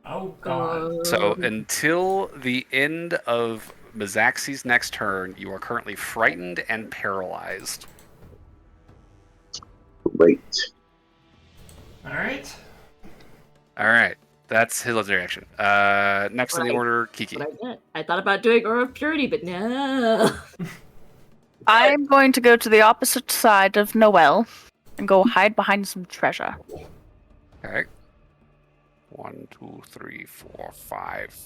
Oh, God. So until the end of Mezaxes' next turn, you are currently frightened and paralyzed. Great. Alright. Alright. That's his legendary action. Next in the order, Kiki. I thought about doing Aura of Purity, but no. I'm going to go to the opposite side of Noelle and go hide behind some treasure. Okay. 1, 2, 3, 4, 5.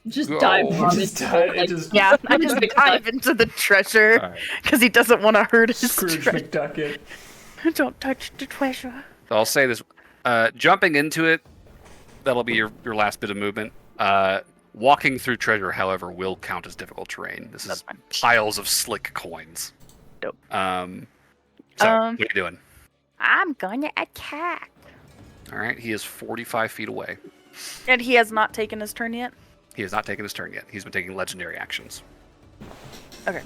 Just Go. dive Just bomb dive- it. just- Yeah, I just dive into the treasure because he doesn't want to hurt his Scrooge treasure. McDucket. Don't touch the treasure. So I'll say this. Jumping into it, that'll be your last bit of movement. Walking through treasure, however, will count as difficult terrain. This is piles of slick coins. Dope. What are you doing? I'm gonna attack. All right, he is 45 feet away. And he has not taken his turn yet? He has not taken his turn yet. He's been taking legendary actions. Okay.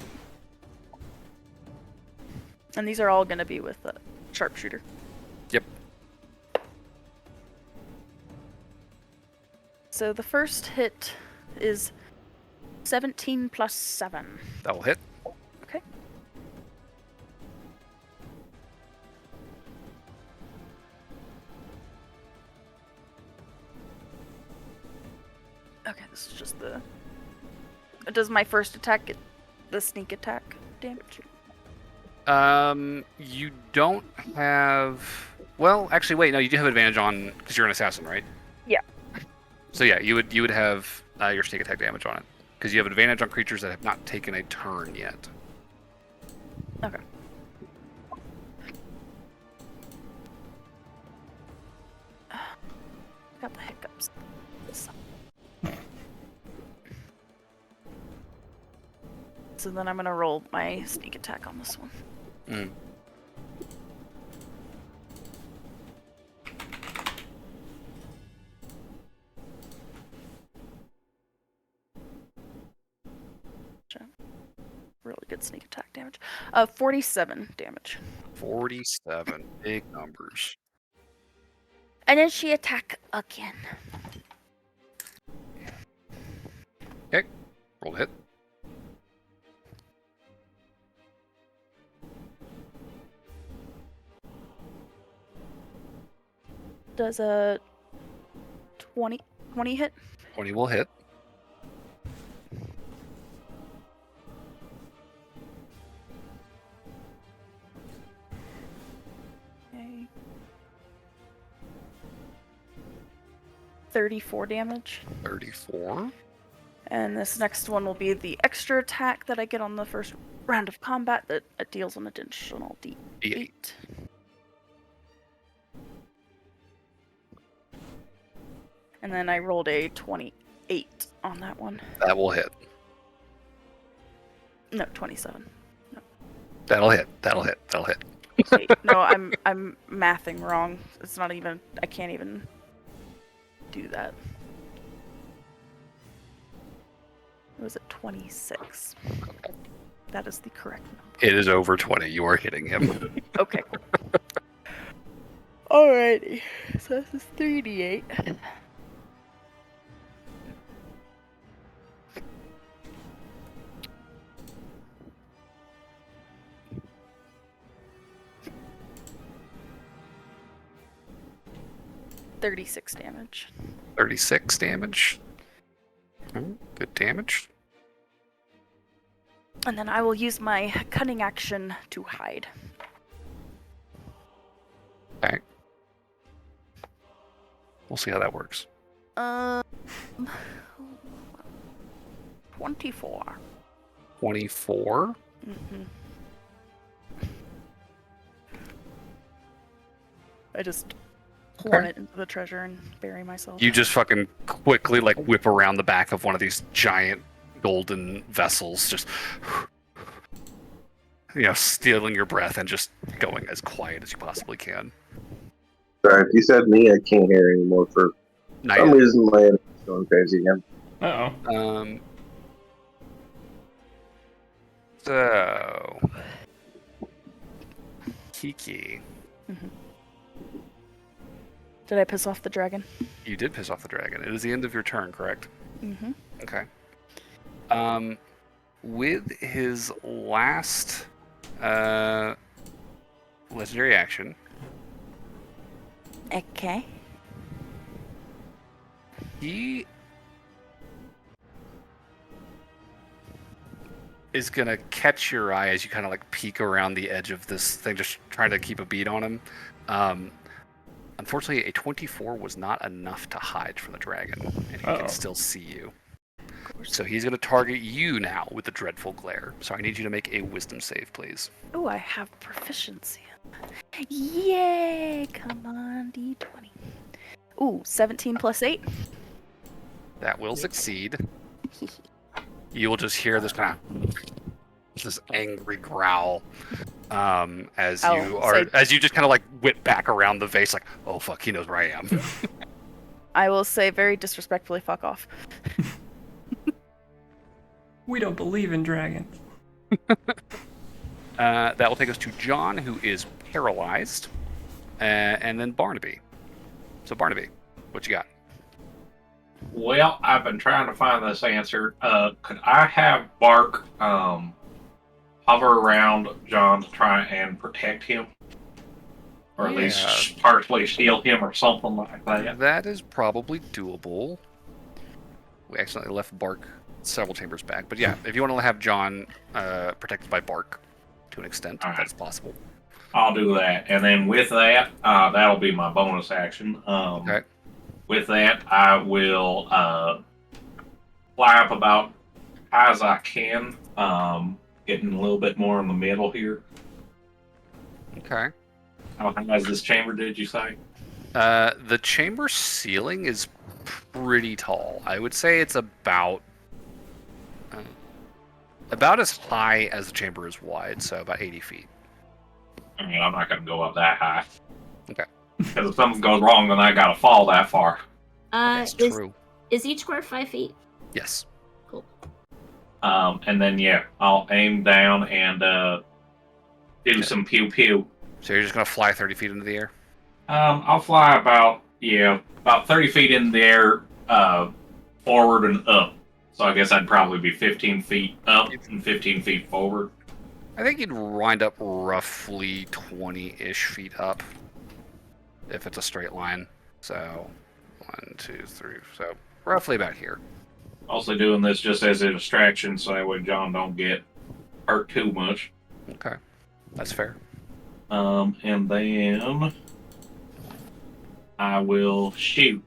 And these are all gonna be with the sharpshooter. Yep. So the first hit is 17 plus 7. That will hit. Okay. Okay, this is just the... Does my first attack get the sneak attack damage? You don't have... Well, actually, wait. No, you do have advantage on... Because you're an assassin, right? Yeah. So yeah, you would have your sneak attack damage on it. Because you have advantage on creatures that have not taken a turn yet. Okay. Got the hiccups. So then I'm gonna roll my sneak attack on this one. Mm. Really good sneak attack damage. 47 damage. 47. Big numbers. And then she attack again. Okay. Roll to hit. Does a 20 hit? 20 will hit. Okay. 34 damage. 34. And this next one will be the extra attack that I get on the first round of combat that deals an additional D8. And then I rolled a 28 on that one. That will hit. No, 27. No. That'll hit. That'll hit. That'll hit. Wait, no, I'm mathing wrong. It's not even. I can't even do that. It was at 26. That is the correct number. It is over 20. You are hitting him. Okay. Alrighty. So this is 3d8. $36 damage. 36 damage. Good damage. And then I will use my cunning action to hide. Okay. We'll see how that works. 24. 24? Mm-hmm. I just plummet into the treasure and bury myself. You just fucking quickly like whip around the back of one of these giant golden vessels, just stealing your breath and just going as quiet as you possibly can. Sorry, if you said me, I can't hear anymore for some reason. My head is going crazy again. Uh-oh. So Kiki. Mm-hmm. Did I piss off the dragon? You did piss off the dragon. It is the end of your turn, correct? Mm-hmm. Okay. With his last legendary action. Okay. He is gonna catch your eye as you kind of like peek around the edge of this thing, just trying to keep a beat on him. Unfortunately, a 24 was not enough to hide from the dragon, and he can still see you. So he's going to target you now with the dreadful glare. So I need you to make a wisdom save, please. Oh, I have proficiency. Yay! Come on, D20. Ooh, 17 plus 8. That will succeed. You will just hear this kind of this angry growl as you just kind of like whip back around the vase, like, oh fuck, he knows where I am. I will say very disrespectfully, fuck off. We don't believe in dragons. That will take us to John, who is paralyzed, and then Barnaby. So Barnaby, what you got? Well, I've been trying to find this answer. Could I have Bark hover around John to try and protect him? Or at least partially shield him or something like that? That is probably doable. We accidentally left Bark several chambers back. But yeah, if you want to have John protected by Bark to an extent, that's possible. I'll do that. And then with that, that'll be my bonus action. Okay. With that, I will fly up about high as I can, getting a little bit more in the middle here. Okay. How high is this chamber, did you say? The chamber ceiling is pretty tall. I would say it's about as high as the chamber is wide, so about 80 feet. I mean, I'm not going to go up that high. Okay. Because if something goes wrong, then I got to fall that far. That's true. Is each square 5 feet? Yes. Cool. And then, I'll aim down and do some pew-pew. So you're just going to fly 30 feet into the air? I'll fly about 30 feet in the air, forward and up. So I guess I'd probably be 15 feet up and 15 feet forward. I think you'd wind up roughly 20-ish feet up if it's a straight line. So 1, 2, 3, so roughly about here. Also doing this just as a distraction so that way John don't get hurt too much. Okay, that's fair. And then I will shoot.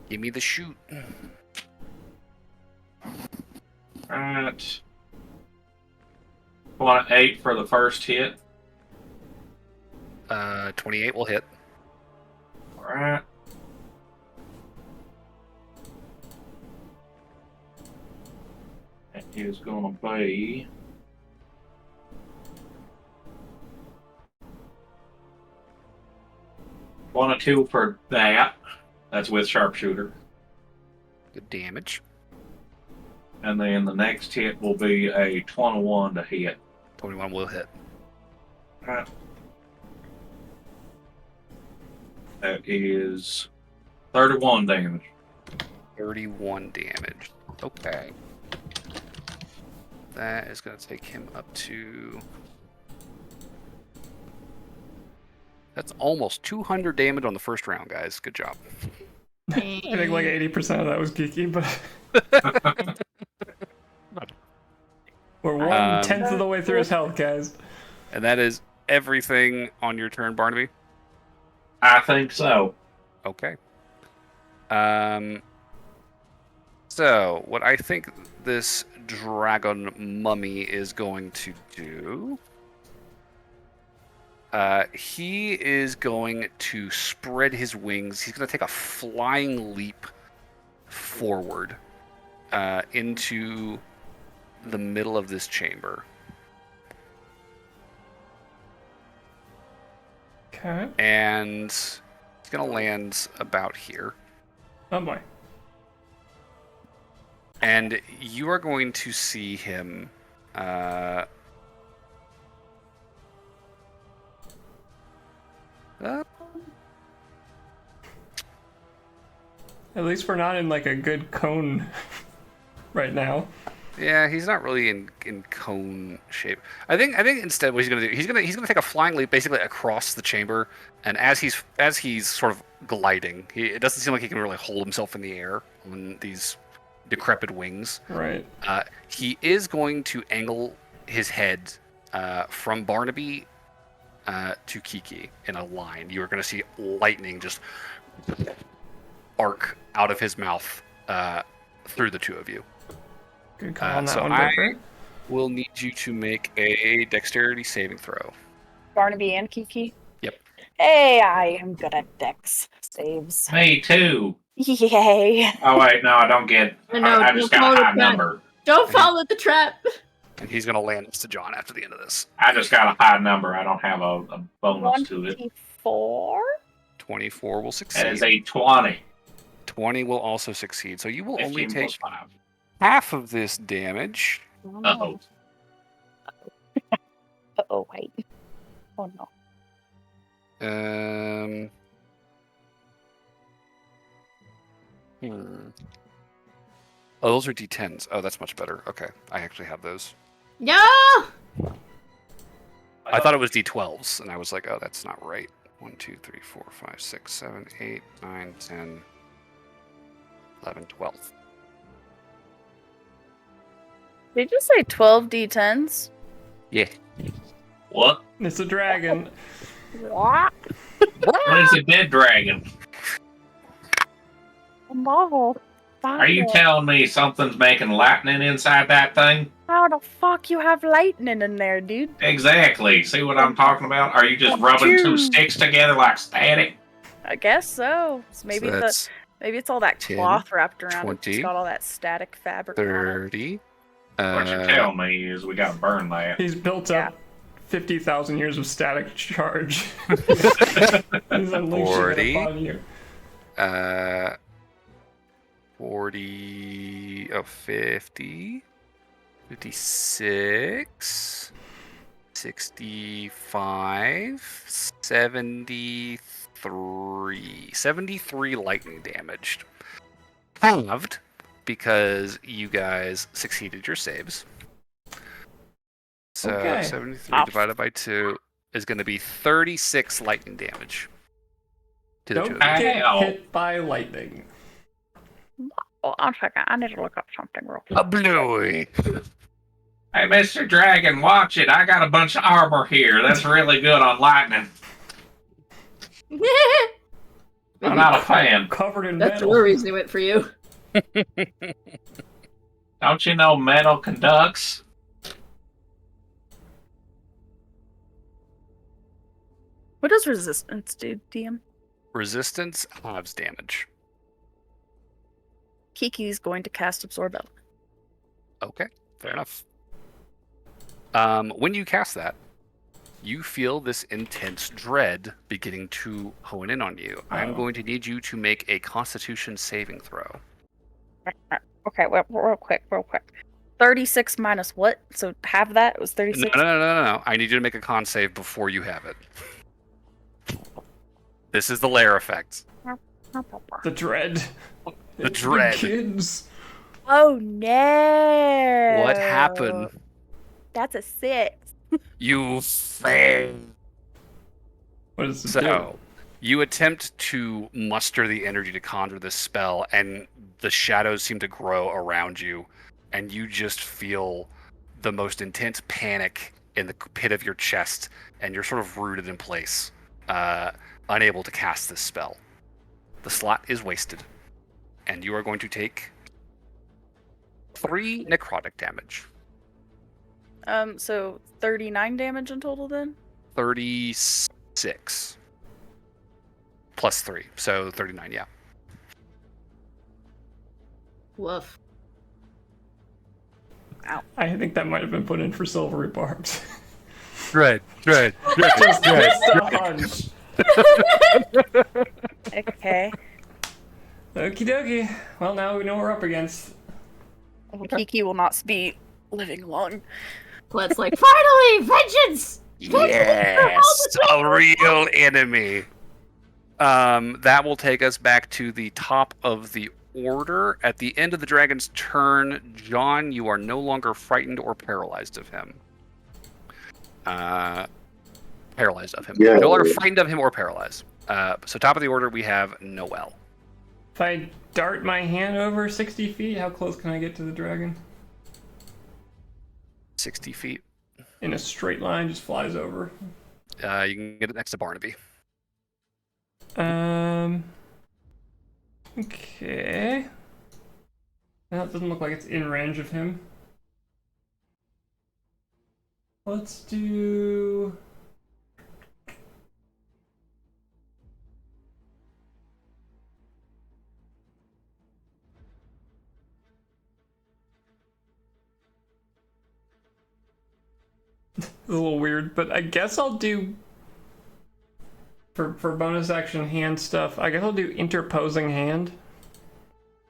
Give me the shoot. Right. 8 for the first hit. 28 will hit. Alright. That is going to be 22 for that. That's with sharpshooter. Good damage. And then the next hit will be a 21 to hit. 21 will hit. Right. That is 31 damage. 31 damage. Okay. That is going to take him up to... That's almost 200 damage on the first round, guys. Good job. I think like 80% of that was geeky, but... We're 1/10 of the way through his health, guys. And that is everything on your turn, Barnaby? I think so. Okay. So, what I think this dragon mummy is going to do... he is going to spread his wings. He's going to take a flying leap forward into the middle of this chamber. Okay. And he's going to land about here. Oh boy. And you are going to see him... At least we're not in like a good cone right now. Yeah, he's not really in cone shape. I think instead what he's gonna do, he's gonna take a flying leap basically across the chamber, and as he's sort of gliding, it doesn't seem like he can really hold himself in the air on these decrepit wings. Right. He is going to angle his head from Barnaby to Kiki in a line. You are going to see lightning just arc out of his mouth through the two of you. Good call on that so one, I Viper. will need you to make a dexterity saving throw. Barnaby and Kiki? Yep. Hey, I am good at dex saves. Me too. Yay. Oh wait, no, I don't get. I just got a high number. Don't follow the trap. And he's going to land next to John after the end of this. I just got a high number. I don't have a bonus to it. 24? 24 will succeed. That is a 20. 20 will also succeed. So you will only 15 take plus 5. half of this damage. Uh-oh. Uh-oh, wait. Oh no. Oh, those are D10s. Oh, that's much better. Okay, I actually have those. No! I thought it was D12s, and I was like, oh, that's not right. 1, 2, 3, 4, 5, 6, 7, 8, 9, 10, 11, 12. Did you say 12 d10s? Yeah. What? It's a dragon. What? What is a dead dragon? No. Are you telling me something's making lightning inside that thing? How the fuck you have lightning in there, dude? Exactly. See what I'm talking about? Are you just rubbing two sticks together like static? I guess so. Maybe So that's maybe it's all that 10, cloth wrapped around it. 20, It's got all that static fabric. on it. 30. What you're telling me is we gotta burn that. He's built up 50,000 years of static charge. He's unleashing 40. it upon you. 40, 50, 56, 65, 73 lightning damaged. Halved, because you guys succeeded your saves. So Okay. 73 divided by 2 is going to be 36 lightning damage. To the two Don't of you. get Ow. hit by lightning. Oh, one second. I need to look up something real quick. A bluey. Hey, Mr. Dragon, watch it. I got a bunch of armor here. That's really good on lightning. I'm not a fan. Covered in That's metal. the reason he went for you. Don't you know metal conducts? What does resistance do, DM? Resistance halves damage. Kiki's going to cast Absorb Element. Okay, fair enough. When you cast that, you feel this intense dread beginning to hone in on you. I'm going to need you to make a Constitution saving throw. Okay, well, real quick. 36 minus what? So half that? It was 36? No. I need you to make a con save before you have it. This is the lair effect. The dread. The dread. Kids. Oh no! What happened? That's a 6. You failed. What does it So, you attempt to muster the energy to conjure this spell, and the shadows seem to grow around you, and you just feel the most intense panic in the pit of your chest, and you're sort of rooted in place, unable to cast this spell. The slot is wasted, and you are going to take 3 necrotic damage. So 39 damage in total then? 36. Plus 3, so 39, yeah. Woof. Ow. I think that might have been put in for silvery barbs. Right. Just a hunch. Okay. Okie dokie. Well, now we know what we're up against. Kiki will not be living long. Let's like, finally, vengeance! Yes, a real enemy. That will take us back to the top of the order. At the end of the dragon's turn, John, you are no longer frightened or paralyzed of him. Paralyzed of him. Yeah. No longer frightened of him or paralyzed. So top of the order, we have Noel. If I dart my hand over 60 feet, how close can I get to the dragon? 60 feet. In a straight line, just flies over. You can get it next to Barnaby. Okay. Well, it doesn't look like it's in range of him. Let's do... It's a little weird, but I guess I'll do... For bonus action hand stuff, I guess I'll do interposing hand.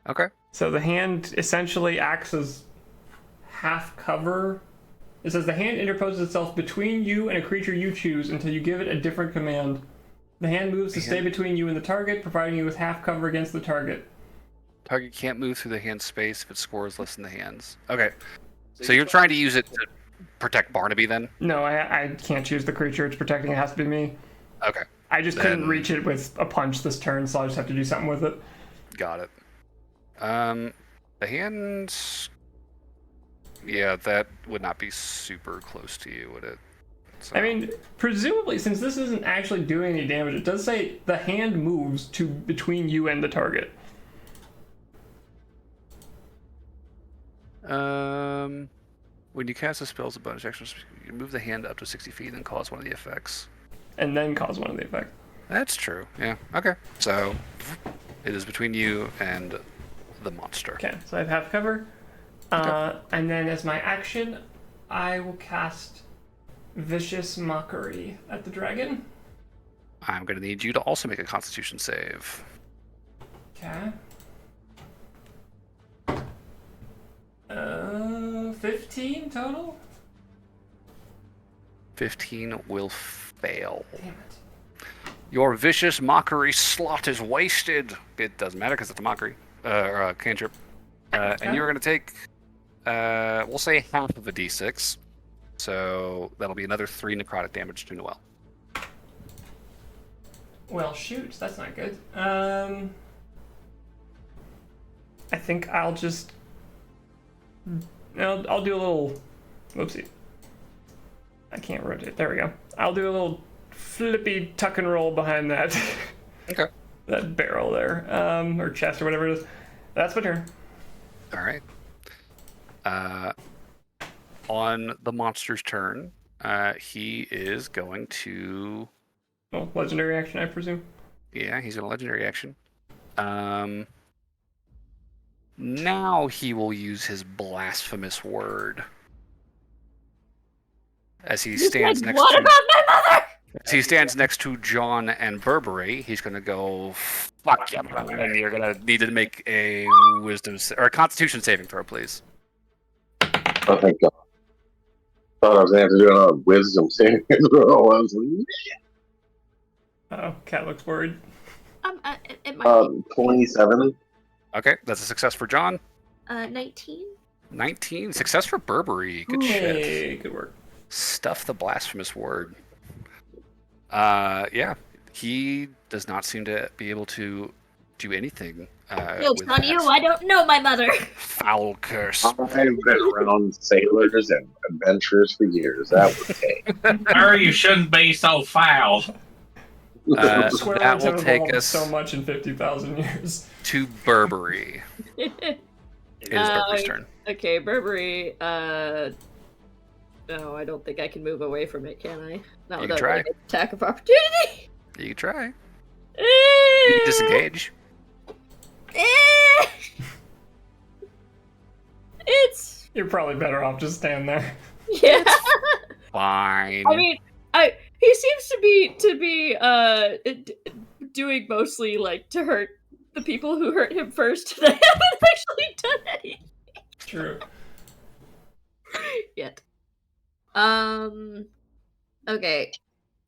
Okay. So the hand essentially acts as half cover. It says the hand interposes itself between you and a creature you choose until you give it a different command. The hand moves to stay between you and the target, providing you with half cover against the target. Target can't move through the hand space if it scores less than the hands. Okay. So you're trying to use it to protect Barnaby then? No, I can't choose the creature it's protecting. It has to be me. Okay. I just couldn't reach it with a punch this turn, so I just have to do something with it. Got it. The hands... Yeah, that would not be super close to you, would it? So... I mean, presumably, since this isn't actually doing any damage, it does say the hand moves to between you and the target. When you cast a spell as a bonus action, you move the hand up to 60 feet and cause one of the effects. And then cause one of the effects. That's true, yeah. Okay. So, it is between you and the monster. Okay, so I have half cover. And then as my action, I will cast Vicious Mockery at the dragon. I'm going to need you to also make a Constitution save. Okay. 15 total? 15 will fail. Damn it. Your Vicious Mockery slot is wasted. It doesn't matter because it's a mockery. Or a cantrip. And you're going to take, we'll say half of a d6. So that'll be another 3 necrotic damage to Noel. Well, shoot, that's not good. I think I'll just... I'll do a little... Whoopsie. I can't rotate. There we go. I'll do a little flippy tuck and roll behind that. Okay. That barrel there. Or chest or whatever it is. That's my turn. All right. On the monster's turn, he is going to... Oh, legendary action, I presume? Yeah, he's in a legendary action. Now he will use his blasphemous word. As he stands next what to... about my mother? As he stands next to John and Burberry, he's going to go, fuck you, and you're going to need to make a or a Constitution saving throw, please. Oh, thank God. Thought I was going to have to do a wisdom saving throw. I was like, Oh, Cat looks worried. It might be 27. Okay, that's a success for John. 19. 19. Success for Burberry. Good shit. Hey, good work. Stuff the blasphemous word. Yeah, he does not seem to be able to do anything. Joke's with on that you, I don't know my mother. foul curse. I've been around sailors and adventurers for years. That would take. Or you shouldn't be so foul. That Swearwords will have take evolved us so much in 50,000 years. to Burberry. It is Burberry's turn. Okay, Burberry. No, I don't think I can move away from it, can I? No, You can try. Attack of opportunity. You can try. You can disengage. It's You're probably better off just stand there. yeah. Fine. I mean, he seems to be doing mostly like to hurt the people who hurt him first. I haven't actually done anything True. yet. Okay.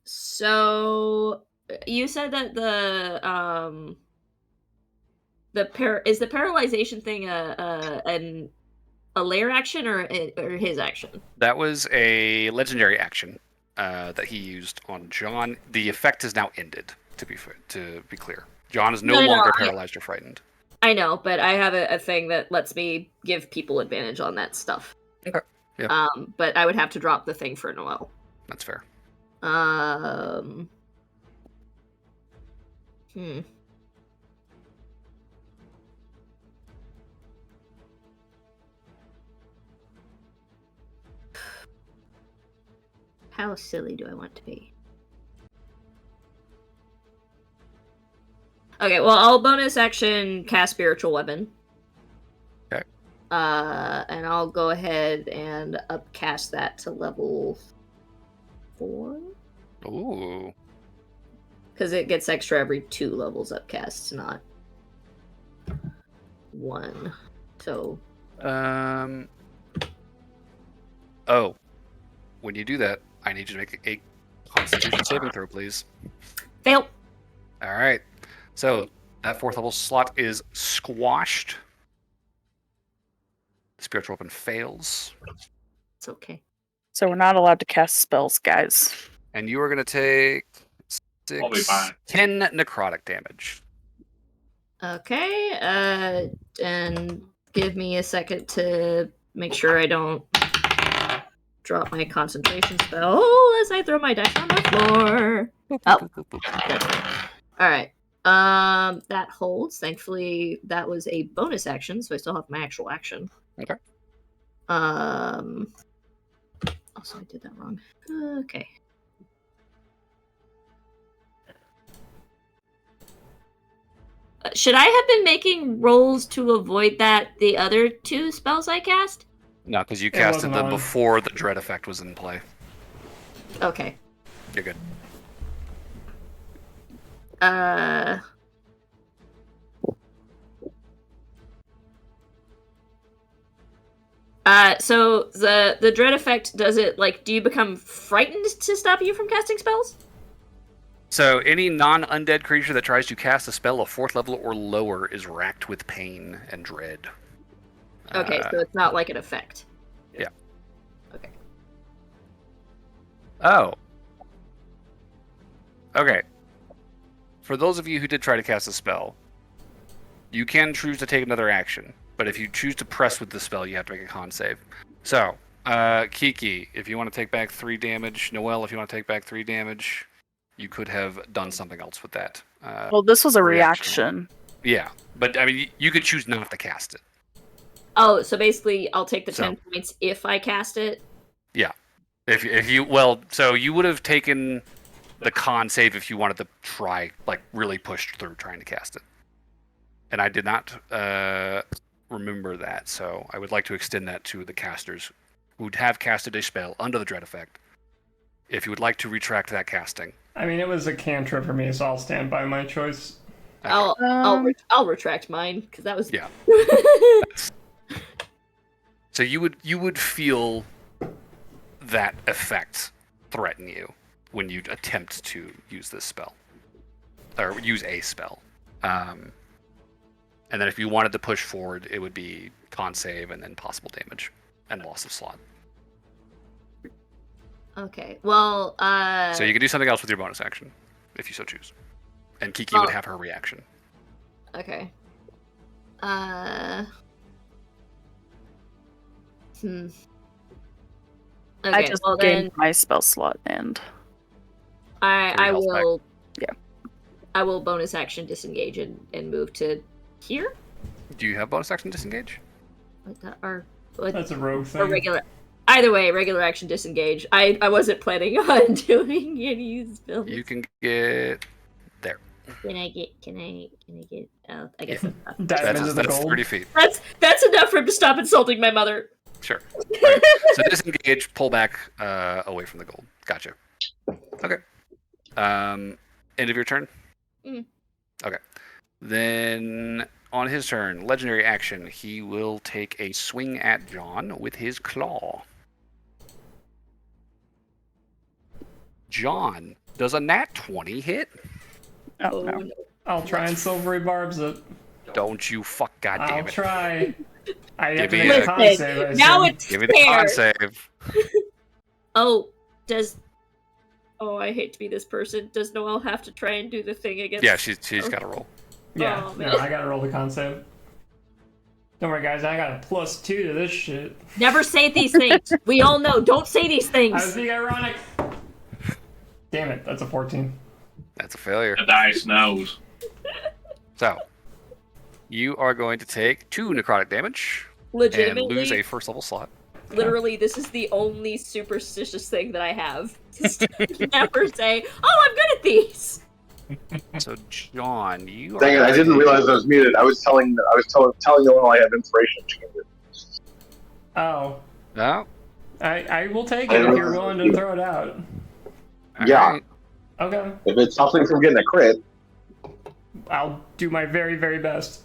So you said that the paralyzation thing a lair action or his action? That was a legendary action that he used on John. The effect is now ended. To be clear, John is no longer paralyzed or frightened. I know, but I have a thing that lets me give people advantage on that stuff. Okay. Yeah. But I would have to drop the thing for Noel. That's fair. How silly do I want to be? Okay, well, I'll bonus action cast Spiritual Weapon. Okay. And I'll go ahead and upcast that to level 4. Ooh. Because it gets extra every 2 levels upcasts, not 1. So. Oh. When you do that, I need you to make a Constitution saving throw, please. Fail. All right. So that 4th level slot is squashed. The spiritual weapon fails. It's okay. So we're not allowed to cast spells, guys. And you are going to take I'll be fine. 10 necrotic damage. Okay, and give me a second to make sure I don't drop my concentration spell as I throw my dice on the floor. Oh, that's right. All right. That holds. Thankfully, that was a bonus action, so I still have my actual action. Okay. Also, I did that wrong. Okay. Should I have been making rolls to avoid the other 2 spells I cast? No, because you casted wasn't them on. before the dread effect was in play. Okay. You're good. So the dread effect, does it, like, do you become frightened to stop you from casting spells? So any non-undead creature that tries to cast a spell of 4th level or lower is racked with pain and dread. Okay, so it's not like an effect. Yeah. Okay. Oh. Okay. For those of you who did try to cast a spell, you can choose to take another action. But if you choose to press with the spell, you have to make a con save. So, Kiki, if you want to take back 3 damage, Noelle, if you want to take back 3 damage, you could have done something else with that. Well, this was a reaction. Yeah, but I mean, you could choose not to cast it. Oh, so basically, I'll take the 10 points if I cast it? Yeah. If you, well, so you would have taken the con save if you wanted to try, like, really push through trying to cast it. And I did not remember that, so I would like to extend that to the casters who have casted a spell under the dread effect. If you would like to retract that casting. I mean, it was a cantrip for me, so I'll stand by my choice. Okay. I'll retract mine because that was Yeah. So you would feel that effect threaten you when you attempt to use this spell or use a spell. And then if you wanted to push forward, it would be con save and then possible damage and loss of slot. Okay. Well, So you can do something else with your bonus action if you so choose. And Kiki would have her reaction. Okay. Okay, I just well gained then my spell slot and I 3 health back. will Yeah. I will bonus action disengage and move to here. Do you have bonus action disengage? Or That's a rogue or thing. regular. Either way, regular action disengage. I wasn't planning on doing any spells. You can get there. Can I get? Oh, I guess Yeah. that's enough. Dive into the That's gold. 30 feet. That's enough for him to stop insulting my mother. Sure. Okay. So disengage, pull back away from the gold. Gotcha. Okay. End of your turn? Mm. Okay. Then on his turn, legendary action, he will take a swing at John with his claw. John, does a nat 20 hit? oh no. I'll try and silvery barbs it. Don't you fuck I'll goddamn it. try. I have Give to me make a- a con Listen, save. I now assume. it's Give me the con fair. save. Oh, oh, I hate to be this person. Does Noelle have to try and do the thing against? Yeah, she's got to roll. Yeah, Oh, no, man. I gotta roll the con save. Don't worry, guys. I got a +2 to this shit. Never say these things. We all know. Don't say these I was things. being ironic. Damn it, that's a 14. That's a failure. The dice knows. So, you are going to take 2 necrotic damage and Legitimately, lose a first level slot. literally, this is the only superstitious thing that I have. Just never say, "Oh, I'm good at these." So, John, you are Dang it! I didn't realize I was muted. I was telling you all I have inspiration changes. Oh, No? I will take it if you're willing to throw it out. Yeah. Alright. Okay, If it stops me from getting a crit, I'll do my very, very best.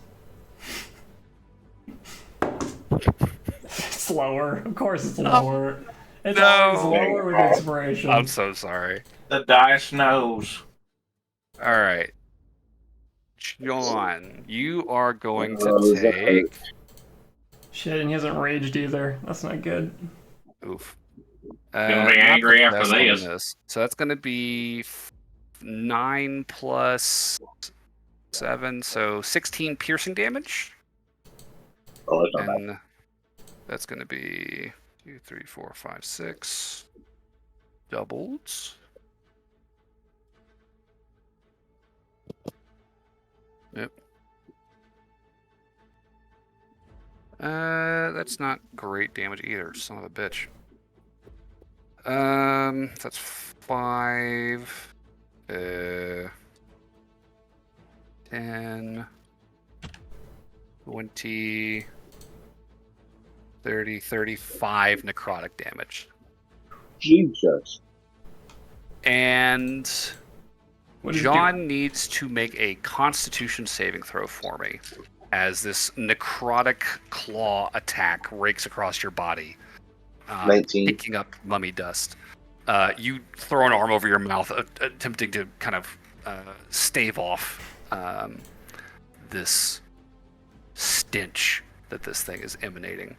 It's lower. Of course it's lower. It's No. always lower with inspiration. I'm so sorry. The dice knows. Alright. John, you are going Oh, to does that take... Shit, and he hasn't raged either. That's not good. Oof. Gonna be not angry the after best on this. So that's going to be 9 plus 7, so 16 piercing damage. oh, that's not bad. And that's going to be 2, 3, 4, 5, 6 doubled. Yep. That's not great damage either, son of a bitch. That's 5, 10, 20, 30, 35 necrotic damage. Jesus. And What is John needs to make a Constitution saving throw for me, as this necrotic claw attack rakes across your body, 19. picking up mummy dust. You throw an arm over your mouth, attempting to kind of stave off this stench that this thing is emanating,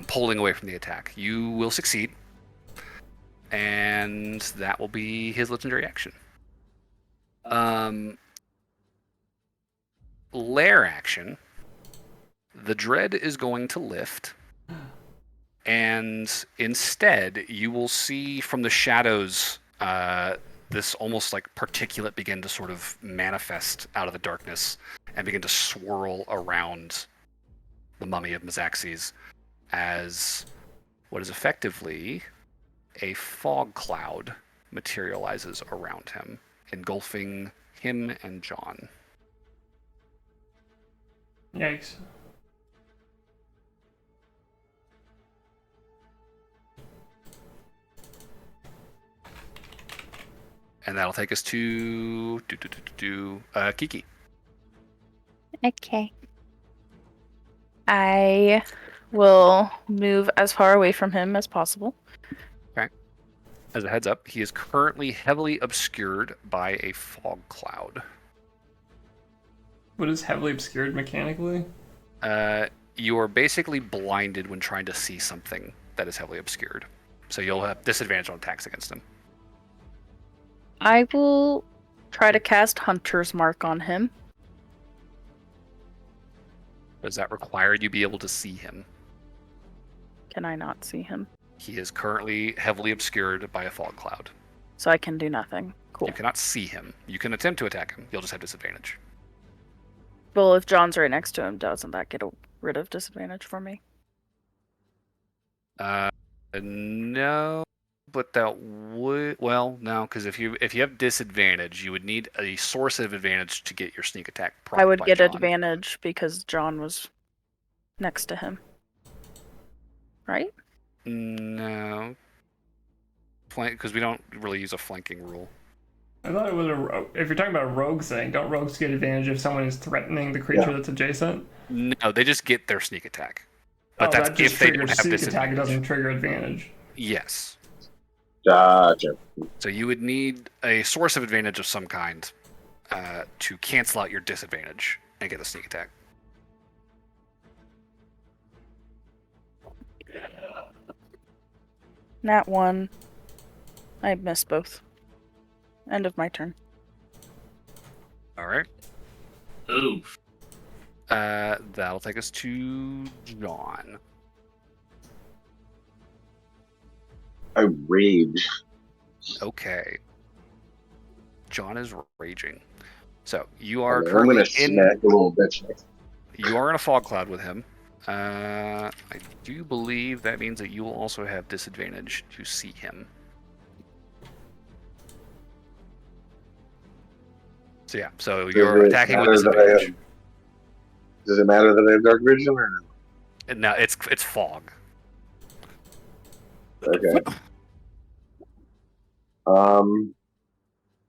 pulling away from the attack. You will succeed, and that will be his legendary action. Lair action. The dread is going to lift, and instead you will see from the shadows this almost like particulate begin to sort of manifest out of the darkness and begin to swirl around the mummy of Mezaxes as what is effectively a fog cloud materializes around him, engulfing him and John. Yikes. And that'll take us to Kiki. Okay. I will move as far away from him as possible. As a heads up, he is currently heavily obscured by a fog cloud. What is heavily obscured mechanically? You are basically blinded when trying to see something that is heavily obscured. So you'll have disadvantage on attacks against him. I will try to cast Hunter's Mark on him. Does that require you be able to see him? Can I not see him? He is currently heavily obscured by a fog cloud. So I can do nothing. Cool. You cannot see him. You can attempt to attack him. You'll just have disadvantage. Well, if John's right next to him, doesn't that get rid of disadvantage for me? No, but that would no, because if you have disadvantage, you would need a source of advantage to get your sneak attack. I would by get John. advantage because John was next to him. Right? No, because we don't really use a flanking rule. I thought it was if you're talking about a rogue thing, don't rogues get advantage if someone is threatening the creature that's adjacent? No, they just get their sneak attack. But that that's just if they don't triggers have sneak disadvantage. attack. It doesn't trigger advantage. Yes. Gotcha. So you would need a source of advantage of some kind to cancel out your disadvantage and get a sneak attack. Nat 1. I missed both. End of my turn. All right. Oof. That'll take us to John. I rage. Okay. John is raging. So you are I'm gonna currently smack the little bitch. You are in a fog cloud with him. I do believe that means that you will also have disadvantage to see him. So yeah, so you're attacking with disadvantage. Does it matter that I have dark vision or no? No, it's fog. Okay.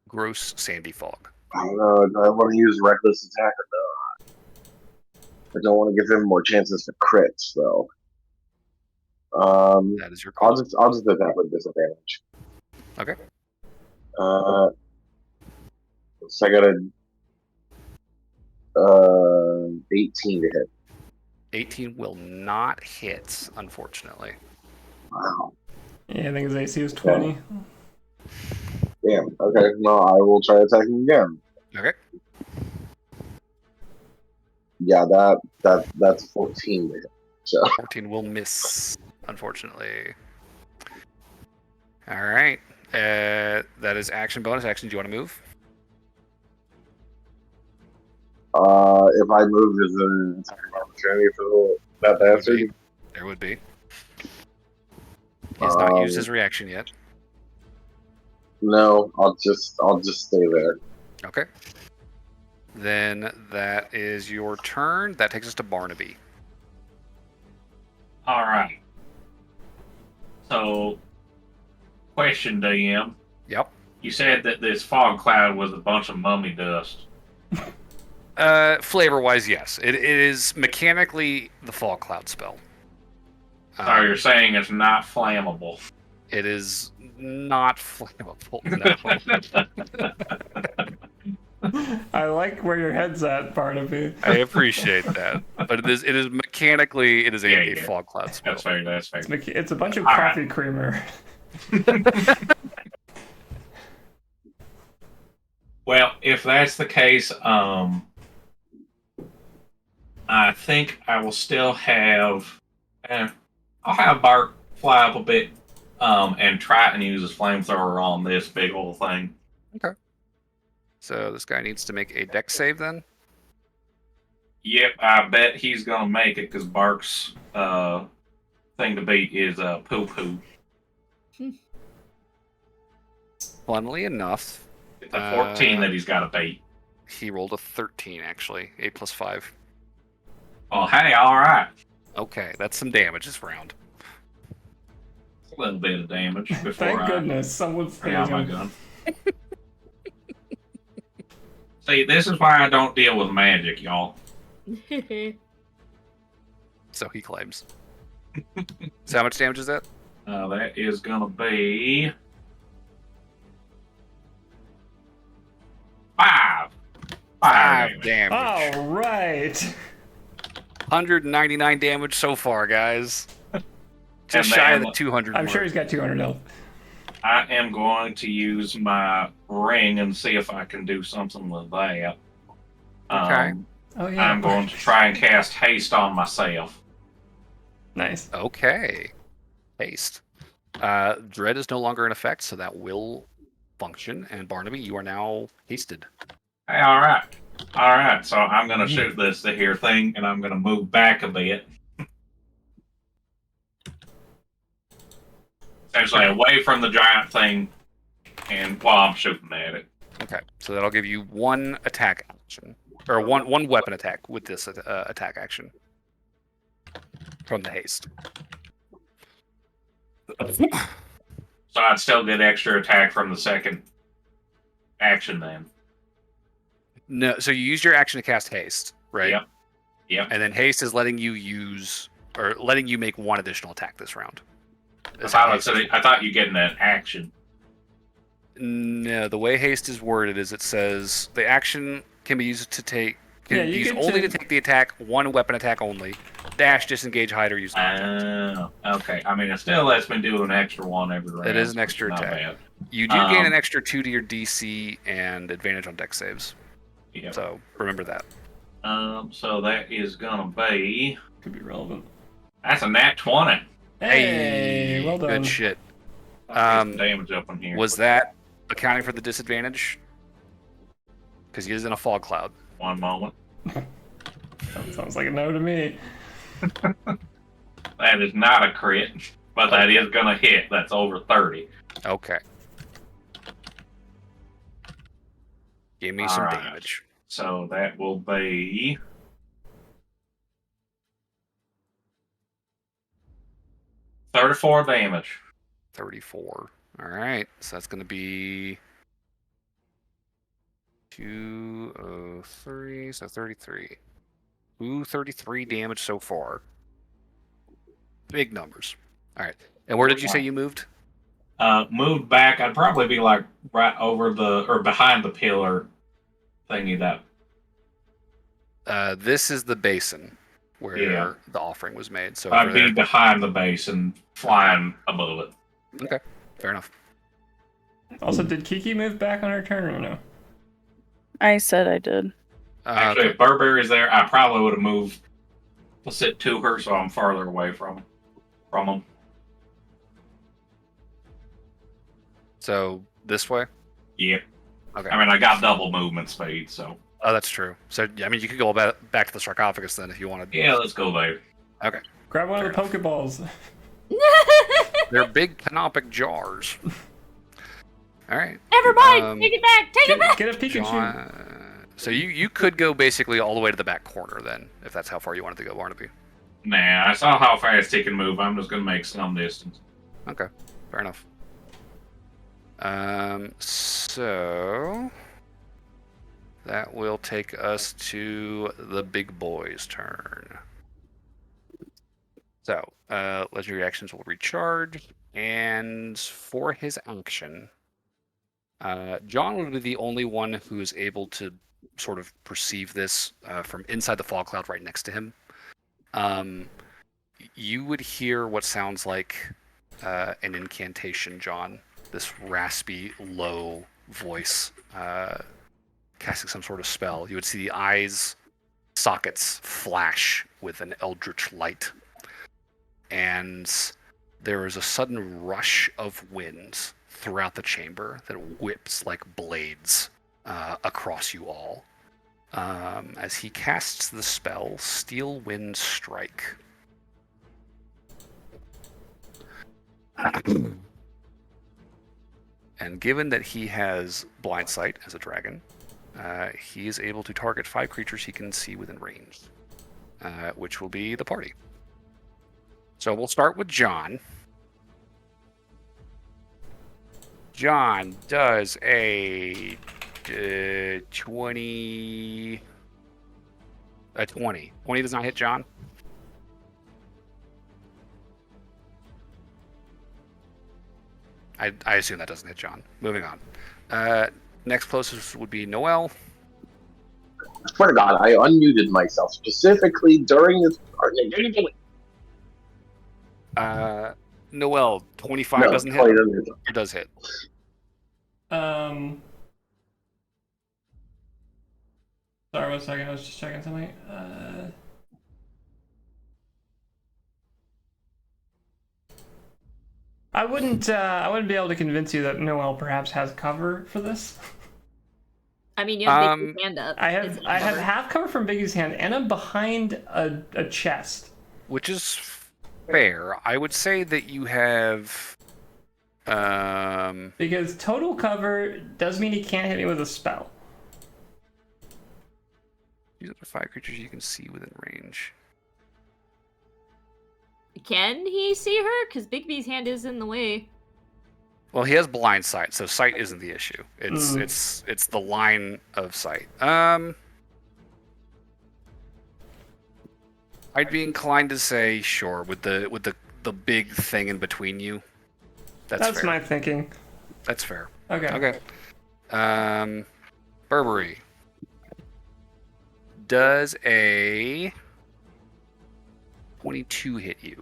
Gross sandy fog. I don't know. Do I want to use reckless attack or not? I don't want to give him more chances for crits, though. That is your call. I'll just attack with disadvantage. Okay. So I got a 18 to hit. 18 will not hit, unfortunately. Wow. Yeah, I think his AC was 20. Damn. Okay. No, I will try attacking again. Okay. Yeah, that's 14 to hit. So 14 will miss, unfortunately. All right. That is action, bonus action. Do you want to move? if I move, is there an attack of opportunity for that bastard? There would be. He has not used his reaction yet. No, I'll just stay there. Okay. Then that is your turn. That takes us to Barnaby. All right. So, question, DM. Yep. You said that this fog cloud was a bunch of mummy dust. Flavor-wise, yes. It is mechanically the fog cloud spell. So you're saying it's not flammable? It is not flammable, no. I like where your head's at, Barnaby. I appreciate that. But it is mechanically, it is a fog cloud spell. That's fair, that's fair. It's a bunch of coffee creamer. Well, if that's the case, I think I will still have... I'll have Bart fly up a bit and try and use his flamethrower on this big old thing. Okay. So this guy needs to make a dex save then? Yep, I bet he's going to make it because Bark's thing to beat is poo-poo. Funnily enough... It's a 14 that he's got to beat. He rolled a 13, actually. 8 plus 5. Oh, hey, all right. Okay, that's some damage this round. A little bit of damage before Thank goodness someone's bring out my gun. See, this is why I don't deal with magic, y'all. So he claims. So how much damage is that? That is going to be... 5. 5 damage. All right. 199 damage so far, guys. Just And shy then- of the 200 I'm mark. sure he's got 200 health. I am going to use my ring and see if I can do something with that. Okay. Oh yeah. I'm going to try and cast haste on myself. Nice. Okay. Haste. Dread is no longer in effect, so that will function. And Barnaby, you are now hasted. Hey, all right. So I'm gonna shoot this here thing, and I'm gonna move back a bit, essentially away from the giant thing, and while I'm shooting at it. Okay, so that'll give you one attack action, or one weapon attack with this attack action from the haste. So I'd still get extra attack from the second action then. No, so you use your action to cast haste, right? Yep. And then haste is letting you make one additional attack this round. I thought you get an action. No, the way haste is worded is it says the action can be used to take. To take the attack, one weapon attack only. Dash, disengage, hide, or use an object. Okay. I mean, it still lets me do an extra one every round. It is an extra attack. Bad. You do gain an extra 2 to your DC and advantage on dex saves. Yep. So remember that. So that is gonna be. Could be relevant. That's a nat 20. Hey, well done. Good shit. Some damage up in here. Was that accounting for the disadvantage? Because he is in a fog cloud. One moment. That sounds like a no to me. That is not a crit, but that is gonna hit. That's over 30. Okay. Give me some damage. So that will be 34 damage. 34. All right. So that's going to be 203. So 33. Ooh, 33 damage so far. Big numbers. All right. And where did you say you moved? Moved back. I'd probably be like right over behind the pillar thingy that. This is the basin where the offering was made. So I'd be behind the basin, flying above it. Okay, fair enough. Also, did Kiki move back on her turn or no? I said I did. Actually, if Burberry's there, I probably would have moved to sit to her, so I'm farther away from them. So this way? Yeah. Okay. I mean, I got double movement speed, so. Oh, that's true. So, I mean, you could go back to the sarcophagus then if you wanted. Yeah, let's go there. Okay. Grab one of the Pokeballs. They're big canopic jars. All right. Never mind. Take it back. Take it back. Get a Pikachu. So you could go basically all the way to the back corner then, if that's how far you wanted to go, Barnaby. Nah, I saw how fast he can move. I'm just gonna make some distance. Okay, fair enough. So that will take us to the big boy's turn. So, legendary actions will recharge, and for his action, John will be the only one who is able to sort of perceive this from inside the fog cloud right next to him. You would hear what sounds like an incantation, John. This raspy, low voice casting some sort of spell. You would see the eyes sockets flash with an eldritch light. And there is a sudden rush of wind throughout the chamber that whips like blades across you all. As he casts the spell, Steel Wind Strike. And given that he has blind sight as a dragon, he is able to target 5 creatures he can see within range, which will be the party. So we'll start with John. John does a 20. A 20. 20 does not hit John. I assume that doesn't hit John. Moving on. Next closest would be Noel. I swear to God, I unmuted myself specifically during this part. Noel, 25 doesn't hit. It does hit. Sorry, 1 second. I was just checking something. I wouldn't be able to convince you that Noel perhaps has cover for this. I mean, you have Biggie's hand up. I have half cover from Biggie's hand, and I'm behind a chest. Which is fair. I would say that you have... Because total cover does mean he can't hit me with a spell. These are the 5 creatures you can see within range. Can he see her? Because Bigby's hand is in the way. Well, he has blind sight, so sight isn't the issue. It's the line of sight. I'd be inclined to say sure with the big thing in between you. That's fair. My thinking. That's fair. Okay. Burberry. Does a 22 hit you?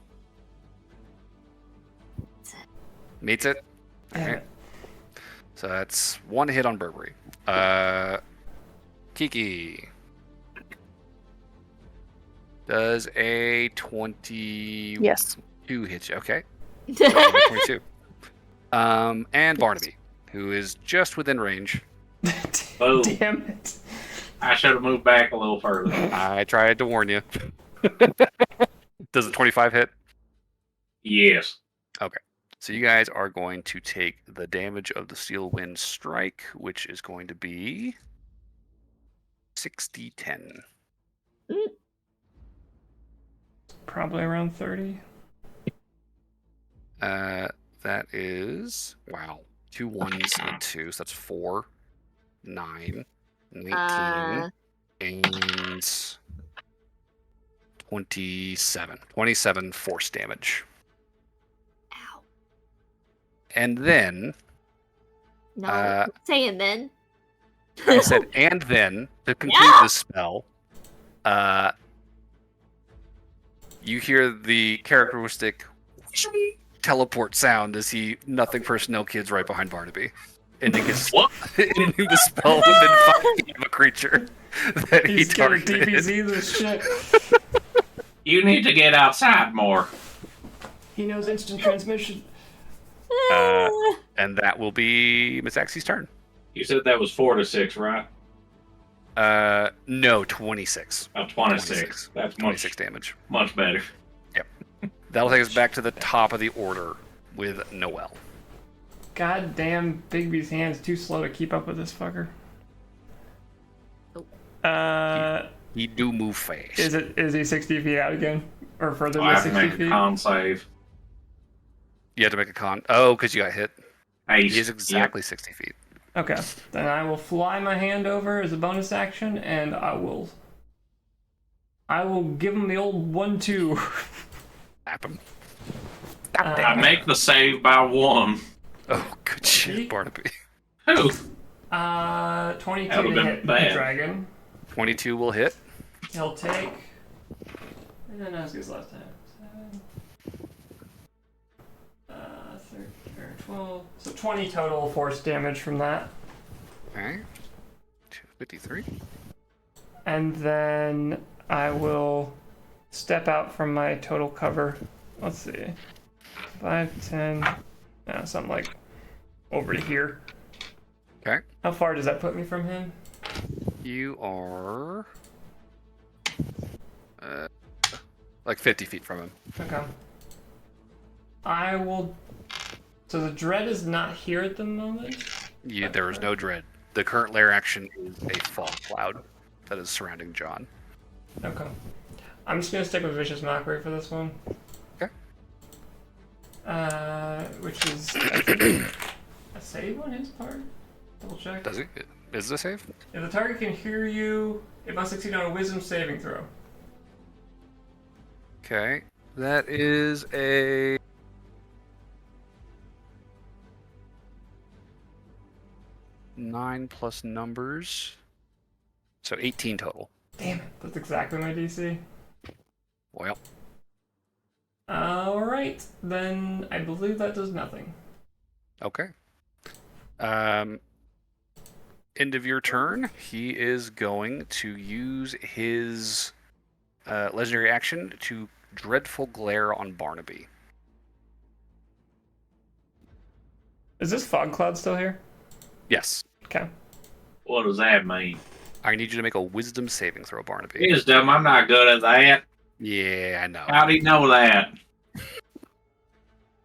Meets it? Okay. So that's 1 hit on Burberry. Kiki. Does a 22 hit you? Okay. 22. And Barnaby, who is just within range. Boom. Damn it. I should have moved back a little further. I tried to warn you. Does a 25 hit? Yes. Okay. So you guys are going to take the damage of the Steel Wind Strike, which is going to be 60-10. Probably around 30. That is, wow, 2 1s and 2, so that's 4, 9, 19, and 27. 27 force damage. Ow. And then... No, say and then. I said, and then, to conclude this spell, you hear the characteristic teleport sound as nothing personnel kids right behind Barnaby. Ending the spell within 5 feet of a creature that he targeted. DBZ this shit. You need to get outside more. He knows instant transmission. And that will be Mezaxes' turn. You said that was 4 to 6, right? No, 26. Oh, 26. That's 26 damage. Much better. Yep. That'll take us back to the top of the order with Noel. God damn, Bigby's hand's too slow to keep up with this fucker. He do move fast. Is he 60 feet out again? Or further I than have to 60 make feet? a con save. You have to make a con. Oh, because you got hit. He is exactly 60 feet. Okay. Then I will fly my hand over as a bonus action, and I will give him the old 1-2. Tap him. I make the save by 1. Oh, good shit, Barnaby. Who? 22 That would've to been hit the bad. dragon. 22 will hit. He'll take... And that's his last time. 12. So 20 total force damage from that. Okay. 253. And then I will step out from my total cover. Let's see. 5, 10. Yeah, something like over here. Okay. How far does that put me from him? You are... like 50 feet from him. Okay. I will... So the dread is not here at the moment? There is no dread. The current lair action is a fog cloud that is surrounding John. Okay. I'm just going to stick with Vicious Mockery for this one. Okay. Which is a save on his part? Double check. Does it? Is it a save? If the target can hear you, it must succeed on a wisdom saving throw. Okay. That is a... 9 plus numbers. So 18 total. Damn it, that's exactly my DC. Well. Alright, then I believe that does nothing. Okay. end of your turn, he is going to use his legendary action to Dreadful Glare on Barnaby. Is this fog cloud still here? Yes. Okay. What does that mean? I need you to make a wisdom saving throw, Barnaby. Wisdom, I'm not good at that. Yeah, I know. How do you know that?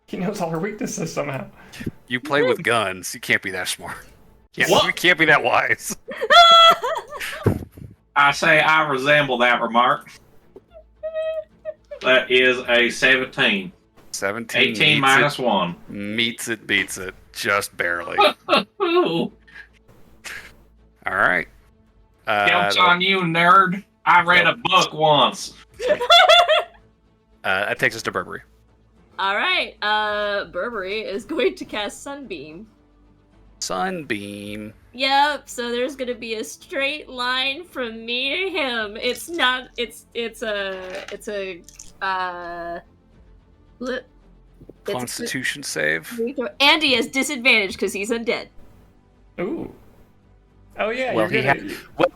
He knows all her weaknesses somehow. You play with guns. You can't be that smart. Yeah, What? you can't be that wise. I say I resemble that remark. That is a 17. 17. 18 minus 1. Meets it, beats it. Just barely. Ooh. All right. Joke's on you, nerd. I read a book once. That takes us to Burberry. All right. Burberry is going to cast Sunbeam. Sunbeam. Yep. So there's going to be a straight line from me to him. It's not. It's a. Constitution save. And he has disadvantage because he's undead. Ooh. Oh yeah. Well,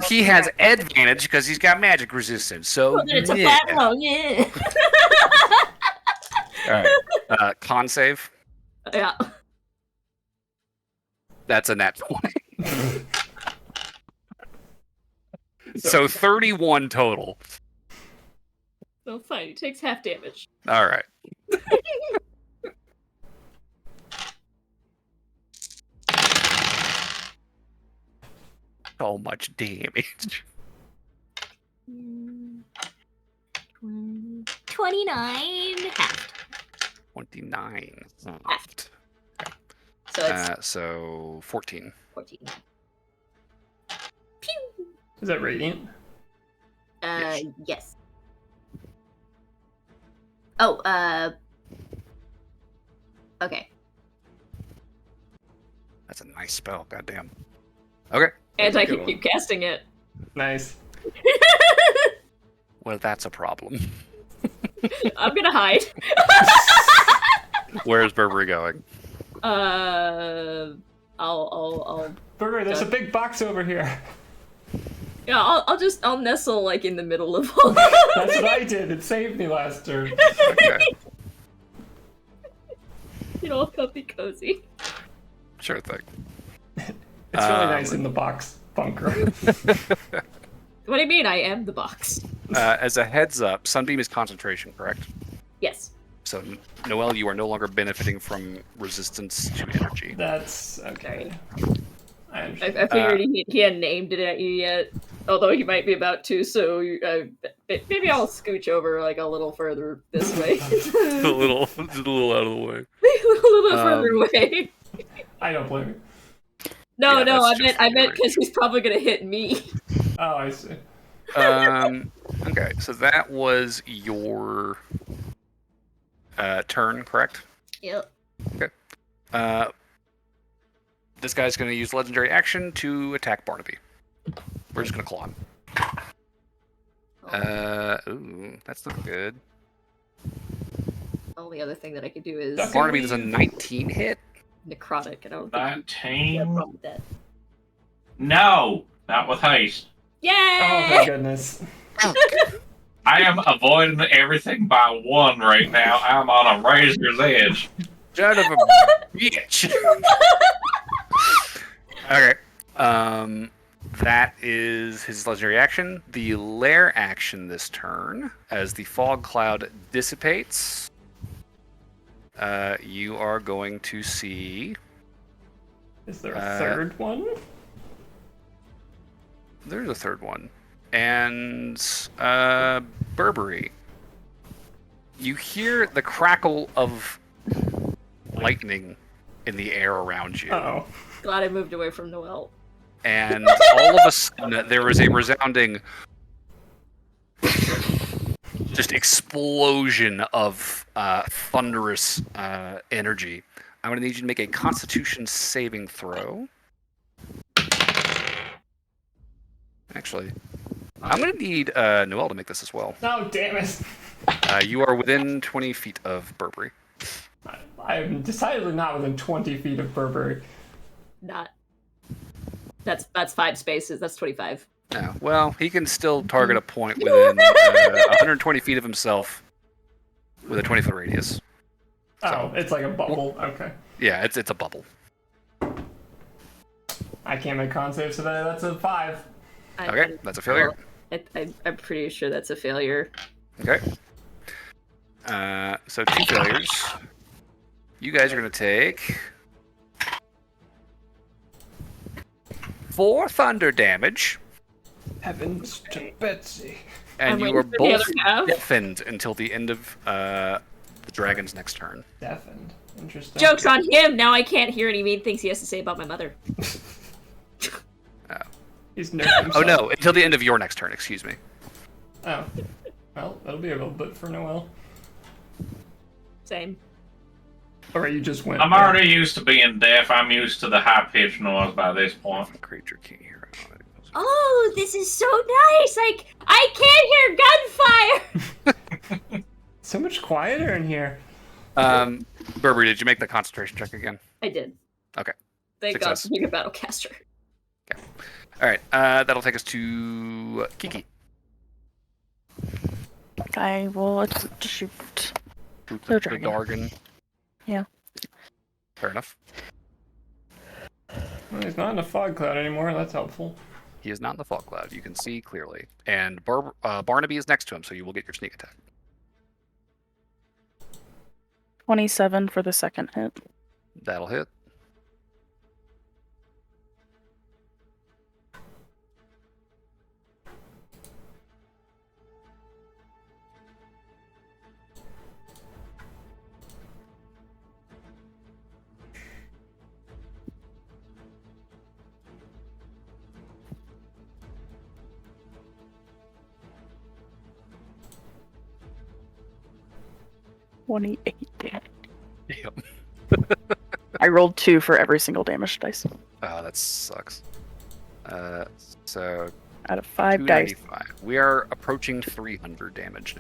he has advantage because he's got magic resistance. So Well, then it's a flat roll, yeah. All right. Con save. Yeah. That's a nat 20. So 31 total. So fine. He takes half damage. All right. So much damage. 29 half. 29. Halved. So it's So 14. 14. Is that radiant? Yes. Oh, okay. That's a nice spell. Goddamn. Okay. And I can keep casting it. Nice. Well, that's a problem. I'm gonna hide. Where's Burberry going? I'll Burger, there's a big box over here. Yeah, I'll nestle like in the middle of all That's what I did. It saved me last turn. Okay. You know, comfy cozy. Sure thing. It's really nice in the box bunker. What do you mean? I am the box. As a heads up, Sunbeam is concentration, correct? Yes. So, Noelle, you are no longer benefiting from resistance to energy. That's okay. I figured he hadn't aimed it at you yet, although he might be about to. So maybe I'll scooch over like a little further this way. a little out of the way. a little further away. I don't blame you. No, Yeah, I meant because he's probably gonna hit me. Oh, I see. Okay, so that was your turn, correct? Yep. Okay. This guy's going to use legendary action to attack Barnaby. We're just going to claw him. Ooh, that's not good. Only other thing that I could do is Barnaby does a 19 hit. necrotic. I don't think 19? that. No! Not with haste. Yay! Oh my goodness. I am avoiding everything by 1 right now. I'm on a razor's edge. Son of a bitch. Okay. That is his legendary action. The lair action this turn, as the fog cloud dissipates, you are going to see. Is there a third one? There's a third one. And Burberry. You hear the crackle of lightning in the air around you. Uh-oh. Glad I moved away from Noelle. And all of a sudden, there is a resounding just explosion of thunderous energy. I'm going to need you to make a Constitution saving throw. Actually, I'm going to need Noelle to make this as well. No, damn it. You are within 20 feet of Burberry. I'm decidedly not within 20 feet of Burberry. Not. That's 5 spaces. That's 25. No. Well, he can still target a point within 120 feet of himself with a 20-foot radius. Oh, it's like a bubble. Okay. Yeah, it's a bubble. I can't make con saves today. That's a 5. Okay, that's a failure. I'm pretty sure that's a failure. Okay. So 2 failures. You guys are going to take 4 thunder damage. Heavens to Betsy. And I'm you are waiting for the both other half. deafened until the end of the dragon's next turn. Deafened. Interesting. Joke's on him. Now I can't hear any mean things he has to say about my mother. He's nerfed Oh no, until the end of your next turn, excuse me. Oh. Well, that'll be a little bit for Noelle. Same. Or you just went. I'm already used to being deaf. I'm used to the high-pitched noise by this point. Creature can't hear it. Oh, this is so nice! I can't hear gunfire! So much quieter in here. Burberry, did you make the concentration check again? I did. Okay. Thank Success. God for being a battlecaster. Okay. All right. That'll take us to Kiki. I will shoot. The dragon. Dargon. Yeah. Fair enough. Well, he's not in a fog cloud anymore. That's helpful. He is not in the fog cloud. You can see clearly. And Barnaby is next to him, so you will get your sneak attack. 27 for the second hit. That'll hit. $28. Yep. I rolled 2 for every single damage dice. Oh, that sucks. So Out of 5 dice. 295. We are approaching 300 damage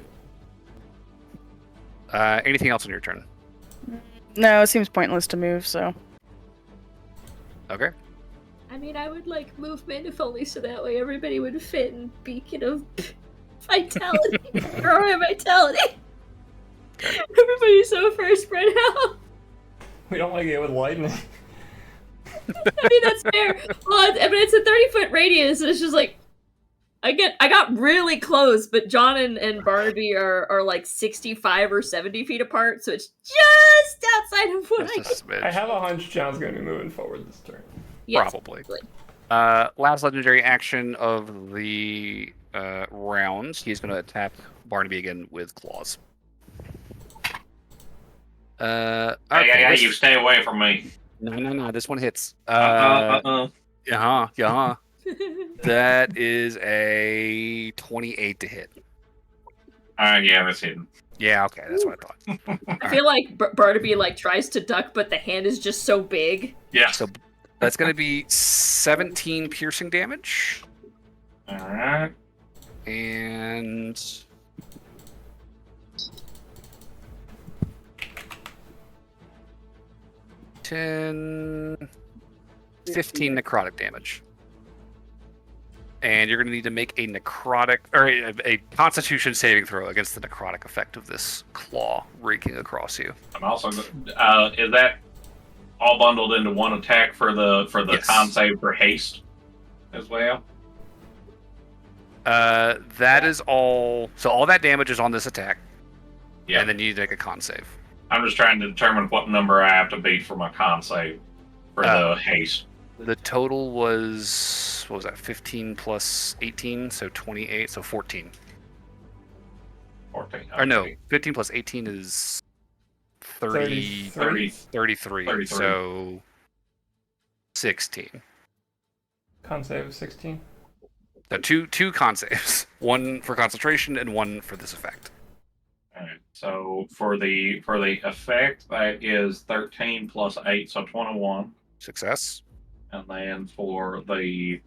now. Anything else on your turn? No, it seems pointless to move, so. Okay. I mean, I would like movement if only so that way everybody would fit in Beacon of Vitality. Growing Vitality. Everybody's so far spread out. We don't like it with lightning. I mean, that's fair. Well, I mean, it's a 30-foot radius, and it's just like I got really close, but John and Barnaby are like 65 or 70 feet apart, so it's just outside of what Just a smidge. I have a hunch John's going to be moving forward this turn. Yes, Probably. Last legendary action of the rounds. He's going to attack Barnaby again with claws. Hey, Okay, you stay away from me. No. This one hits. Uh-uh. Yeah. That is a 28 to hit. Yeah, that's hidden. Yeah, okay, that's what I thought. I feel like Barnaby like tries to duck, but the hand is just so big. Yeah. So that's going to be 17 piercing damage. Alright. And 10, 15 necrotic damage. And you're going to need to make a necrotic or a Constitution saving throw against the necrotic effect of this claw raking across you. I'm also is that all bundled into one attack for the Yes. con save for haste as well? That is all. So all that damage is on this attack. Yeah. And then you need to make a con save. I'm just trying to determine what number I have to beat for my con save for the haste. The total was, what was that, 15 plus 18, so 28, so 14. 14. Or no, okay. 15 plus 18 is 33. 33. So 16. Con save of 16. So two con saves, one for concentration and one for this effect. Alright, so for the effect, that is 13 plus 8, so 21. Success. And then for the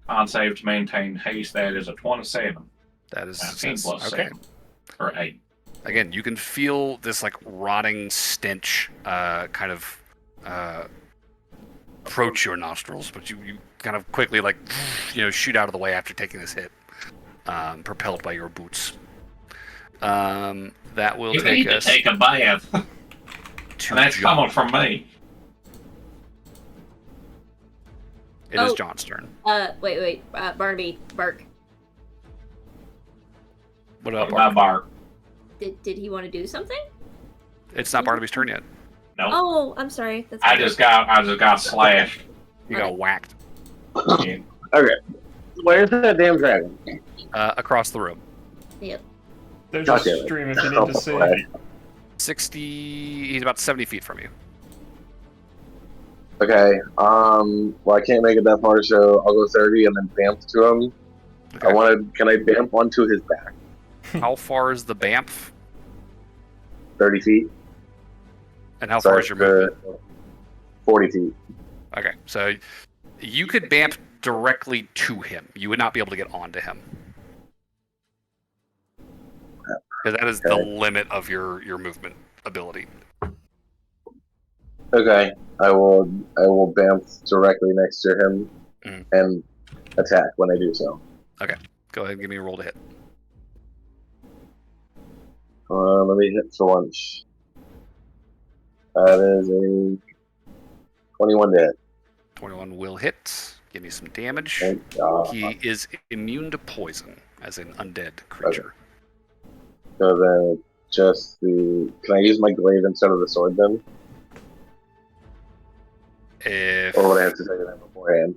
con save to maintain haste, that is a 27. That is 19 success. plus Okay. 7. Or 8. Again, you can feel this like rotting stench kind of approach your nostrils, but you kind of quickly, like, shoot out of the way after taking this hit, propelled by your boots. That will You take need us to take a bath. And to that's John. coming from me. It is John's turn. Wait. Barnaby, Bark. What about My Bark? bark. Did he want to do something? It's not Barnaby's turn yet. Nope. Oh, I'm sorry. That's I just got slashed. You got whacked Okay. Where's that damn dragon? across the room. Yep. There's God a damn it. stream if you need to see. Okay. 60. He's about 70 feet from you. Okay. Well, I can't make it that far, so I'll go 30 and then bamf to him. Okay. Can I bamf onto his back? How far is the BAMF? 30 feet. And how far is your movement? 40 feet. Okay, so you could BAMF directly to him. You would not be able to get onto him. Because that is the limit of your movement ability. Okay. I will bamf directly next to him and attack when I do so. Okay, go ahead and give me a roll to hit. Let me hit for once. That is a 21 to hit. 21 will hit. Give me some damage. Thank God. He is immune to poison, as an undead creature. So then, can I use my glaive instead of the sword then? Or would I have to say that beforehand?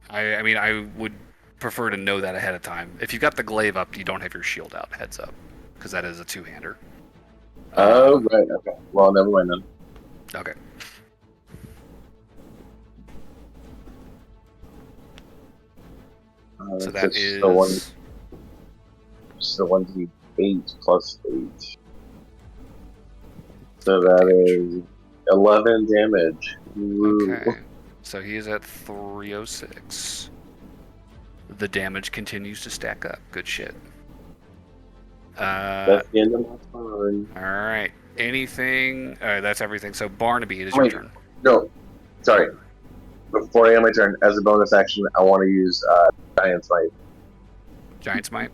I mean, I would prefer to know that ahead of time. If you've got the glaive up, you don't have your shield out. Heads up, because that is a two-hander. Oh, right. Okay. Well, never mind then. Okay. So that is the 1d8 plus 8. So that is 11 damage. Ooh. Okay. So he is at 306. The damage continues to stack up. Good shit. That's the end of my turn. Alright. Anything... that's everything. So Barnaby, it is your turn. No. Sorry. Before I end my turn, as a bonus action, I want to use Giant Smite. Giant Smite?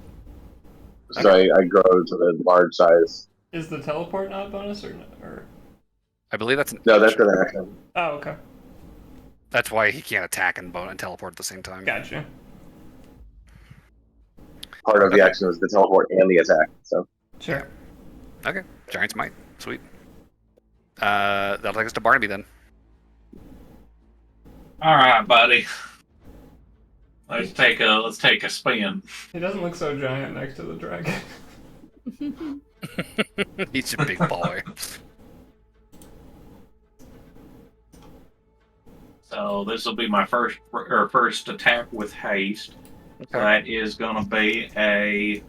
So I grow to the large size. Is the teleport not a bonus or? I believe that's an No, that's an action. Oh, okay. That's why he can't attack and teleport at the same time. Gotcha. Part of the action is the teleport and the attack. So. Sure. Okay. Giant Smite. Sweet. That'll take us to Barnaby then. All right, buddy. Let's take a spin. He doesn't look so giant next to the dragon. He's a big boy. So this will be my first attack with haste. Okay. That is gonna be a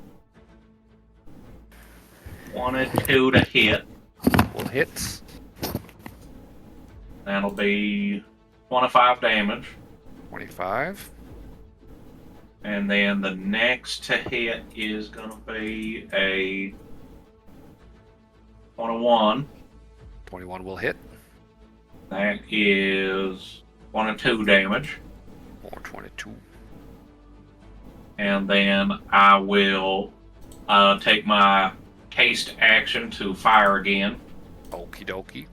1 and 2 to hit. Will hit. That'll be 25 damage. 25. And then the next to hit is gonna be a 21. 21 will hit. That is 1 and 2 damage. Or 22. And then I will take my haste action to fire again. Okie dokie.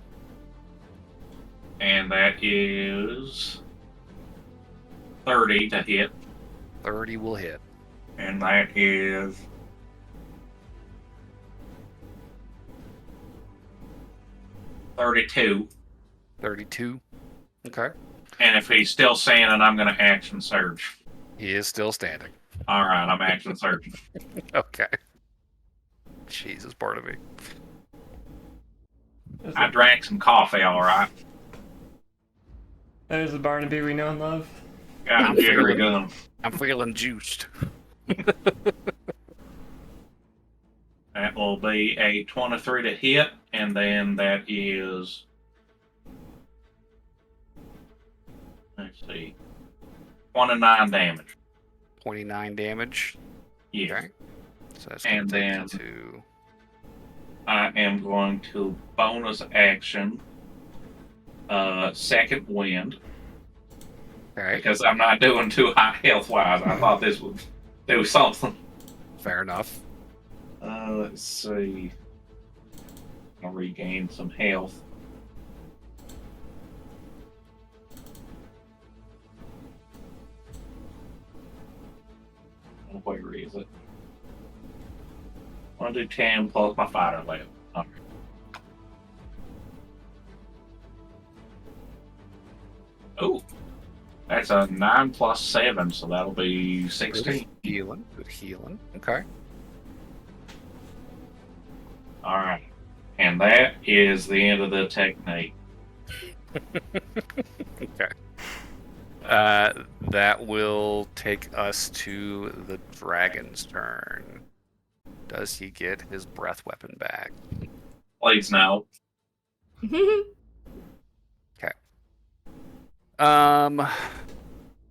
And that is 30 to hit. 30 will hit. And that is 32. 32. Okay. And if he's still standing, I'm going to action surge. He is still standing. All right, I'm action surging. Okay. Jesus, part of me. I drank some coffee, all right. There's the Barnaby we know and love. Got a jiggery gun. I'm feeling juiced. That will be a 23 to hit, and then that is... Let's see. 29 damage. 29 damage. Yeah. Okay. So that's going And to take then me to... I am going to bonus action second wind. Okay. Because I'm not doing too high health-wise. I thought this would do something. Fair enough. Let's see. I'll regain some health. Where is it? I want to do 10 plus my fighter level. Okay. Oh, that's a 9 plus 7, so that'll be 16. Good healing. Okay. All right. And that is the end of the technique. Okay. That will take us to the dragon's turn. Does he get his breath weapon back? Please no. Okay.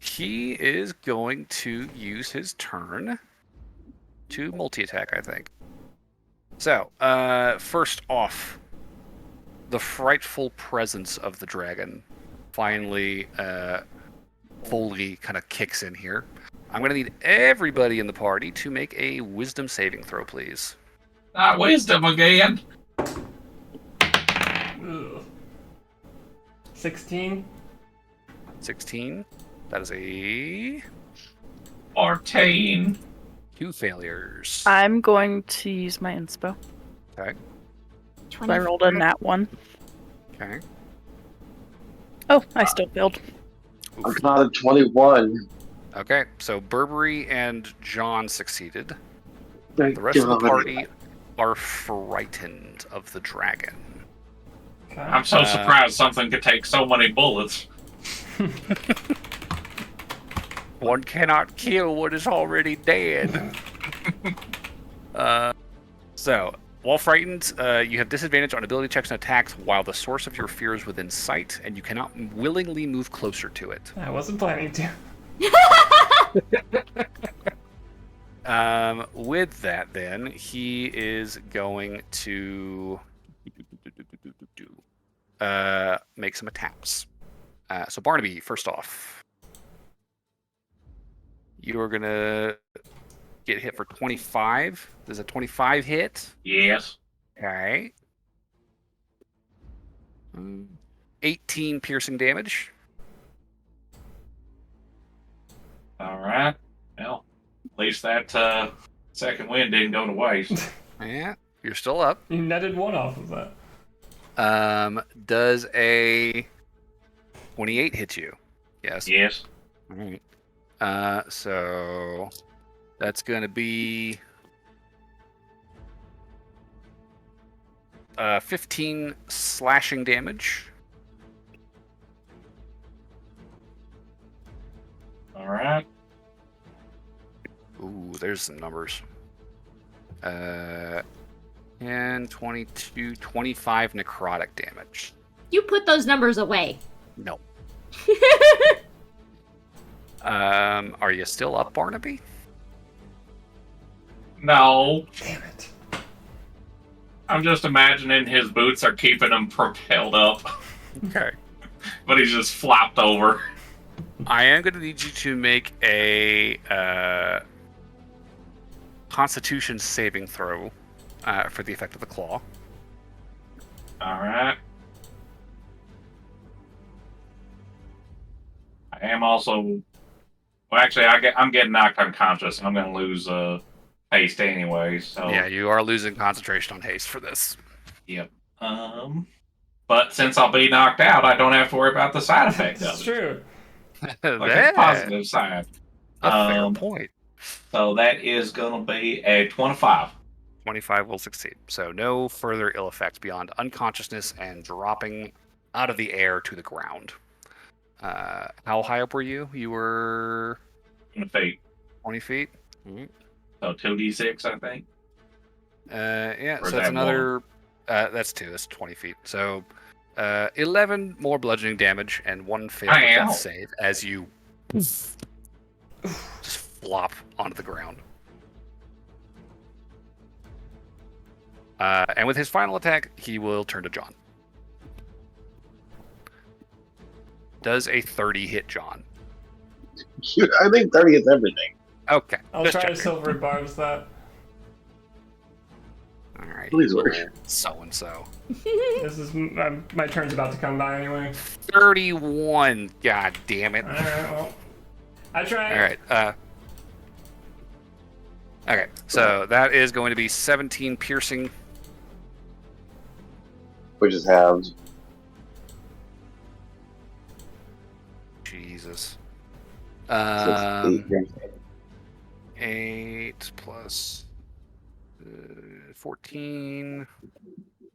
He is going to use his turn to multi-attack, I think. So, first off, the frightful presence of the dragon finally fully kind of kicks in here. I'm going to need everybody in the party to make a wisdom saving throw, please. Not wisdom again. 16. 16. That is a 14. 2 failures. I'm going to use my inspo. Okay. So I rolled a nat 1. Okay. Oh, I still failed. I got a 21. Okay, so Burberry and John succeeded. Thank The rest of the God. party are frightened of the dragon. Okay. I'm so surprised something could take so many bullets. One cannot kill what is already dead. So, while frightened, you have disadvantage on ability checks and attacks while the source of your fear is within sight, and you cannot willingly move closer to it. I wasn't planning to. With that, then, he is going to make some attacks. So, Barnaby, first off, you are going to get hit for 25. Does a 25 hit? Yes. Okay. 18 piercing damage. All right. Well, at least that second wind didn't go to waste. Yeah, you're still up. You netted 1 off of that. Does a 28 hit you? Yes. Yes. All right. So that's going to be 15 slashing damage. All right. Ooh, there's some numbers. 10, 22, 25 necrotic damage. You put those numbers away. No. Are you still up, Barnaby? No. Damn it. I'm just imagining his boots are keeping him propelled up, Okay. but he's just flopped over. I am going to need you to make a Constitution saving throw for the effect of the claw. All right. I am also. Well, actually, I'm getting knocked unconscious. I'm going to lose haste anyway. So Yeah, you are losing concentration on haste for this. Yep. But since I'll be knocked out, I don't have to worry about the side effect of That's it. true. Like a positive side. A fair point. So that is going to be a 25. 25 will succeed. So no further ill effects beyond unconsciousness and dropping out of the air to the ground. How high up were you? You were 20 feet. 20 feet? Mm-hmm. So 2d6, I think. Yeah, Or so is that's that another... that's 2. That's 20 feet. So 11 more bludgeoning damage and 1 failed Ow. death save as you just flop onto the ground. And with his final attack, he will turn to John. Does a 30 hit John? I think 30 is everything. Okay. I'll just try to checking. silver barbs that. All right. Please work. So and so. This is my turn's about to come by anyway. 31. God damn it. All right. Well, I tried. All right. Okay. So that is going to be 17 piercing. Which is halved. Jesus. 8 8 plus 14,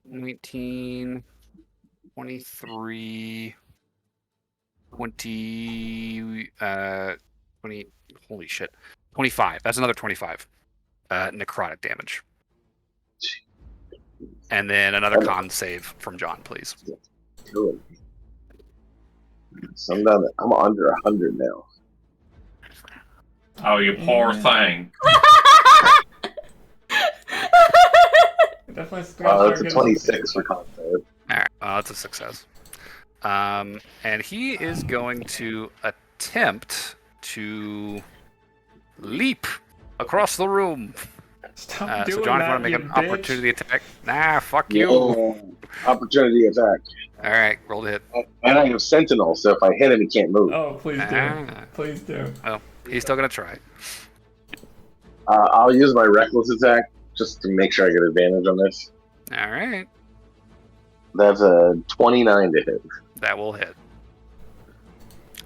19, 23, 20, 20, holy shit, 25. That's another 25 necrotic damage. And then another con save from John, please. Cool. So I'm under 100 now. Oh, you poor thing. Definitely. That's a 26 for con save. Alright, that's a success. And he is going to attempt to leap across the room. Stop doing so John, if you that, want to make you an bitch. opportunity attack. Nah, fuck you. Whoa. Opportunity attack. Alright, roll to hit. And I have Sentinel, so if I hit him, he can't move. Oh, please do. Ah. Please do. Well, he's still going to try. I'll use my Reckless attack just to make sure I get advantage on this. Alright, That's a 29 to hit. that will hit.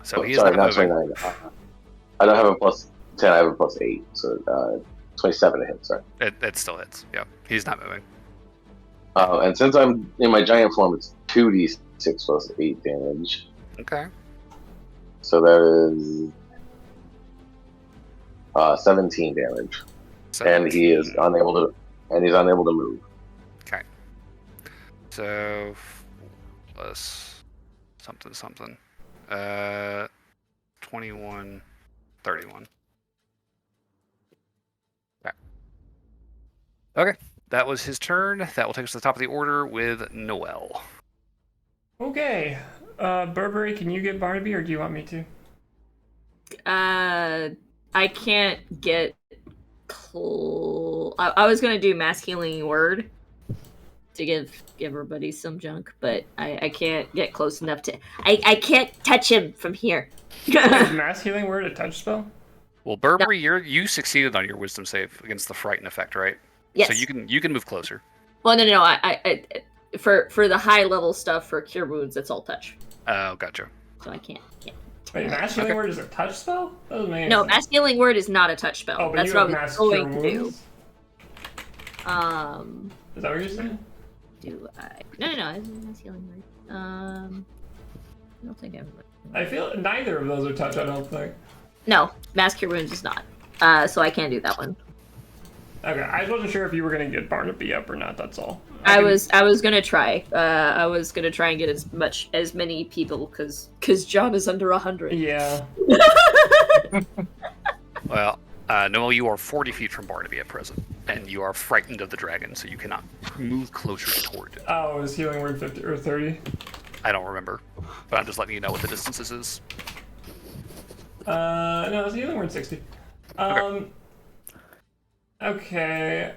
So he is Sorry, not not moving. 29. I don't have a plus 10, I have a plus 8. So 27 to hit, sorry. It still hits. Yeah, he's not moving. And since I'm in my giant form, it's 2d6 plus 8 damage. Okay. So that is 17 damage. 17. And he is unable to move. Okay. So plus something. 21, 31. Okay. Okay. That was his turn. That will take us to the top of the order with Noel. Okay. Burberry, can you get Barnaby, or do you want me to? I can't get. I was gonna do mass healing word to give everybody some junk, but I can't get close enough to. I can't touch him from here. Is mass healing word a touch spell? Well, Burberry, you succeeded on your wisdom save against the frighten effect, right? Yes. So you can move closer. Well, no. I for the high level stuff for cure wounds, it's all touch. Oh, gotcha. So I can't. Wait, mass healing word is a touch spell? That doesn't make any No, sense. mass healing word is not a touch spell. Oh, but that's you what have I was mass going cure to do. wounds? Is that what you're saying? Do I? No. It's mass healing word. I don't think I've. I feel neither of those are touch. I don't think. No, mass cure wounds is not. So I can't do that one. Okay, I just wasn't sure if you were gonna get Barnaby up or not. That's all. I was gonna try. I was gonna try and get as many people because John is under 100. Yeah. Well, Noel, you are 40 feet from Barnaby at present, and you are frightened of the dragon, so you cannot move closer toward it. Oh, is healing word 50 or 30? I don't remember, but I'm just letting you know what the distances is. No, it's healing word 60. Okay.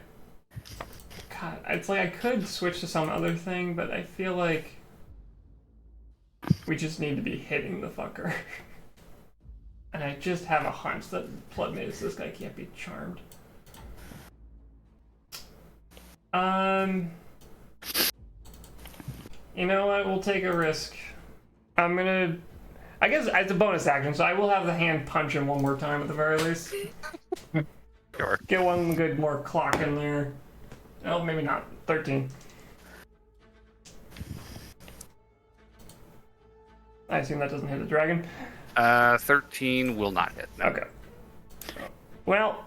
God, it's like I could switch to some other thing, but I feel like we just need to be hitting the fucker. And I just have a hunch that Blood Maze, this guy can't be charmed. You know what? We'll take a risk. I guess it's a bonus action, so I will have the hand punch him one more time at the very least. Sure. Get one good more clock in there. Oh, maybe not. 13. I assume that doesn't hit the dragon. 13 will not hit. No. Okay. Well,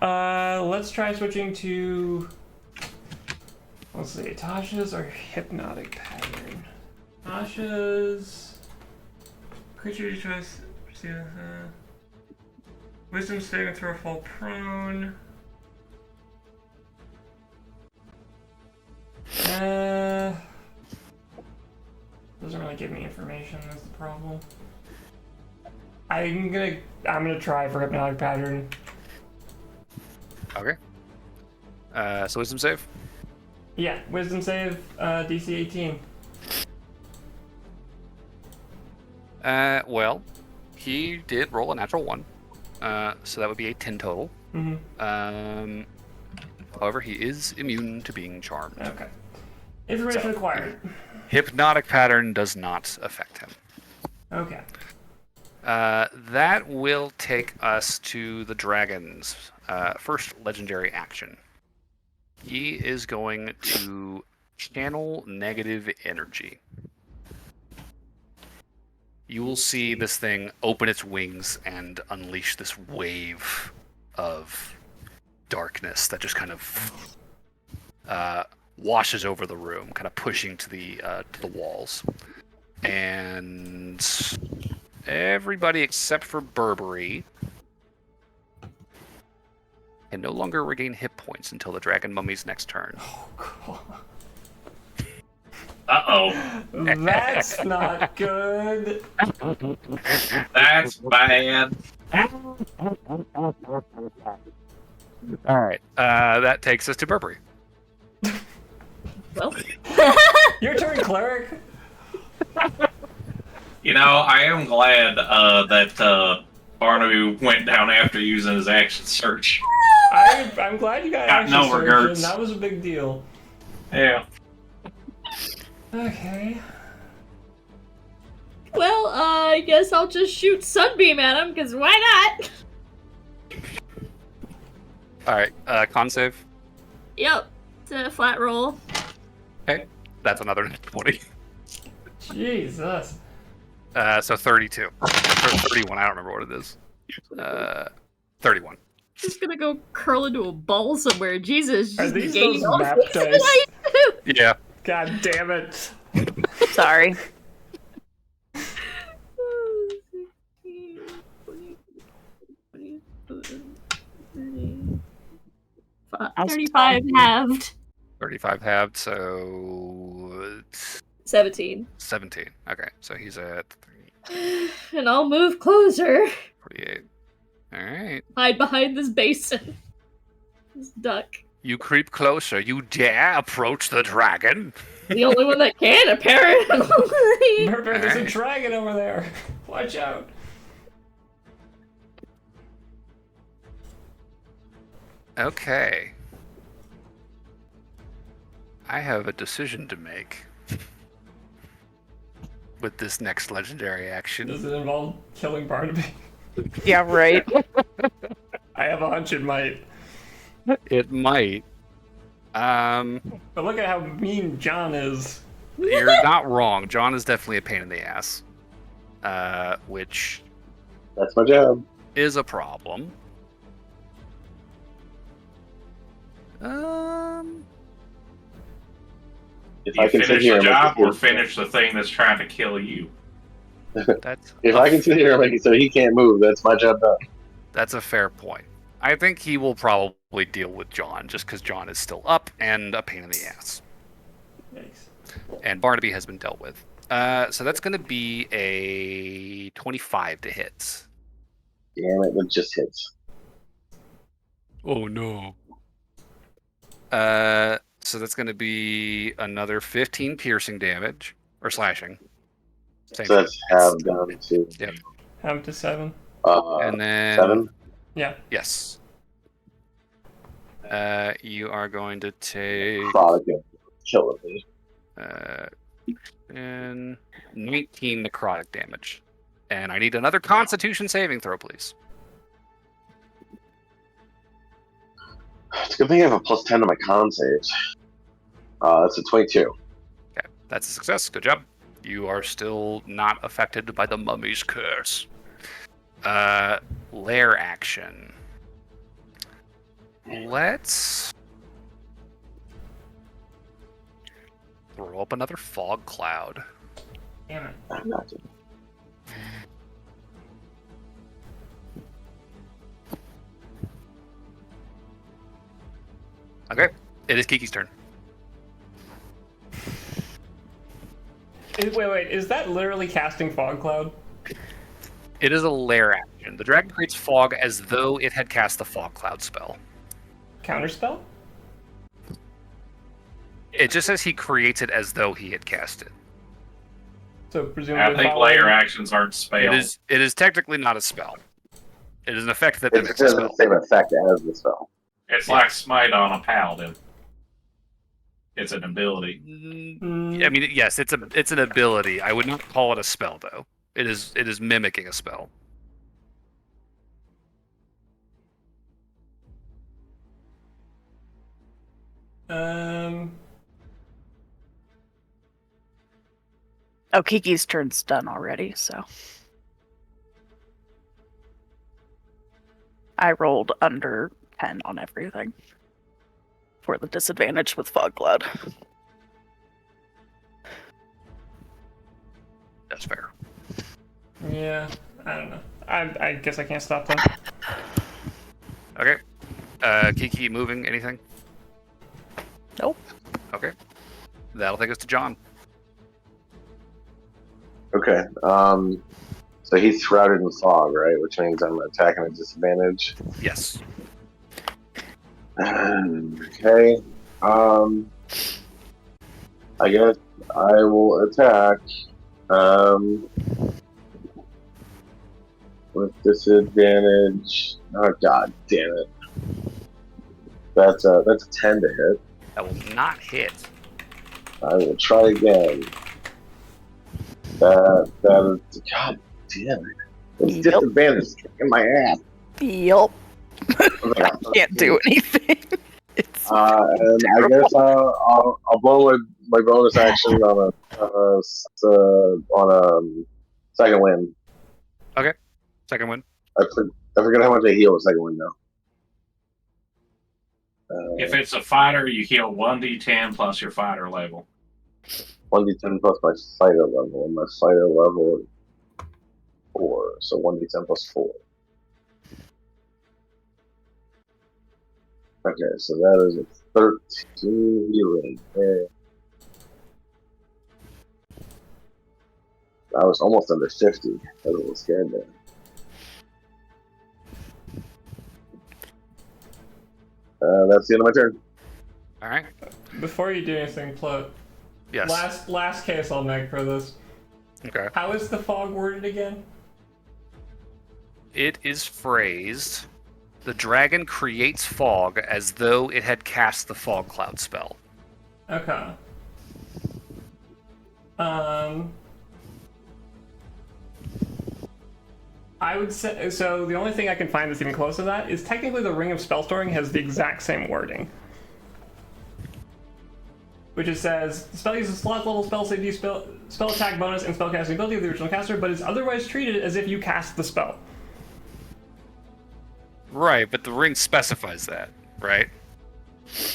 let's try switching to... Let's see, Tasha's or Hypnotic Pattern. Tasha's... Creature choice... Wisdom saving throw, fall prone. Doesn't really give me information, that's the problem. I'm gonna try for hypnotic pattern. Okay. So wisdom save. Yeah, wisdom save, DC 18. Well, he did roll a natural 1. So that would be a 10 total. Mm-hmm. However, he is immune to being charmed. Okay. Information acquired. Hypnotic pattern does not affect him. Okay. That will take us to the dragon's first legendary action. He is going to channel negative energy. You will see this thing open its wings and unleash this wave of darkness that just kind of washes over the room, kind of pushing to the walls. And everybody except for Burberry can no longer regain hit points until the dragon mummy's next turn. Oh, God. Uh-oh. That's not good. That's bad. All right. That takes us to Burberry. Well, Your turn, cleric. You know, I am glad that Barnaby went down after using his action search. I'm glad you got action no surgeon. regrets. That was a big deal. Yeah. Okay. Well, I guess I'll just shoot Sunbeam at him, because why not? All right. Con save. Yep. It's a flat roll. Okay. That's another 20. Jesus. So 32. Or 31. I don't remember what it is. 31. Just gonna go curl into a ball somewhere. Jesus. Are Just these gaining those all map this. dice? Yeah. God damn it. Sorry. 35 halved. 35 halved, so 17. 17. Okay, so he's at 3, And I'll move closer. 48. All right. Hide behind this basin. This duck. You creep closer. You dare approach the dragon. The only one that can, apparently. Burberry, there's a Alright. dragon over there. Watch out. Okay. I have a decision to make with this next legendary action. Does it involve killing Barnaby? Yeah, right. I have a hunch it might. It might. But look at how mean John is. You're not wrong. John is definitely a pain in the ass. Which That's my job. is a problem. If You I can sit finish here the and make job it or finish the thing that's trying to kill you. That's if I can sit here and make it so he can't move, that's my job done. That's a fair point. I think he will probably deal with John just because John is still up and a pain in the ass. Yikes. And Barnaby has been dealt with. So that's going to be a 25 to hit. Damn it, it just hits. Oh no. So that's going to be another 15 piercing damage or slashing. Same So that's half down to Yep. Have to 7. And then 7. Yeah. yes. You are going to take Product kill it, please. and 19 necrotic damage. And I need another Constitution saving throw, please. It's a good thing I have a +10 to my con saves. That's a 22. Okay, that's a success. Good job. You are still not affected by the mummy's curse. Lair action. Let's throw up another fog cloud. Damn it. I'm not doing Okay, it is Kiki's turn. Wait, is that literally casting fog cloud? It is a lair action. The dragon creates fog as though it had cast the fog cloud spell. Counterspell? It just says he creates it as though he had cast it. So presumably I think layer actions aren't spells. It is technically not a spell. It is an effect that It mimics just a has spell. the same effect as the spell. It's like Smite on a paladin. It's an ability. I mean, yes, it's an ability. I would not call it a spell, though. It is mimicking a spell. Oh, Kiki's turn's done already, so. I rolled under 10 on everything. For the disadvantage with Fog Cloud. That's fair. Yeah, I don't know. I guess I can't stop them. Okay. Kiki, moving, anything? Nope. Okay. That'll take us to John. Okay. So he's shrouded in fog, right? Which means I'm attacking at disadvantage. Yes. Okay. I guess I will attack. With disadvantage. Oh god damn it. That's a 10 to hit. That will not hit. I will try again. That is god damn it. It's disadvantage in my ass. Yup. I can't do anything. And I guess I'll blow my bonus action on a second wind. Okay. Second one. I forget how much I heal a second wind now. If it's a fighter, you heal 1d10 plus your fighter level. 1d10 plus my fighter level, and my fighter level is 4, so 1d10 plus 4. Okay, so that is a 13 healing. I was almost under 50. I was a little scared there. That's the end of my turn. All right. Before you do anything, Plo. Yes. Last case I'll make for this. Okay. How is the fog worded again? It is phrased. The dragon creates fog as though it had cast the fog cloud spell. Okay. I would say, so the only thing I can find that's even close to that is technically the Ring of Spell Storing has the exact same wording. Which it says, the spell uses slot level spell safety, spell attack bonus, and spell casting ability of the original caster, but is otherwise treated as if you cast the spell. Right, but the ring specifies that, right?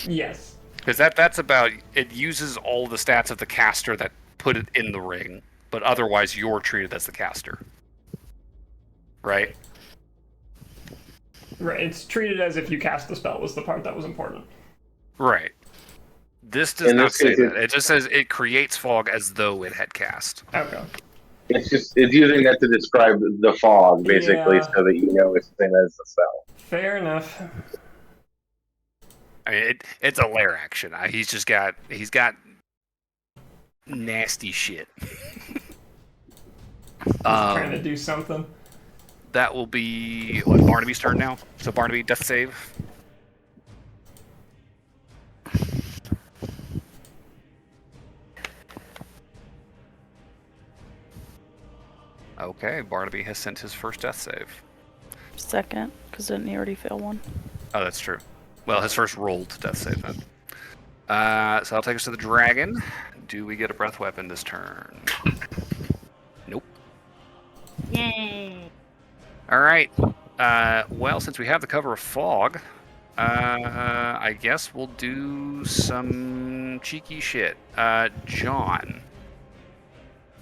Yes. Because that's about, it uses all the stats of the caster that put it in the ring, but otherwise you're treated as the caster. Right? Right, it's treated as if you cast the spell was the part that was important. Right. This does not say that. It just says it creates fog as though it had cast. Okay. It's using that to describe the fog, basically, so that you know it's the same as the spell. Fair enough. I mean, it's a lair action. He's got nasty shit. Trying to do something. That will be Barnaby's turn now. So Barnaby, death save. Okay, Barnaby has sent his first death save. Second, because didn't he already fail one? Oh, that's true. Well, his first rolled death save then. So I'll take us to the dragon. Do we get a breath weapon this turn? Nope. Yay. All right. Well, since we have the cover of fog, I guess we'll do some cheeky shit. John,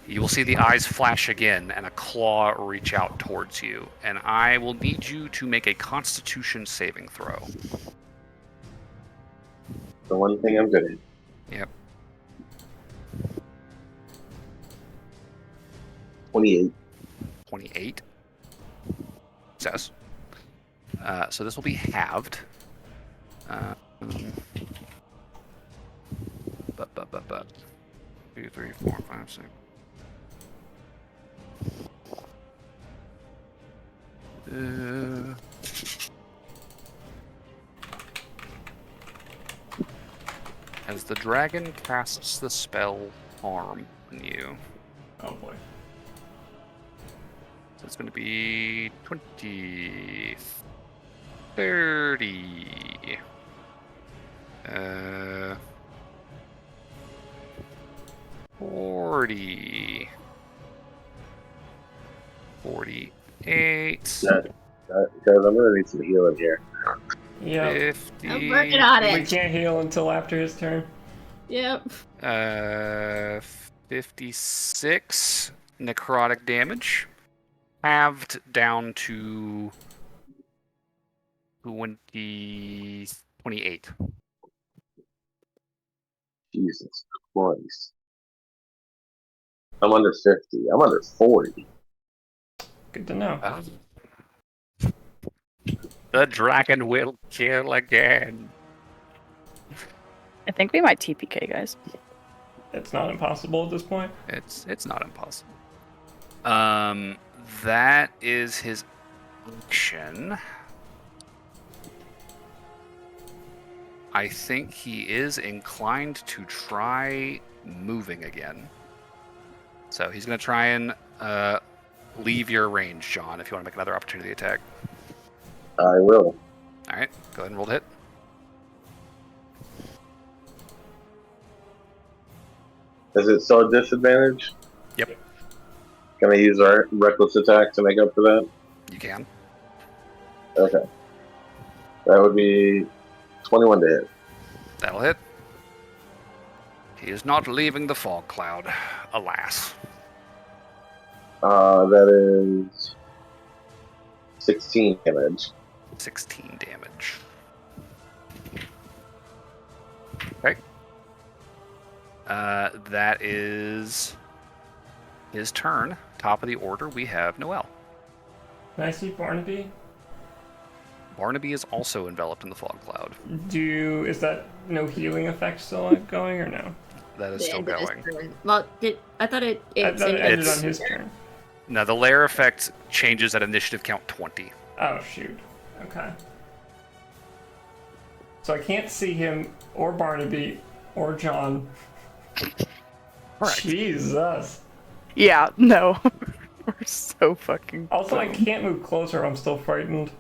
you will see the eyes flash again and a claw reach out towards you, and I will need you to make a Constitution saving throw. The one thing I'm good at. Yep. 28. 28. success. So this will be halved. But. 2, 3, 4, 5, 6. As the dragon casts the spell Harm on you. Oh boy. So it's going to be 20, 30. 40. 48. Guys, I'm gonna need some healing here. Yep. 50. I'm working on We it. can't heal until after his turn. Yep. 56 necrotic damage. Halved down to 28. Jesus Christ. I'm under 50. I'm under 40. Good to know. The dragon will kill again. I think we might TPK, guys. It's not impossible at this point. It's not impossible. That is his action. I think he is inclined to try moving again. So he's going to try and leave your range, John, if you want to make another opportunity attack. I will. All right, go ahead and roll to hit. Is it still a disadvantage? Yep. Can I use our reckless attack to make up for that? You can. Okay. That would be 21 to hit. That'll hit. He is not leaving the fog cloud, alas. That is 16 damage. 16 damage. Okay. That is his turn. Top of the order, we have Noel. Can I see Barnaby? Barnaby is also enveloped in the fog cloud. Is that no healing effect still going or no? That is The still end of his going. turn. Well, I thought it I thought it ended It's- on his turn. Now, the lair effect changes at initiative count 20. Oh shoot. Okay. So I can't see him or Barnaby or John. Correct. Jesus. Yeah, no. We're so fucking. Also, I dumb. can't move closer. I'm still frightened.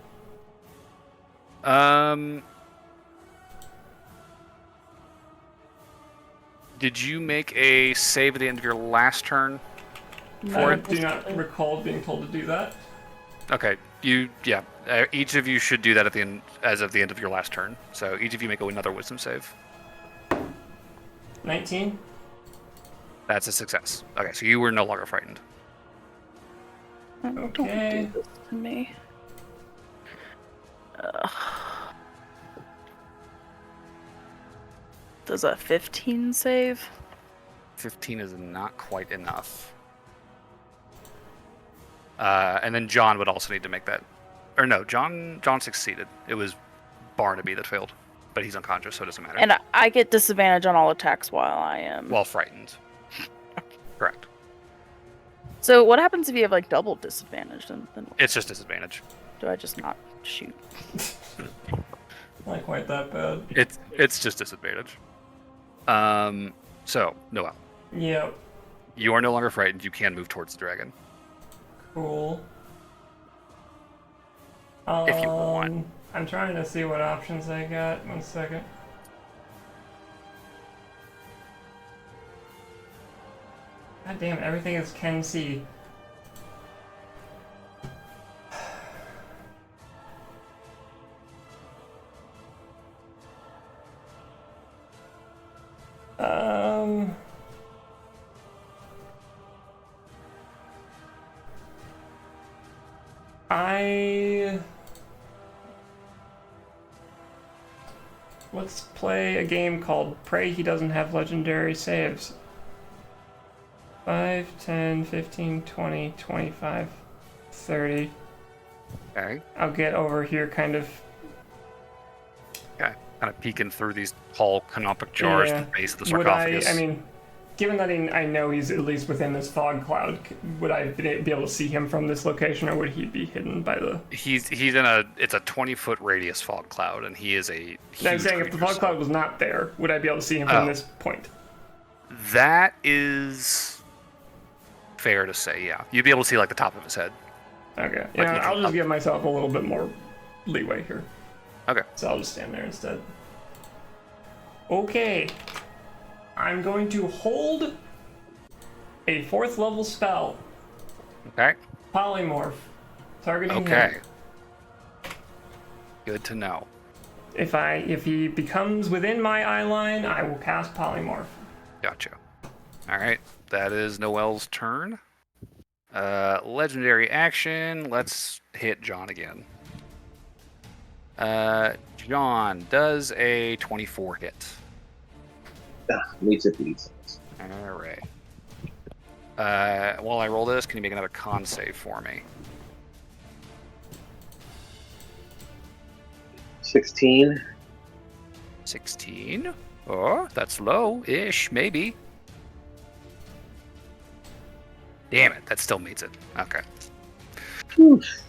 Did you make a save at the end of your last turn for I it? do not recall being told to do that. Okay, each of you should do that at the end, as of the end of your last turn. So each of you make another wisdom save. 19. That's a success. Okay, so you were no longer frightened. Okay. Don't do this to me. Does a 15 save? 15 is not quite enough. And then John would also need to make that. Or no, John succeeded. It was Barnaby that failed. But he's unconscious, so it doesn't matter. And I get disadvantage on all attacks while I am. While frightened. Correct. So what happens if you have like double disadvantage? Then It's just disadvantage. do I just not shoot? Not quite that bad. It's just disadvantage. So, Noel, Yep. you are no longer frightened. You can move towards the dragon. Cool. If you want. I'm trying to see what options I got. 1 second. God damn it, everything is can see. Let's play a game called Pray He Doesn't Have Legendary Saves. 5, 10, 15, 20, 25, 30. Okay. I'll get over here, kind of. Okay. Kind of peeking through these tall canopic jars Yeah. at the base of the Would sarcophagus. I mean, given that I know he's at least within this fog cloud, would I be able to see him from this location, or would he be hidden by the? He's in a 20-foot radius fog cloud, and he is a. I'm saying if the fog cloud was not there, would I be able to see him from this point? That is fair to say. Yeah, you'd be able to see like the top of his head. Okay. Yeah, I'll just give myself a little bit more leeway here. Okay. So I'll just stand there instead. Okay. I'm going to hold a 4th level spell. Okay. Polymorph. Targeting him. Okay. Good to know. If he becomes within my eye line, I will cast Polymorph. Gotcha. All right. That is Noelle's turn. Legendary action. Let's hit John again. John does a 24 hit. Meets it. All right. While I roll this, can you make another con save for me? 16. 16. Oh, that's low-ish, maybe. Damn it, that still meets it. Okay. Oof.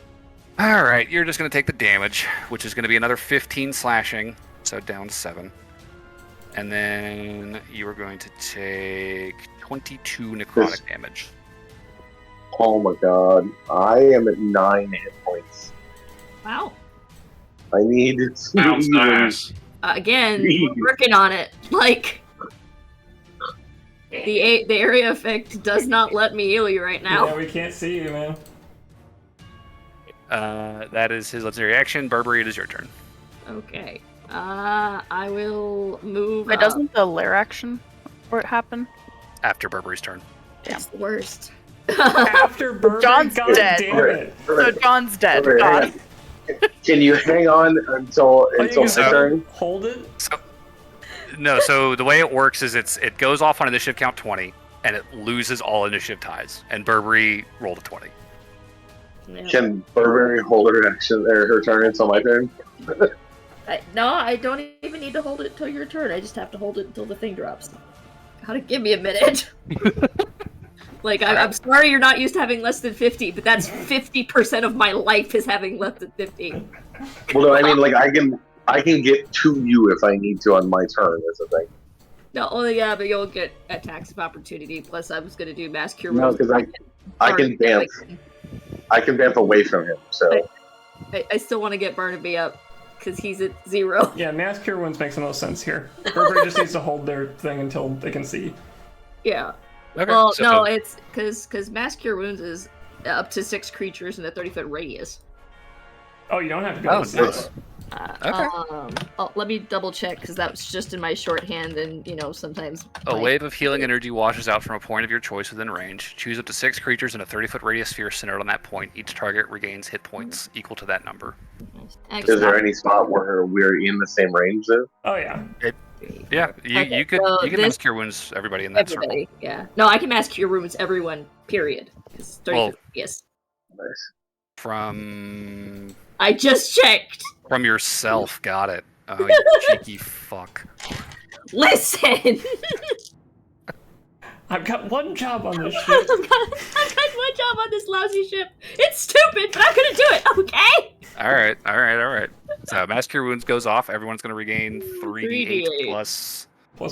All right, you're just going to take the damage, which is going to be another 15 slashing, so down to 7. And then you are going to take 22 necrotic damage. Oh my god. I am at 9 hit points. Wow. I need to Sounds nice. Again, we're working on it. Like, the area effect does not let me heal you right now. Yeah, we can't see you, man. That is his legendary action. Burberry, it is your turn. Okay. I will move. But doesn't the lair action happen? After Burberry's turn. That's the worst. After Burberry, John's god dead. damn it. So John's dead. Alright, God. hang on. Can you hang on until my turn? Hold it? So the way it works is it goes off on initiative count 20, and it loses all initiative ties. And Burberry rolled a 20. Yeah. Can Burberry hold her action or her turn until my turn? No, I don't even need to hold it till your turn. I just have to hold it until the thing drops. Gotta give me a minute. Like, I'm sorry you're not used to having less than 50, but that's 50% of my life is having less than 50. Well, no, I mean, like, I can get to you if I need to on my turn, is the thing. No, only yeah, but you'll get attacks of opportunity. Plus, I was gonna do mass cure. No, because I can dance. I can dance away from him, so. I still want to get Barnaby up, because he's at 0. Yeah, mass cure wounds makes the most sense here. Burberry just needs to hold their thing until they can see. Yeah. Okay, well, so no, it's because mass cure wounds is up to 6 creatures in a 30-foot radius. Oh, you don't have to go to 6. Let me double check, because that was just in my shorthand, and sometimes A wave of healing energy washes out from a point of your choice within range. Choose up to 6 creatures in a 30-foot radius sphere centered on that point. Each target regains hit points equal to that number. Is there any spot where we're in the same range, though? Oh, yeah. You could mass cure wounds everybody in that circle. Yeah. No, I can mass cure wounds everyone, period. It's 30 yes. Nice. From I just checked. From yourself, got it. Oh, you cheeky fuck. Listen! I've got one job on this ship. I've got one job on this lousy ship. It's stupid, but I'm gonna do it, okay? Alright. So, mass cure wounds goes off. Everyone's gonna regain 3d8 plus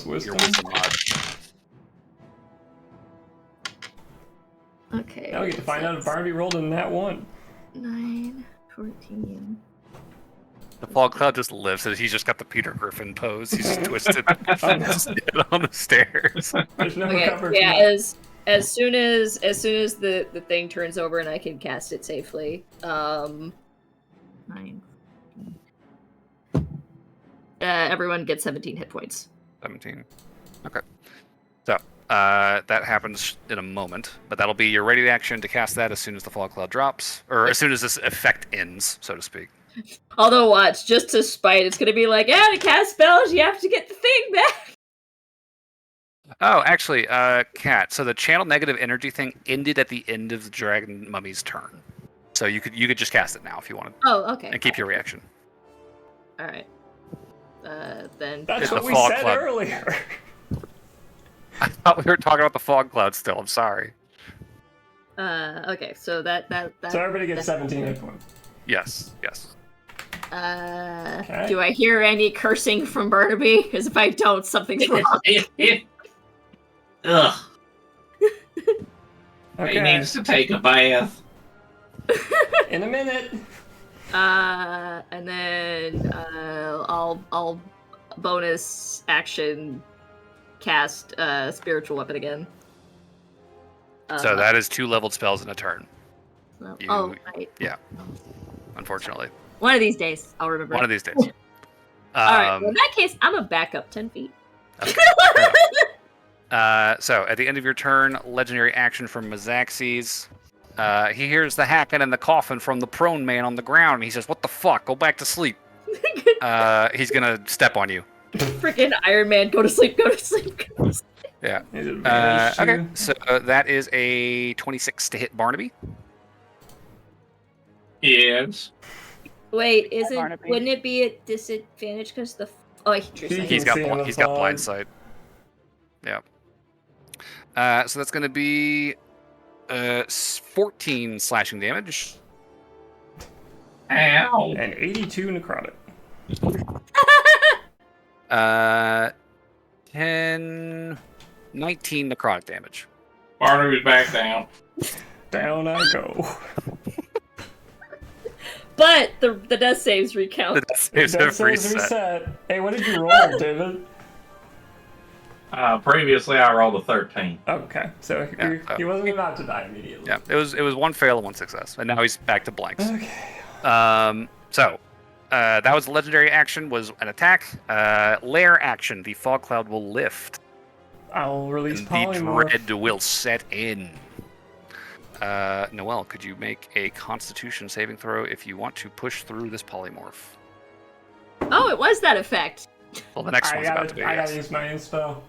wisdom. Your wisdom mod. Okay. Now we get to find out if Barnaby rolled in that one. 9, 14. The fog cloud just lifts, and he's just got the Peter Griffin pose. He's just twisted on the stairs. There's no Okay, cover. yeah, as soon as the thing turns over and I can cast it safely. 9. Everyone gets 17 hit points. 17. Okay. So, that happens in a moment, but that'll be your ready action to cast that as soon as the fog cloud drops, or as soon as this effect ends, so to speak. Although, watch, just to spite, it's gonna be like, to cast spells, you have to get the thing back. Oh, actually, Kat, so the channel negative energy thing ended at the end of the dragon mummy's turn. So you could just cast it now if you wanted, Oh, okay. and keep your reaction. All right. Then That's It's what the we fog said cloud. earlier. I thought we were talking about the fog cloud still. I'm sorry. Okay. So that So everybody gets 17 hit points. Yes. Okay. Do I hear any cursing from Barnaby? Because if I don't, something's wrong. Ugh. Okay. He needs to take a bath. In a minute. And then I'll bonus action cast spiritual weapon again. So that is 2 leveled spells in a turn. Right. Yeah. Unfortunately, One of these days, I'll remember. one of these days. All right. Well, in that case, I'm gonna back up 10 feet. Okay. So at the end of your turn, legendary action from Mezaxes. He hears the hacking and the coughing from the prone man on the ground, and he says, "What the fuck? Go back to sleep." He's gonna step on you. Freaking Iron Man, go to sleep, go to sleep. Go to sleep. Yeah. Okay. So that is a 26 to hit Barnaby. Yes. Wait, Barnaby. wouldn't it be at disadvantage because the? Oh, He's got blind sight. Yeah. So that's gonna be 14 slashing damage. Ow. And 82 necrotic. 19 necrotic damage. Barnaby's back down. Down I go. But the death saves recount. The death saves That have says reset. Hey, what did you roll, David? Previously, I rolled a 13. Okay, so he wasn't about to die immediately. Yeah, it was 1 fail and 1 success, and now he's back to blanks. Okay. So that was a legendary action, was an attack. Lair action, the fog cloud will lift. I'll release And the polymorph. dread will set in. Noelle, could you make a Constitution saving throw if you want to push through this polymorph? Oh, it was that effect. Well, the next one's about to be. I gotta Yes. use my inspo.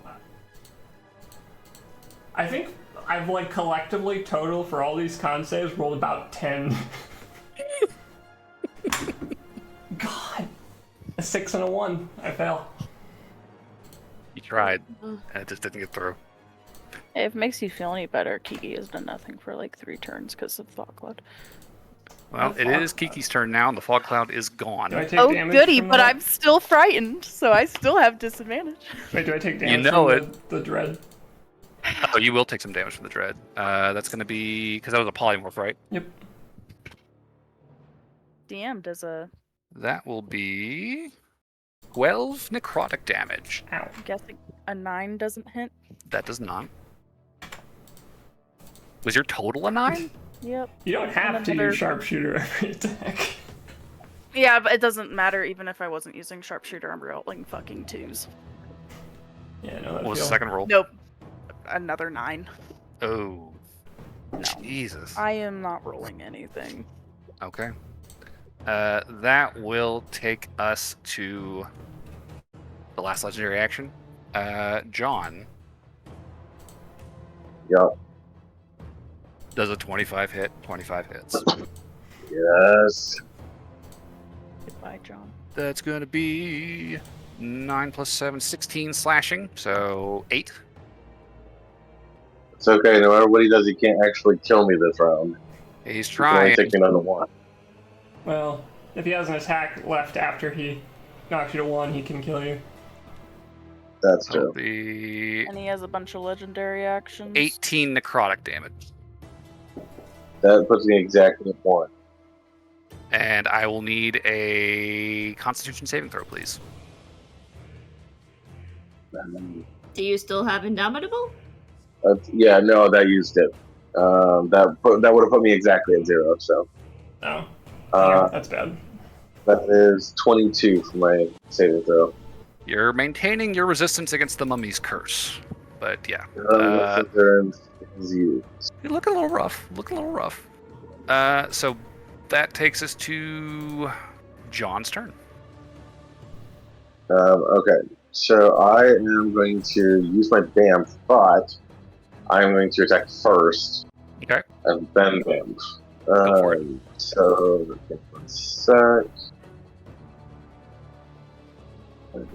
I think I've collectively total for all these con saves rolled about 10. God, a 6 and a 1. I fail. You tried, and it just didn't get through. If it makes you feel any better, Kiki has done nothing for 3 turns because of fog cloud. Well, it is Kiki's turn now, and the fog cloud is gone. Do I take Oh, damage goody, from but that? I'm still frightened, so I still have disadvantage. Wait, do I take damage know from the dread? Oh, you will take some damage from the dread. That's going to be because that was a polymorph, right? Yep. DM does a... That will be 12 necrotic damage. Ow. I'm guessing a 9 doesn't hit. That does not. Was your total a 9? Yep. You don't have And to another- use sharpshooter every attack. Yeah, but it doesn't matter even if I wasn't using sharpshooter, I'm rolling fucking 2s. Yeah, no, What was the second roll? Nope. Another 9. Oh. No. Jesus. I am not rolling anything. Okay. That will take us to the last legendary action. John. Yup. Does a 25 hit, 25 hits. Yes. Goodbye, John. That's going to be 9 plus 7, 16 slashing, so 8. It's okay. No matter what he does, he can't actually kill me this round. He's He can only trying. take me down to 1. Well, if he has an attack left after he knocks you to 1, he can kill you. That's That'll true. be And he has a bunch of legendary actions. 18 necrotic damage. That puts me exactly at 1. And I will need a Constitution saving throw, please. Do you still have Indomitable? Yeah, no, that used it. That would have put me exactly at 0. So No. uh, That's bad. that is 22 for my saving throw. You're maintaining your resistance against the mummy's curse. But yeah. Is used. You look a little rough. So that takes us to John's turn. Okay, so I am going to use my BAMF, but I'm going to attack first. Okay. And then BAMF. Go for it. So, one sec. Do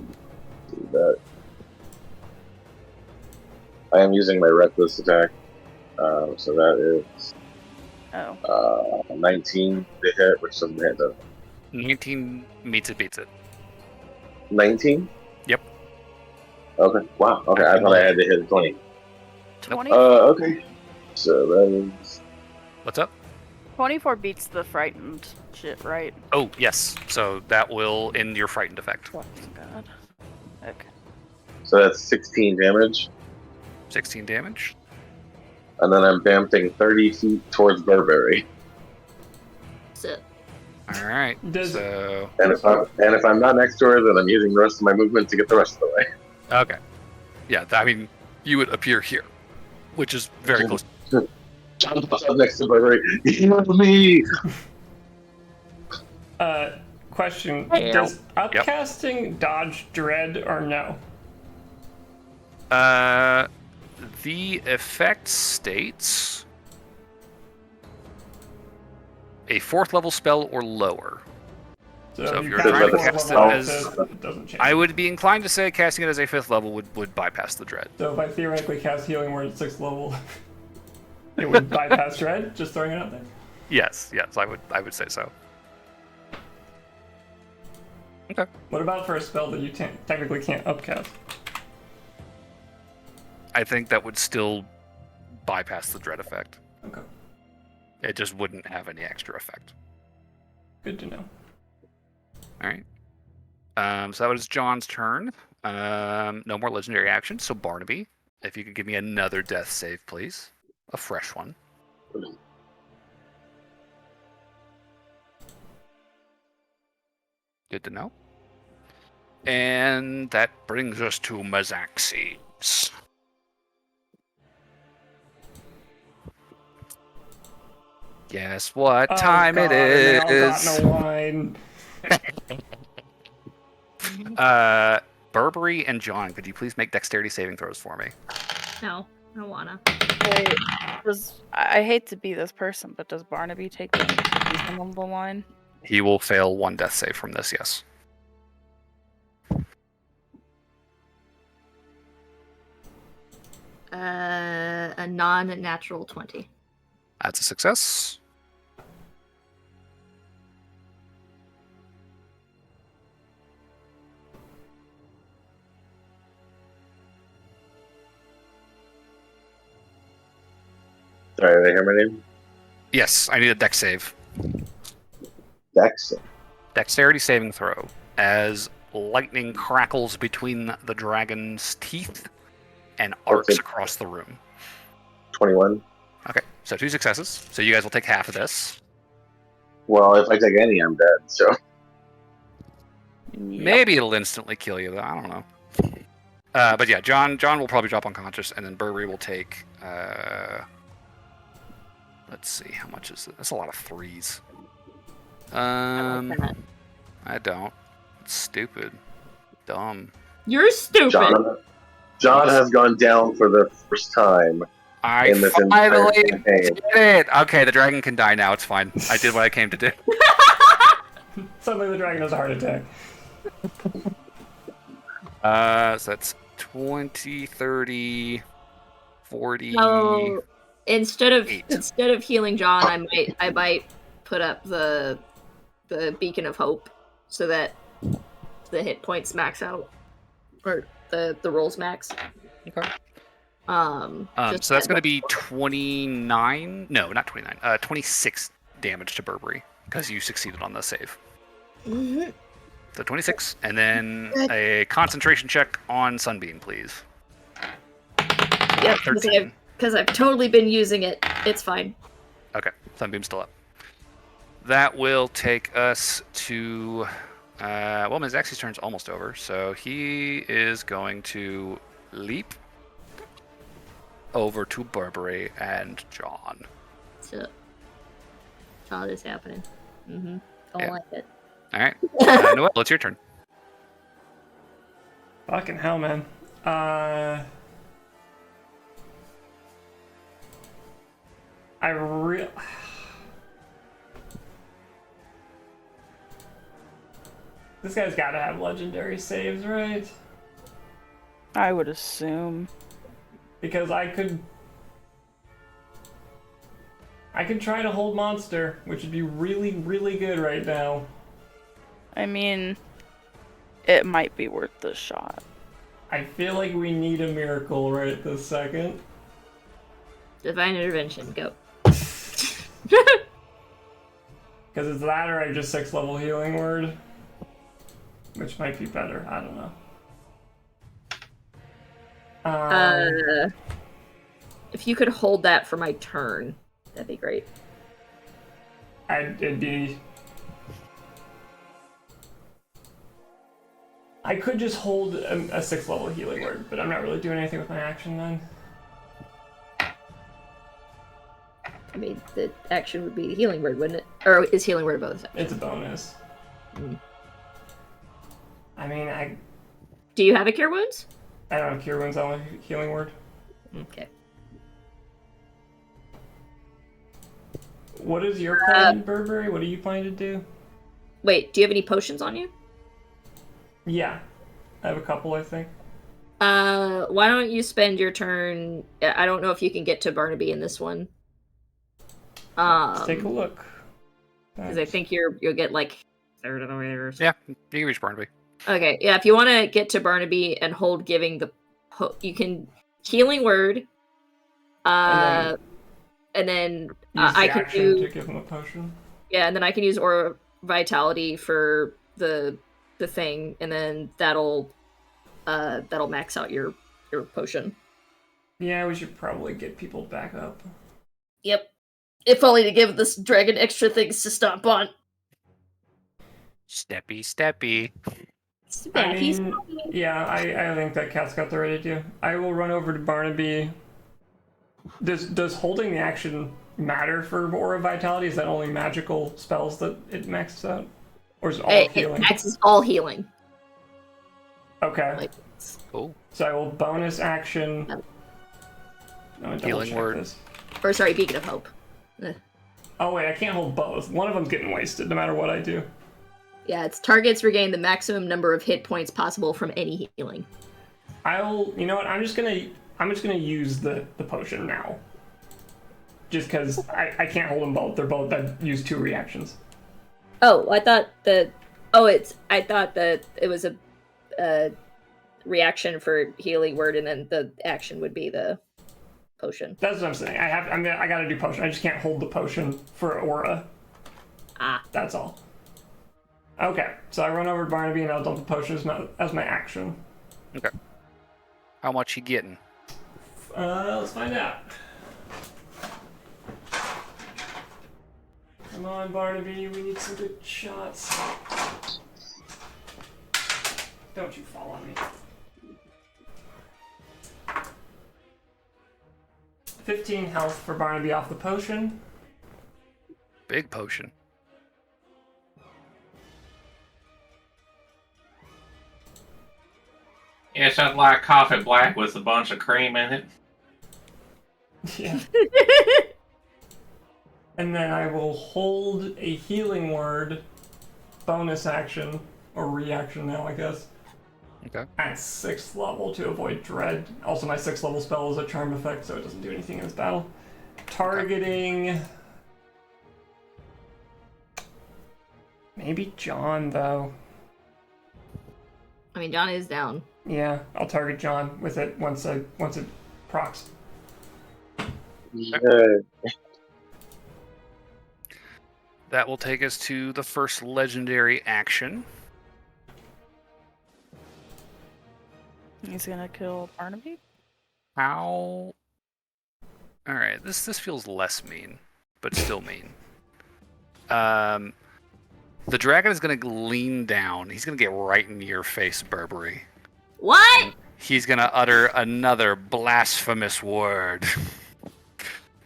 that. I am using my reckless attack. So that is 19 to hit, which doesn't hit though. 19 meets it, beats it. 19? Yep. Okay. Wow. Okay. I thought I had to hit 20. 20. Okay. So that is. What's up? 24 beats the frightened shit, right? Oh, yes. So that will end your frightened effect. Oh, God. Okay. So that's 16 damage. 16 damage. And then I'm vamping 30 feet towards Burberry. So, Alright. So. And if I'm not next to her, then I'm using the rest of my movement to get the rest of the way. Okay. Yeah, I mean, you would appear here, which is very close. Jump up next to Burberry. Heal me! Question. Hey, Does upcasting dodge dread or no? The effect states a 4th level spell or lower. So if you're trying to cast it as, it doesn't change. I would be inclined to say casting it as a 5th level would bypass the dread. So if I theoretically cast healing word at 6th level, it would bypass dread. Just throwing it out there. Yes, I would say so. Okay. What about for a spell that you technically can't upcast? I think that would still bypass the dread effect. Okay. It just wouldn't have any extra effect. Good to know. All right. So that was John's turn. No more legendary actions. So Barnaby, if you could give me another death save, please. A fresh one. Good to know. And that brings us to Mezaxes. Guess what time it is? Wine. Burberry and John, could you please make dexterity saving throws for me? no, I don't wanna. Wait, I hate to be this person, but does Barnaby take the reasonable line? He will fail one death save from this, yes. A non-natural 20. That's a success. Sorry, did I hear my name? Yes, I need a dex save. Dex? Dexterity saving throw. As lightning crackles between the dragon's teeth and arcs across the room. 21. Okay, so 2 successes. So you guys will take half of this. Well, if I take any, I'm dead, so. Maybe it'll instantly kill you, though. I don't know. But yeah, John will probably drop unconscious, and then Burberry will take... let's see, how much is it? That's a lot of 3s. I don't. It's stupid. Dumb. You're stupid. John has gone down for the first time. I in this entire finally campaign. did it! Okay, the dragon can die now, it's fine. I did what I came to do. Suddenly the dragon has a heart attack. So that's 20, 30, 40... So instead of 8. healing John, I might put up the beacon of hope so that the hit points max out, or the rolls max. Okay. So that's going to be 29. No, not 29. 26 damage to Burberry because you succeeded on the save. Mm-hmm. So 26, and then a concentration check on Sunbeam, please. Yep, 13. because I've totally been using it. It's fine. Okay, Sunbeam's still up. That will take us to... well, Mezaxes' turn's almost over, so he is going to leap over to Burberry and John. So, all this happening. Mm-hmm. Don't like it. All right. Noel, it's your turn. Fucking hell, man. This guy's gotta have legendary saves, right? I would assume. Because I could try to hold monster, which would be really, really good right now. I mean, it might be worth the shot. I feel like we need a miracle right this second. Divine intervention, go. Because it's that or I just 6th level healing word. Which might be better, I don't know. If you could hold that for my turn, that'd be great. It'd be... I could just hold a 6th level healing word, but I'm not really doing anything with my action then. I mean, the action would be the healing word, wouldn't it? Or is healing word a bonus action? It's a bonus. I mean, Do you have a cure wounds? I don't have cure wounds on my healing word. Okay. What is your plan, Burberry? What are you planning to do? Wait, do you have any potions on you? Yeah. I have a couple, I think. Why don't you spend your turn... I don't know if you can get to Barnaby in this one. Let's take a look. Because I think you'll get like third of the way there. Yeah, you can reach Barnaby. Okay, yeah, if you want to get to Barnaby and hold giving the... you can healing word, and then I can do... to give him a potion. Yeah, and then I can use Aura Vitality for the thing, and then that'll max out your potion. Yeah, we should probably get people back up. Yep. If only to give this dragon extra things to stomp on. Steppy, steppy. I mean, yeah, I think that cat's got the right idea. I will run over to Barnaby. Does holding the action matter for Aura Vitality? Is that only magical spells that it maxes out? Or is it all healing? It maxes all healing. Okay. Cool. So I will bonus action... Healing word. This. Or sorry, Beacon of Hope. Oh wait, I can't hold both. One of them's getting wasted no matter what I do. Yeah, it's targets regain the maximum number of hit points possible from any healing. You know what? I'm just gonna use the potion now. Just because I can't hold them both. They're both that use 2 reactions. Oh, I thought that it was a reaction for healing word, and then the action would be the potion. That's what I'm saying. I gotta do potion. I just can't hold the potion for aura. That's all. Okay, so I run over to Barnaby and I'll dump the potion as my action. Okay. How much you getting? Let's find out. Come on, Barnaby, we need some good shots. Don't you fall on me. 15 health for Barnaby off the potion. Big potion. Yeah, something like coffee black with a bunch of cream in it. Yeah. And then I will hold a healing word, bonus action, or reaction now, I guess. Okay. At 6th level to avoid dread. Also, my 6th level spell is a charm effect, so it doesn't do anything in this battle. Targeting... Maybe John, though. I mean, John is down. Yeah, I'll target John with it once it procs. Yeah. That will take us to the first legendary action. He's gonna kill Barnaby? How? Alright, this feels less mean, but still mean. The dragon is going to lean down. He's going to get right into your face, Burberry. What? And he's going to utter another blasphemous word. So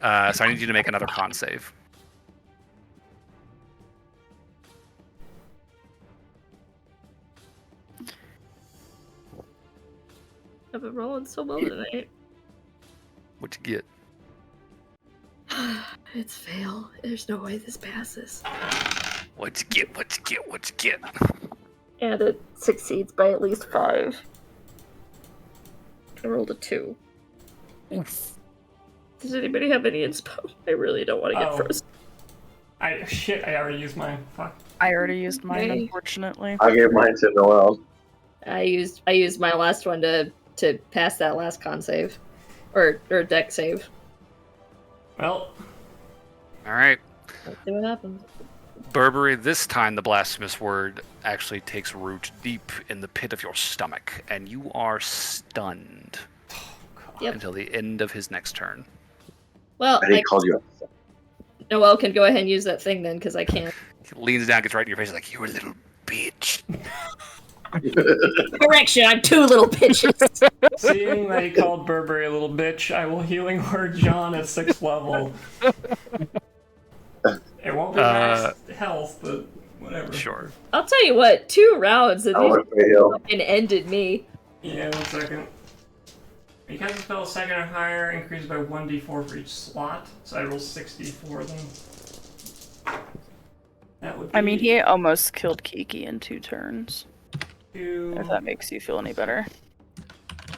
I need you to make another con save. I've been rolling so well tonight. What'd you get? It's fail. There's no way this passes. What'd you get? What'd you get? What'd you get? And it succeeds by at least 5. I rolled a 2. Oof. Does anybody have any inspo? I really don't want to get frozen. I already used mine. Fuck. I already used mine, Okay. unfortunately. I gave mine to Noel. I used my last one to pass that last con save. Or deck save. Well, All right. Let's see what happens. Burberry, this time the blasphemous word actually takes root deep in the pit of your stomach, and you are stunned Yep. until the end of his next turn. Well, I think called you. Noel can go ahead and use that thing then, because I can't. He leans down, gets right in your face, like, you little bitch. Correction, I'm 2 little bitches. seeing that he called Burberry a little bitch, I will healing word John at 6th level. It won't be max health, but whatever. Sure. I'll tell you what, 2 rounds and I want to heal. fucking ended me. Yeah, 1 second. You cast a spell 2nd or higher, increases by 1d4 for each slot. So I roll 64 then. That would be I mean, he almost killed Kiki in 2 turns. 2. If that makes you feel any better.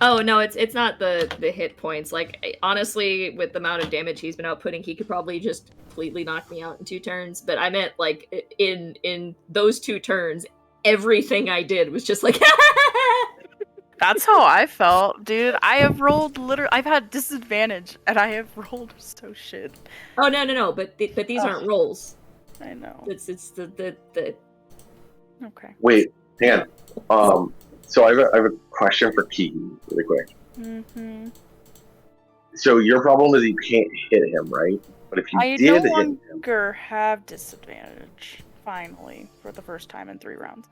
Oh no, it's not the hit points. Like honestly, with the amount of damage he's been outputting, he could probably just completely knock me out in 2 turns. But I meant like in those 2 turns, everything I did was just like. That's how I felt, dude. I have rolled I've had disadvantage, and I have rolled so shit. Oh no! But these aren't rolls. I know. It's the. Okay. Wait, hang on. So I have a question for Keaton, really quick. Mm-hmm. So your problem is you can't hit him, right? But if you I did no hit him, longer have disadvantage. Finally, for the first time in 3 rounds.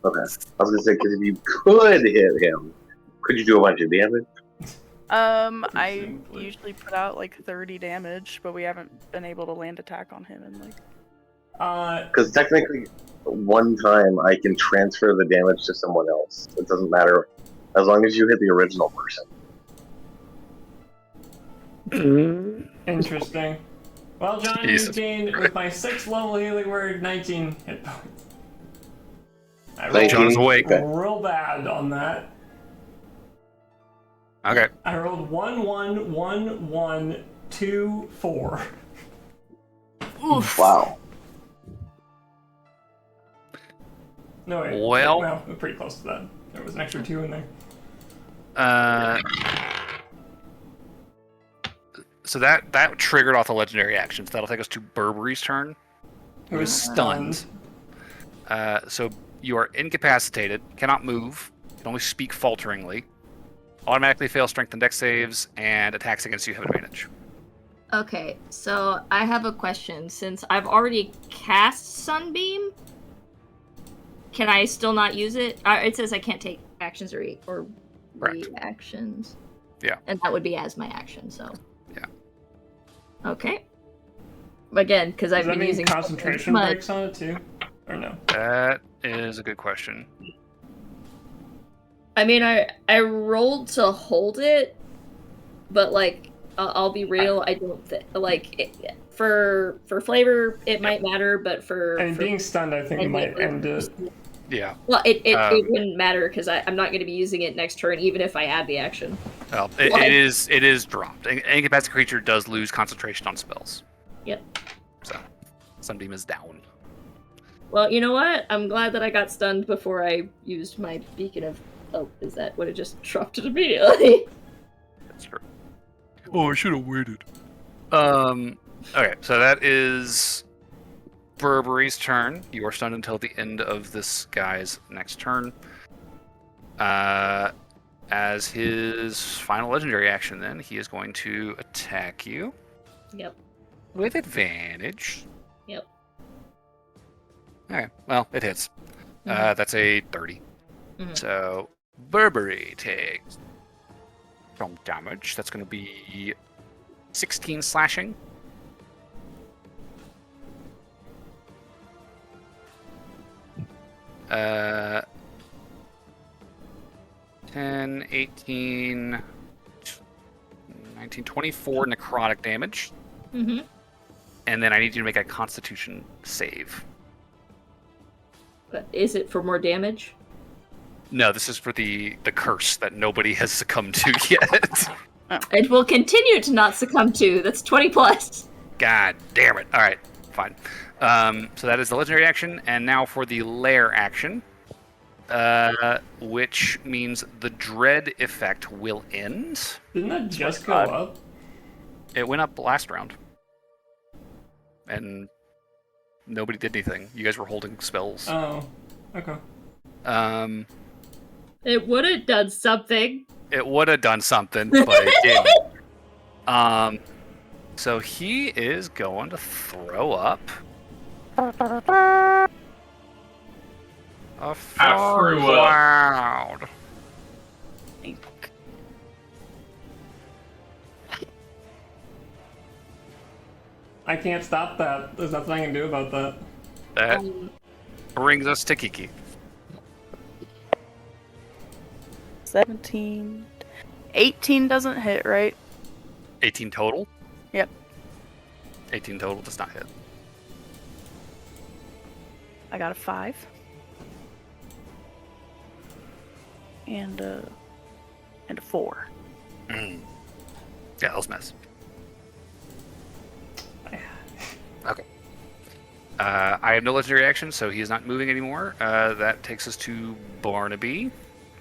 okay. I was gonna say because if you could hit him, could you do a bunch of damage? I usually put out like 30 damage, but we haven't been able to land attack on him in like. Because technically, one time I can transfer the damage to someone else. It doesn't matter as long as you hit the original person. Interesting. Well, John, you Jesus. gained with my 6th level healing word 19 hit points. I rolled 19? John is awake. real bad on that. Okay. I rolled 1, 1, 1, 1, 2, 4. Oof. Wow. No, wait. Well- we're pretty close to that. There was an extra 2 in there. So that triggered off the legendary action. So that'll take us to Burberry's turn. It was Stunned. So you are incapacitated, cannot move, can only speak falteringly, automatically fail strength and dex saves, and attacks against you have advantage. Okay, so I have a question. Since I've already cast Sunbeam, can I still not use it? It says I can't take actions or Correct. reactions. Yeah. And that would be as my action, so. Yeah. Okay. Again, because I've Does that been mean using concentration smudge. breaks on it too? Or no? That is a good question. I mean, I rolled to hold it, but like, I'll be real. I don't for flavor it might matter, but for Being stunned, I think it might end it. Yeah. Well, it wouldn't matter because I'm not going to be using it next turn, even if I add the action. Well, it is dropped. An incapacitated creature does lose concentration on spells. Yep. So, Sunbeam is down. Well, you know what? I'm glad that I got stunned before I used my beacon of. Oh, is that would have just dropped it immediately? That's true. Oh, I should have waited. Okay, so that is Burberry's turn. You are stunned until the end of this guy's next turn. As his final legendary action, then, he is going to attack you. Yep. With advantage. Yep. Okay, well, it hits. Mhm. That's a 30. Mhm. So, Burberry takes some damage. That's going to be 16 slashing. Uh, 10, 18, 19, 24 necrotic damage. Mm-hmm. And then I need you to make a constitution save. Is it for more damage? No, this is for the curse that nobody has succumbed to yet. It will continue to not succumb to. That's 20 plus. God damn it. All right, fine. So that is the legendary action, and now for the lair action, which means the dread effect will end. Didn't that just go up? It went up last round, and nobody did anything. You guys were holding spells. Oh, okay. It would have done something. It would have done something, but it didn't. So he is going to throw up a fog cloud. I can't stop that. There's nothing I can do about that. That brings us to Kiki. 17. 18 doesn't hit, right? 18 total? Yep. 18 total does not hit. I got a 5. And a 4. Yeah, those mess. Okay. I have no legendary action, so he is not moving anymore. That takes us to Barnaby.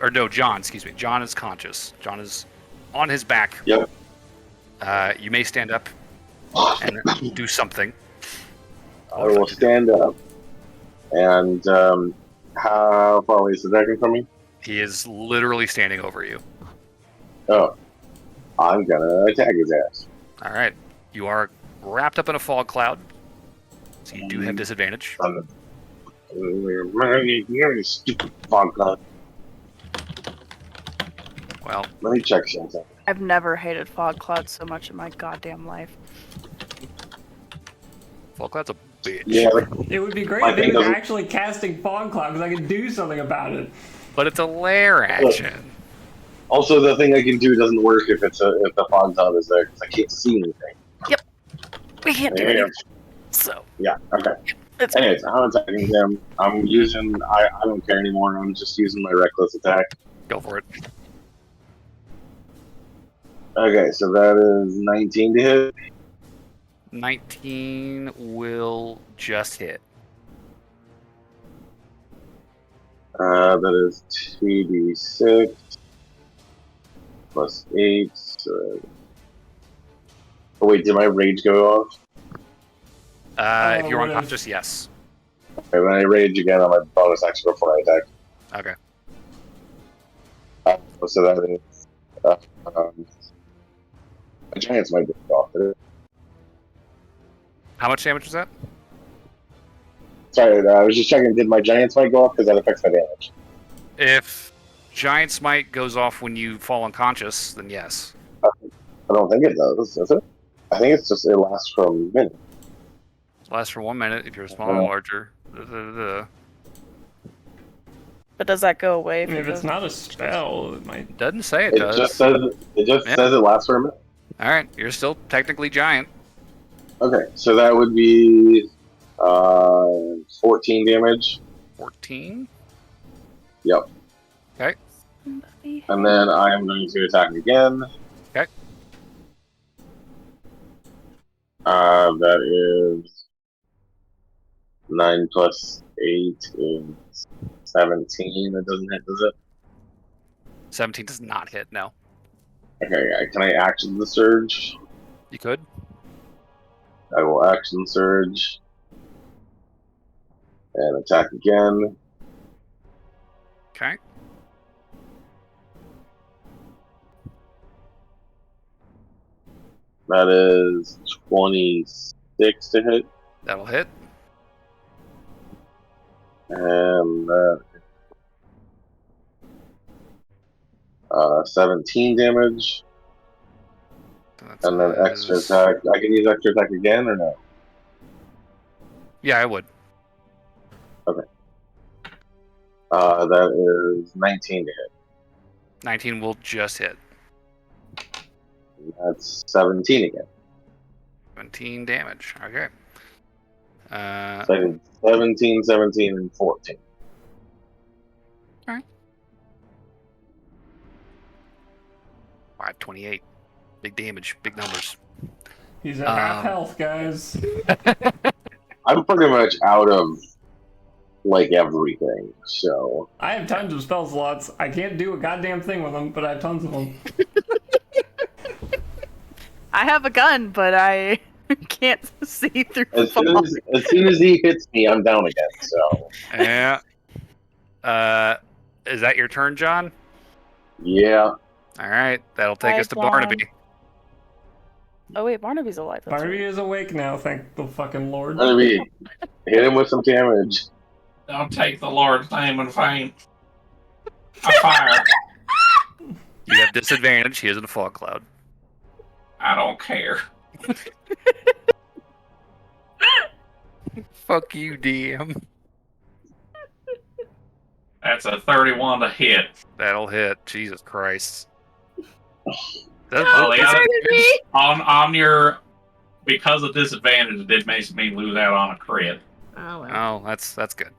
Or no, John, excuse me. John is conscious. John is on his back. Yep. You may stand up and do something. I will stand up. And how far away is the dragon from me? He is literally standing over you. Oh. I'm gonna attack his ass. All right. You are wrapped up in a fog cloud, so you do have disadvantage. Stupid fog cloud. Well, let me check something. I've never hated fog clouds so much in my goddamn life. fog cloud's a bitch. Yeah, It would be great if they were actually casting fog cloud because I could do something about it. But it's a lair action. Also, the thing I can do doesn't work if the fog cloud is there because I can't see anything. Yep. We can't do anything. So. Yeah. Okay. Anyways, I'm attacking him. I'm using. I don't care anymore. I'm just using my reckless attack. Go for it. Okay, so that is 19 to hit. 19 will just hit. That is 2d6 plus 8. So... Oh wait, did my rage go off? If you're unconscious, yes. Okay, when I rage again on my bonus action before I attack. Okay. So that is my giants might go off. How much damage was that? Sorry, I was just checking. Did my giants might go off because that affects my damage? If giant smite goes off when you fall unconscious, then yes. I don't think it does it? I think it's just it lasts for a minute. It lasts for 1 minute if you're small or larger. But does that go away? If it's not a spell, it might. Doesn't say it does. Just says says it lasts for a minute. All right, you're still technically giant. Okay, so that would be 14 damage. 14. Yep. Okay. And then I am going to attack again. Okay. That is 9 plus 8 is 17. That doesn't hit, does it? 17 does not hit, no. Okay, can I action the surge? You could. I will action surge. And attack again. Okay. That is 26 to hit. That'll hit. And that 17 damage. And then extra attack. I can use extra attack again or no? Yeah, I would. Okay. That is 19 to hit. 19 will just hit. That's 17 again. 17 damage. Okay. So 17, 17, and 14. 528. Big damage, big numbers. He's at half health, guys. I'm pretty much out of like everything, so I have tons of spell slots. I can't do a goddamn thing with them, but I have tons of them. I have a gun, but I can't see through as fog. soon as he hits me, I'm down again. So Yeah. Is that your turn, John? yeah. All right, that'll take Hi, us to John. Barnaby. Oh wait, Barnaby's alive. That's Barnaby right. is awake now, thank the fucking Lord. Barnaby, hit him with some damage. Don't take the Lord's name in vain. I fire. You have disadvantage. He is in a fog cloud. I don't care. Fuck you, DM. That's a 31 to hit. That'll hit. Jesus Christ. Oh, the other, on your, because of disadvantage, it did make me lose out on a crit. Oh, well. Oh, that's good.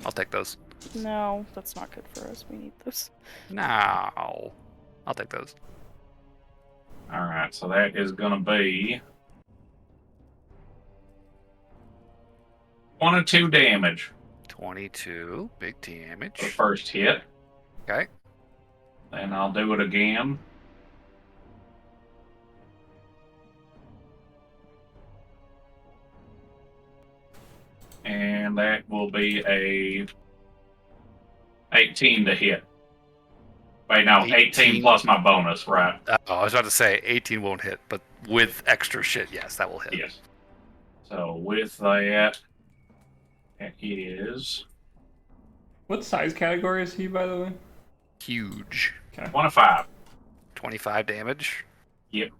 I'll take those. No, that's not good for us. We need those. No. I'll take those. Alright, so that is going to be 1 and 2 damage 22. Big damage. for first hit. Okay. Then I'll do it again. And that will be a 18 to hit. Wait, no, 18 plus my bonus, right? I was about to say 18 won't hit, but with extra shit, yes, that will hit. Yes. So with that, it is What size category is he, by the way? Huge. 1 of 5. 25 damage. Yep.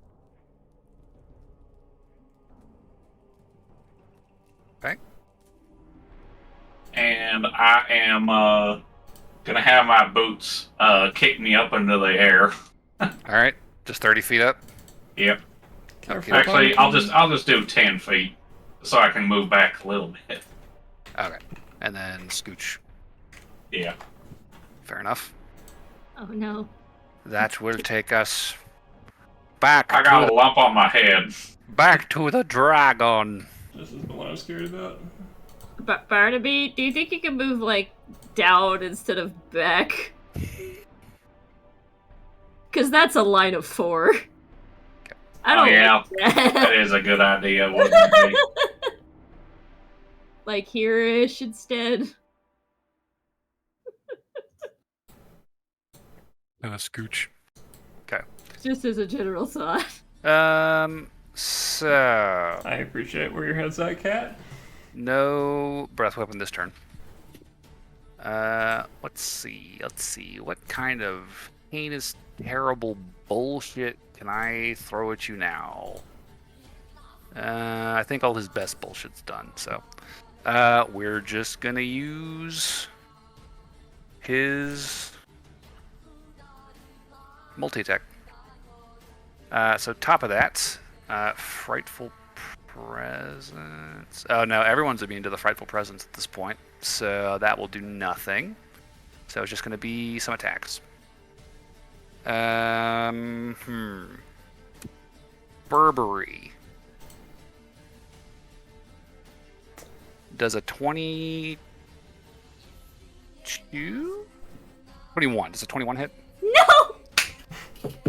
Okay. And I am gonna have my boots kick me up into the air. All right, just 30 feet up. Yep. Okay. Actually, I'll just do 10 feet so I can move back a little bit. Okay, and then scooch. Yeah. Fair enough. Oh no. That will take us back. I got a lump on my head. Back to the dragon. This is the one I was scared about. But Barnaby, do you think you can move like down instead of back? Because that's a line of 4. I don't like that. That is a good idea, wouldn't it be? Like here-ish instead. Scooch. Okay. Just as a general thought. So I appreciate where your head's at, Cat. no breath weapon this turn. Let's see. What kind of heinous, terrible bullshit can I throw at you now? I think all his best bullshit's done, so we're just gonna use his multi-attack. So top of that, frightful presence. Oh no, everyone's immune to the frightful presence at this point, so that will do nothing. So it's just going to be some attacks. Burberry does a 22? 21. Does a 21 hit? No!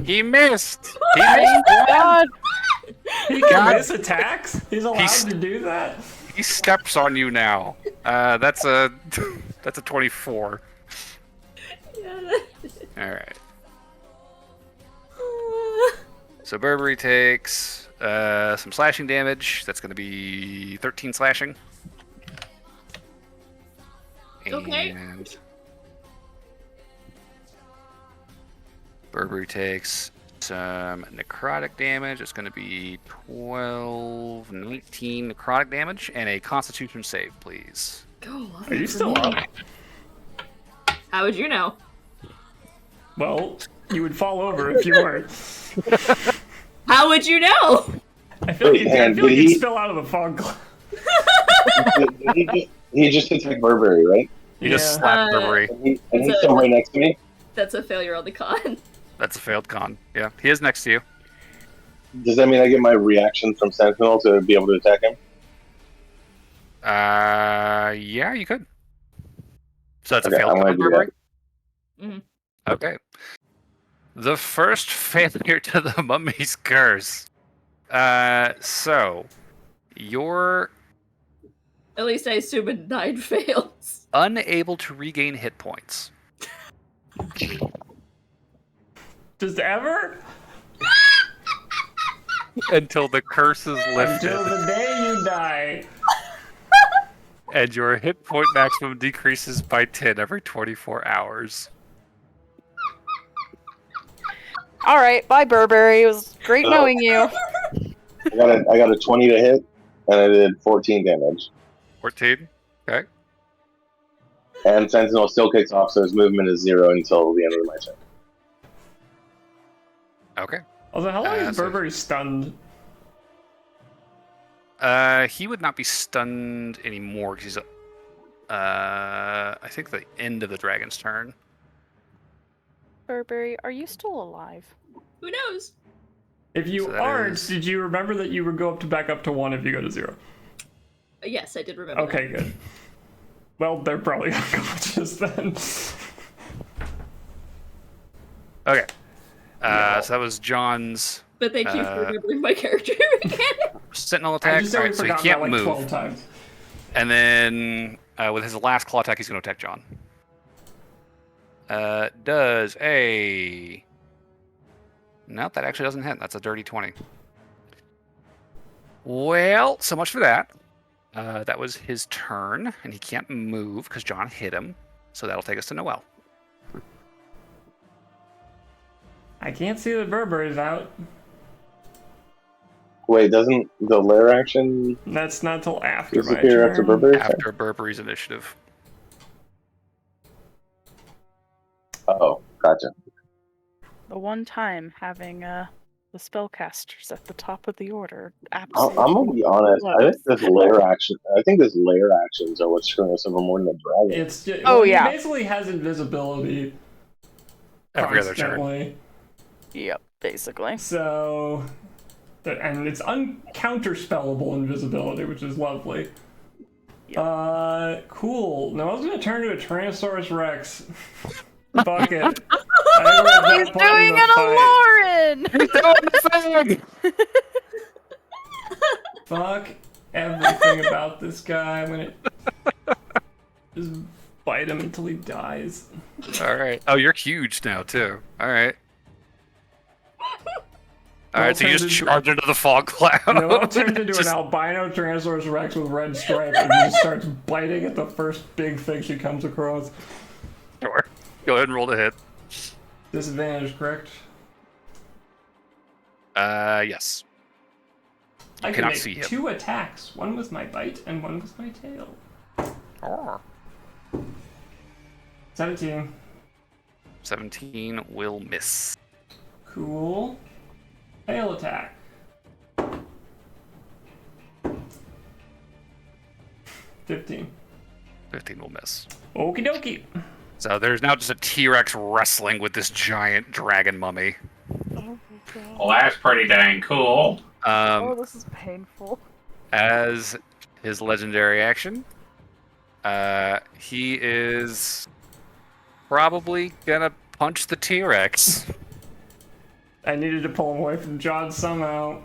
He missed! He missed! God. He can miss attacks? He's allowed to do that? He steps on you now. That's a 24. Yeah. Alright. So Burberry takes some slashing damage. That's going to be 13 slashing. Okay. And Burberry takes some necrotic damage. It's going to be 19 necrotic damage, and a constitution save, please. Go on. Are you still up? How would you know? Well, you would fall over if you weren't. How would you know? I feel like Did you'd he- spill out of the fog cloud. he just hits like Burberry, right? You just slapped Uh, Burberry. And he's still right next to me. That's a failure on the con. That's a failed con. Yeah, he is next to you. Does that mean I get my reaction from Sentinel to be able to attack him? Yeah, you could. So that's Okay, a failed I'm gonna con, do Burberry? Mhm. Okay. The first failure to the mummy's curse. So you're At least I assume a 9 fails. unable to regain hit points. Just ever? Until the curse is lifted. Until the day you die. And your hit point maximum decreases by 10 every 24 hours. All right, bye, Burberry. It was great knowing you. I got a 20 to hit, and I did 14 damage. 14? Okay. And Sentinel still kicks off, so his movement is 0 until the end of my turn. Okay. Also, how long is so- Burberry stunned? He would not be stunned anymore because he's, I think the end of the dragon's turn. Burberry, are you still alive? Who knows? If you So that aren't, is- did you remember that you would go back up to 1 if you go to 0? Yes, I did remember Okay, good. Well, they're probably unconscious then. Okay. So that was John's But thank you for remembering my character again. sentinel I attack. just said we Alright, so he forgot can't that like move. 12 times. And then with his last claw attack, he's going to attack John. Does a... Nope, that actually doesn't hit. That's a dirty 20. Well, so much for that. That was his turn, and he can't move because John hit him. So that'll take us to Noel. I can't see that Burberry's out. Wait, doesn't the lair action That's not till after my disappear turn. after Burberry? After Burberry's initiative. Oh, gotcha. The one time having the spellcasters at the top of the order. I'm Absolutely. gonna be honest. I think this lair action. I think this lair actions are what's screwing us over more than the dragon. It's just, Oh, well, yeah. He basically has invisibility Every other turn. constantly. Yep, basically. So, and it's uncounterspellable invisibility, which is lovely. Yep. Cool. Now I was gonna turn to a Tyrannosaurus Rex. Fuck it. I He's doing an Aloran! Fuck everything about this guy. I'm gonna just bite him until he dies. Alright. Oh, you're huge now, too. Alright. Alright, so you just charge into the fog cloud. Noel turns into Just- an albino Tyrannosaurus Rex with red stripes and he just starts biting at the first big thing she comes across. Sure. Go ahead and roll to hit. Disadvantage, correct? Yes. I can cannot make see him. 2 attacks. One with my bite and one with my tail. Oh. 17. 17 will miss. Cool. Tail attack. 15. 15 will miss. Okie dokie. So there's now just a T-Rex wrestling with this giant dragon mummy. Well, that's pretty dang cool. This is painful. As his legendary action, he is probably gonna punch the T-Rex. I needed to pull him away from John somehow.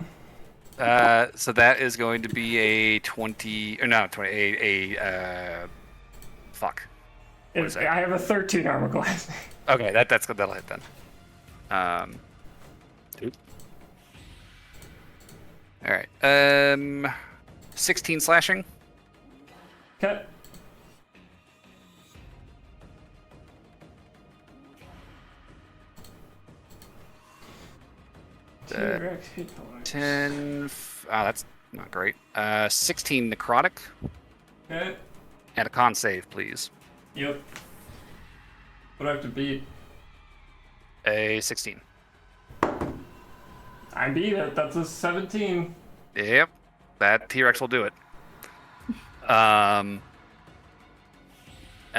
So that is going to be a 20, or not 20, fuck. What is that? I have a 13 armor class. Okay, that's good. That'll hit then. All right. 16 slashing. Okay. T-Rex hit points. 10. That's not great. 16 necrotic. Okay. And a con save, please. Yep. What do I have to beat? A 16. I beat it. That's a 17. Yep. That T-Rex will do it. And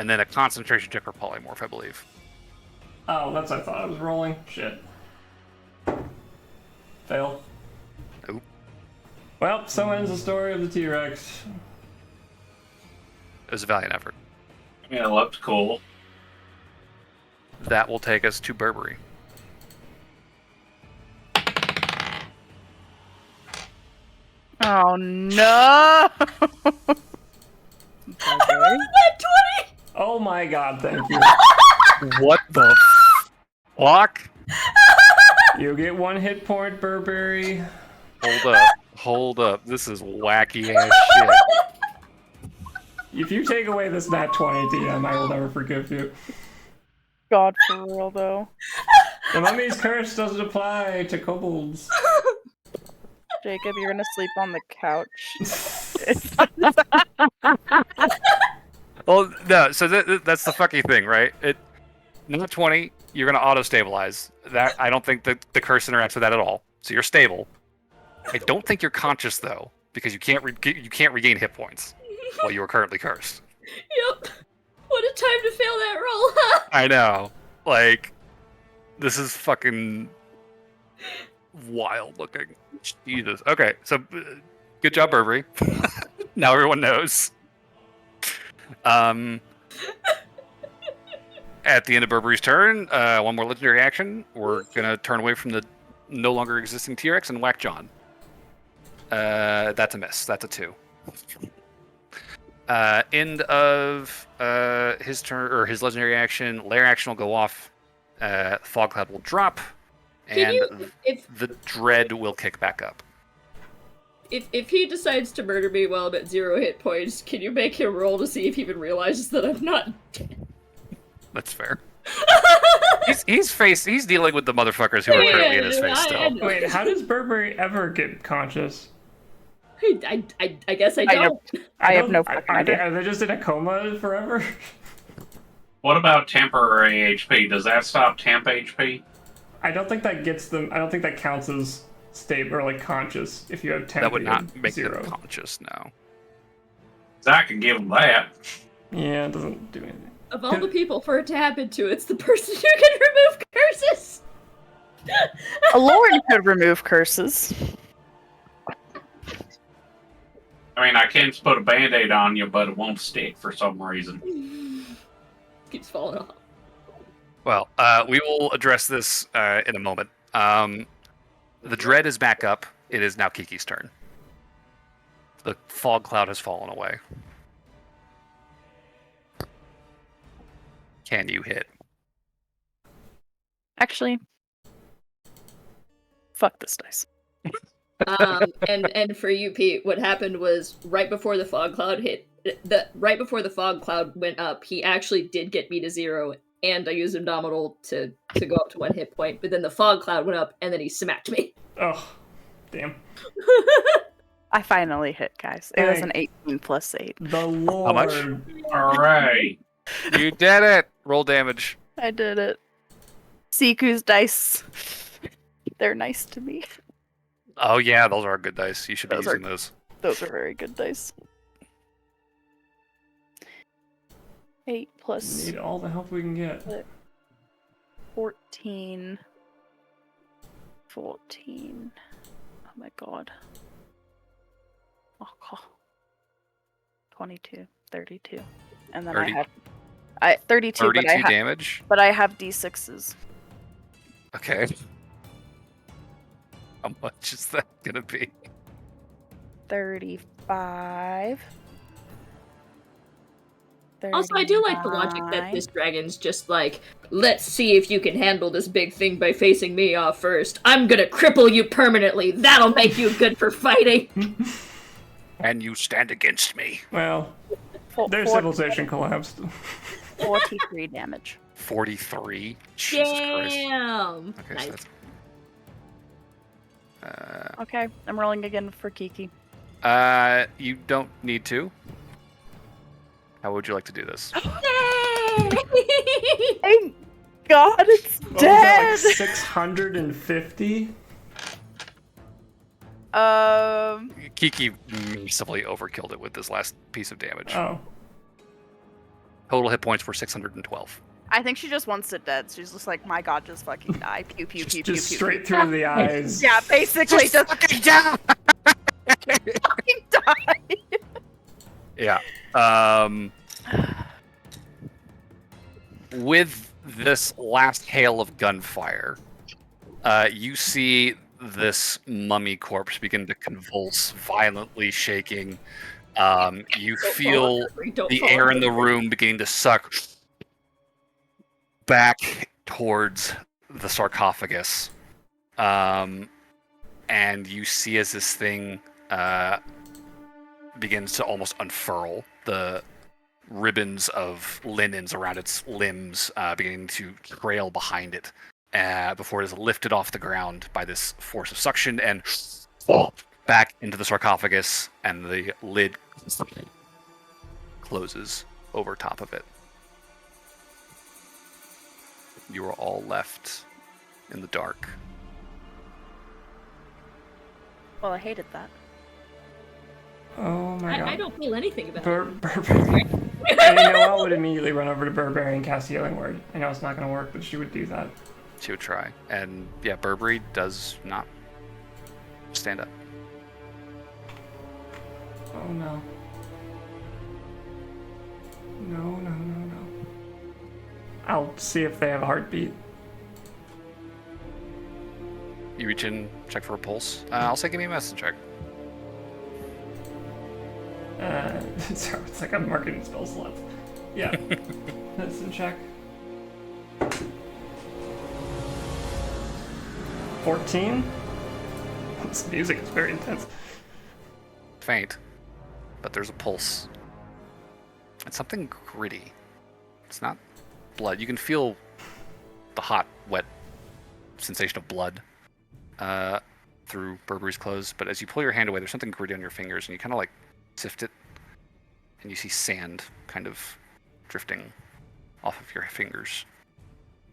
then a concentration check for polymorph, I believe. Oh, that's what I thought I was rolling. Shit. Fail. Nope. Well, so ends the story of the T-Rex. It was a valiant effort. Yeah, it looked cool. That will take us to Burberry. Oh no! Oh my god, thank you. What the fuck? You get 1 hit point, Burberry. Hold up. This is wacky ass shit. If you take away this nat 20, DM, I will never forgive you. God, for real though. The mummy's curse doesn't apply to kobolds. Jacob, you're gonna sleep on the couch. Well, no. So that's the fucking thing, right? Nat 20, you're gonna auto stabilize. That I don't think the curse interacts with that at all. So you're stable. I don't think you're conscious though, because you can't regain hit points while you are currently cursed. Yep. What a time to fail that roll, huh? I know. Like, this is fucking wild looking. Jesus. Okay, so good job, Burberry. Now everyone knows. At the end of Burberry's turn, one more legendary action. We're gonna turn away from the no longer existing T-Rex and whack John. That's a miss. That's a 2. End of his turn or his legendary action. Lair action will go off. Fog cloud will drop, and the dread will kick back up. If he decides to murder me while I'm at 0 hit points, can you make him roll to see if he even realizes that I'm not dead? That's fair. He's dealing with the motherfuckers who are currently in his face still. Wait, how does Burberry ever get conscious? I guess I don't. I have no fucking idea. Are they just in a coma forever? What about temporary HP? Does that stop temp HP? I don't think that gets them. I don't think that counts as stable or like conscious if you have 10. That would not make them conscious, no. I can give them that. Yeah, it doesn't do anything. Of all the people for it to happen to, it's the person who can remove curses. A Lord could remove curses. I mean, I can put a band-aid on you, but it won't stick for some reason. Keeps falling off. Well, we will address this in a moment. The dread is back up. It is now Kiki's turn. The fog cloud has fallen away. Can you hit? Actually, fuck this dice. And for you, Pete, what happened was right before the fog cloud went up, he actually did get me to 0, and I used Indomitable to go up to 1 hit point, but then the fog cloud went up, and then he smacked me. Oh, damn. I finally hit, guys. It was an 18 plus 8. The Lord. How much? All right. You did it! Roll damage. I did it. Siku's dice. They're nice to me. Oh yeah, those are good dice. You should be using those. Those are very good dice. 8 plus... Need all the help we can get. 14. 14. Oh my god. Oh god. 22. 32. And then 30. I have... 32, 32 damage? But I have D6s. Okay. How much is that gonna be? 35. Also, I do like the logic that this dragon's just like, let's see if you can handle this big thing by facing me off first. I'm gonna cripple you permanently. That'll make you good for fighting. And you stand against me. Well, their civilization collapsed. 43 damage. 43? Jesus Christ. Damn. Okay, Nice. so that's... Okay, I'm rolling again for Kiki. You don't need to. How would you like to do this? Thank God it's What dead! was that, like 650? Kiki mercifully overkilled it with this last piece of damage. Oh. Total hit points were 612. I think she just wants it dead. She's just like, my god, just fucking die. Pew, pew, pew, pew, Just pew, straight pew. through the eyes. Yeah, basically, just fucking die. Fucking die. Yeah. With this last hail of gunfire, you see this mummy corpse begin to convulse, violently shaking. You feel the air in the room beginning to suck back towards the sarcophagus. And you see as this thing begins to almost unfurl, the ribbons of linens around its limbs beginning to trail behind it before it is lifted off the ground by this force of suction and back into the sarcophagus, and the lid closes over top of it. You are all left in the dark. Well, I hated that. Oh my god. I don't feel anything about it. And Noelle would immediately run over to Burberry and cast Healing Word. I know it's not going to work, but she would do that. She would try. And yeah, Burberry does not stand up. Oh no. No. I'll see if they have a heartbeat. You reach in, check for a pulse. I'll say give me a medicine check. So it's like I'm marketing spell slots. Yeah. Medicine check. 14? This music is very intense. Faint, but there's a pulse. It's something gritty. It's not blood. You can feel the hot, wet sensation of blood through Burberry's clothes, but as you pull your hand away, there's something gritty on your fingers, and you kind of like sift it, and you see sand kind of drifting off of your fingers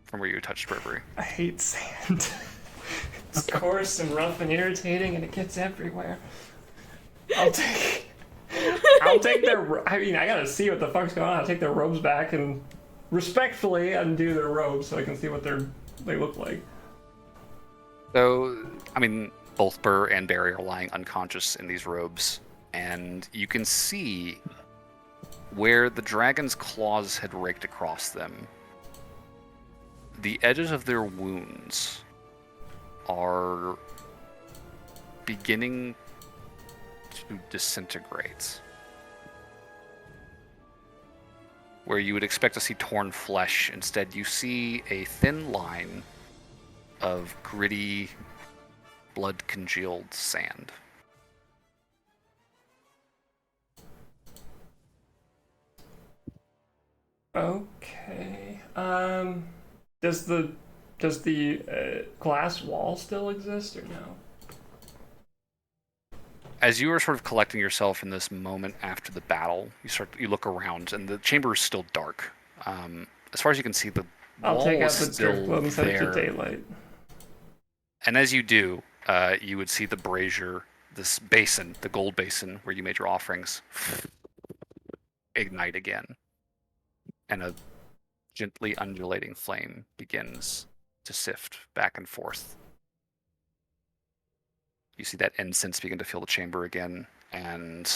from where you touched Burberry. I hate sand. It's coarse and rough and irritating, and it gets everywhere. I'll take their. I mean, I gotta see what the fuck's going on. I'll take their robes back and respectfully undo their robes so I can see what they look like. So, I mean, both Burr and Barry are lying unconscious in these robes, and you can see where the dragon's claws had raked across them. The edges of their wounds are beginning to disintegrate. Where you would expect to see torn flesh, instead you see a thin line of gritty, blood-congealed sand. Okay. Does the glass wall still exist or no? As you are sort of collecting yourself in this moment after the battle, you look around, and the chamber is still dark. As far as you can see, the I'll wall take out is the still drift globe and set it to there. daylight. And as you do, you would see the brazier, this basin, the gold basin where you made your offerings, ignite again. And a gently undulating flame begins to sift back and forth. You see that incense begin to fill the chamber again, and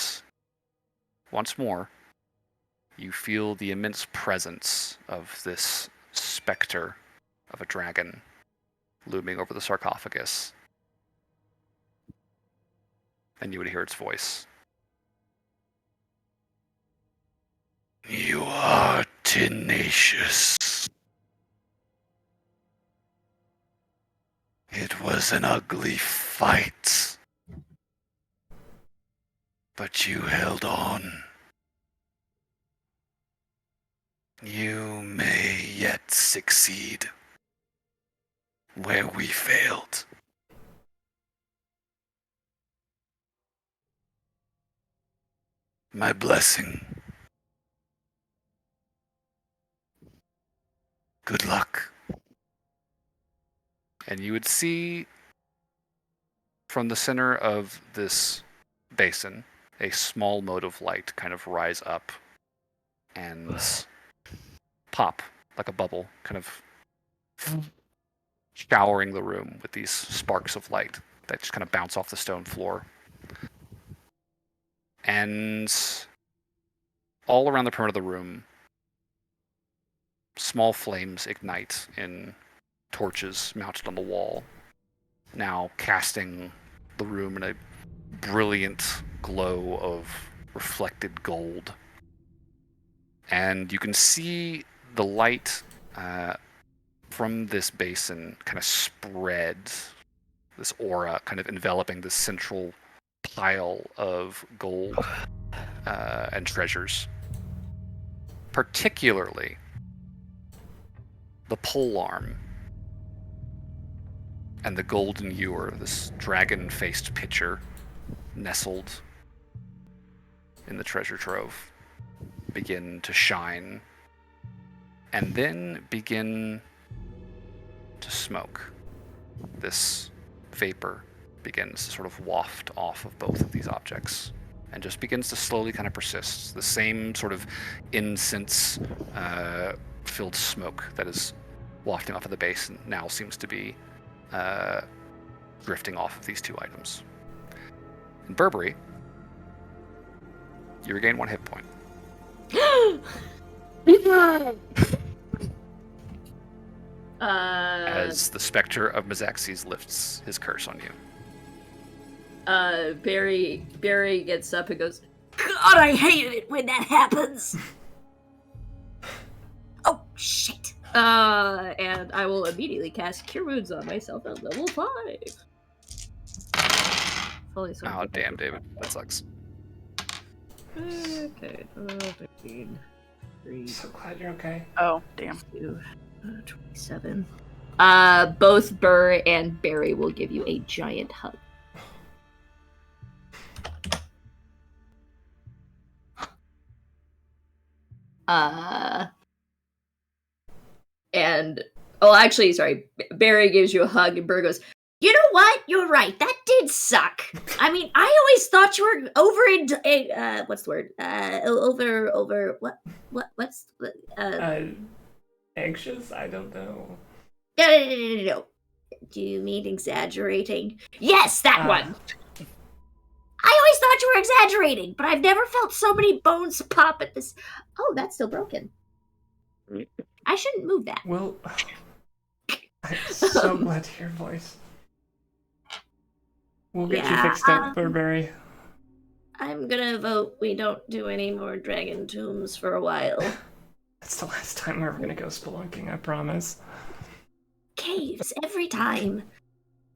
once more, you feel the immense presence of this specter of a dragon looming over the sarcophagus. And you would hear its voice. You are tenacious. It was an ugly fight, but you held on. You may yet succeed where we failed. My blessing. Good luck. And you would see from the center of this basin a small mote of light kind of rise up and pop like a bubble, kind of showering the room with these sparks of light that just kind of bounce off the stone floor. And all around the perimeter of the room, small flames ignite in torches mounted on the wall, now casting the room in a brilliant glow of reflected gold. And you can see the light from this basin kind of spread, this aura kind of enveloping this central pile of gold and treasures. Particularly the pole arm and the golden ewer, this dragon-faced pitcher nestled in the treasure trove, begin to shine and then begin to smoke. This vapor begins to sort of waft off of both of these objects and just begins to slowly kind of persist. The same sort of incense filled smoke that is wafting off of the basin now seems to be drifting off of these two items. In Burberry, you regain 1 hit point. As the specter of Mezaxes lifts his curse on you. Barry gets up and goes, God, I hate it when that happens. Oh, shit. And I will immediately cast Cure Wounds on myself at level 5. Oh, damn, David. That sucks. Okay, 15, 3, So glad you're okay. Oh, damn. 2, 27. Both Burr and Barry will give you a giant hug. Actually, sorry. Barry gives you a hug, and Burr goes, You know what? You're right. That did suck. I mean, I always thought you were what's the word? Anxious? I don't know. No. Do you mean exaggerating? Yes, that one. I always thought you were exaggerating, but I've never felt so many bones pop at this. Oh, that's still broken. I shouldn't move that. Well, I'm so glad to hear your voice. We'll get you fixed up, Burberry. I'm gonna vote we don't do any more dragon tombs for a while. That's the last time we're ever gonna go spelunking, I promise. Caves every time.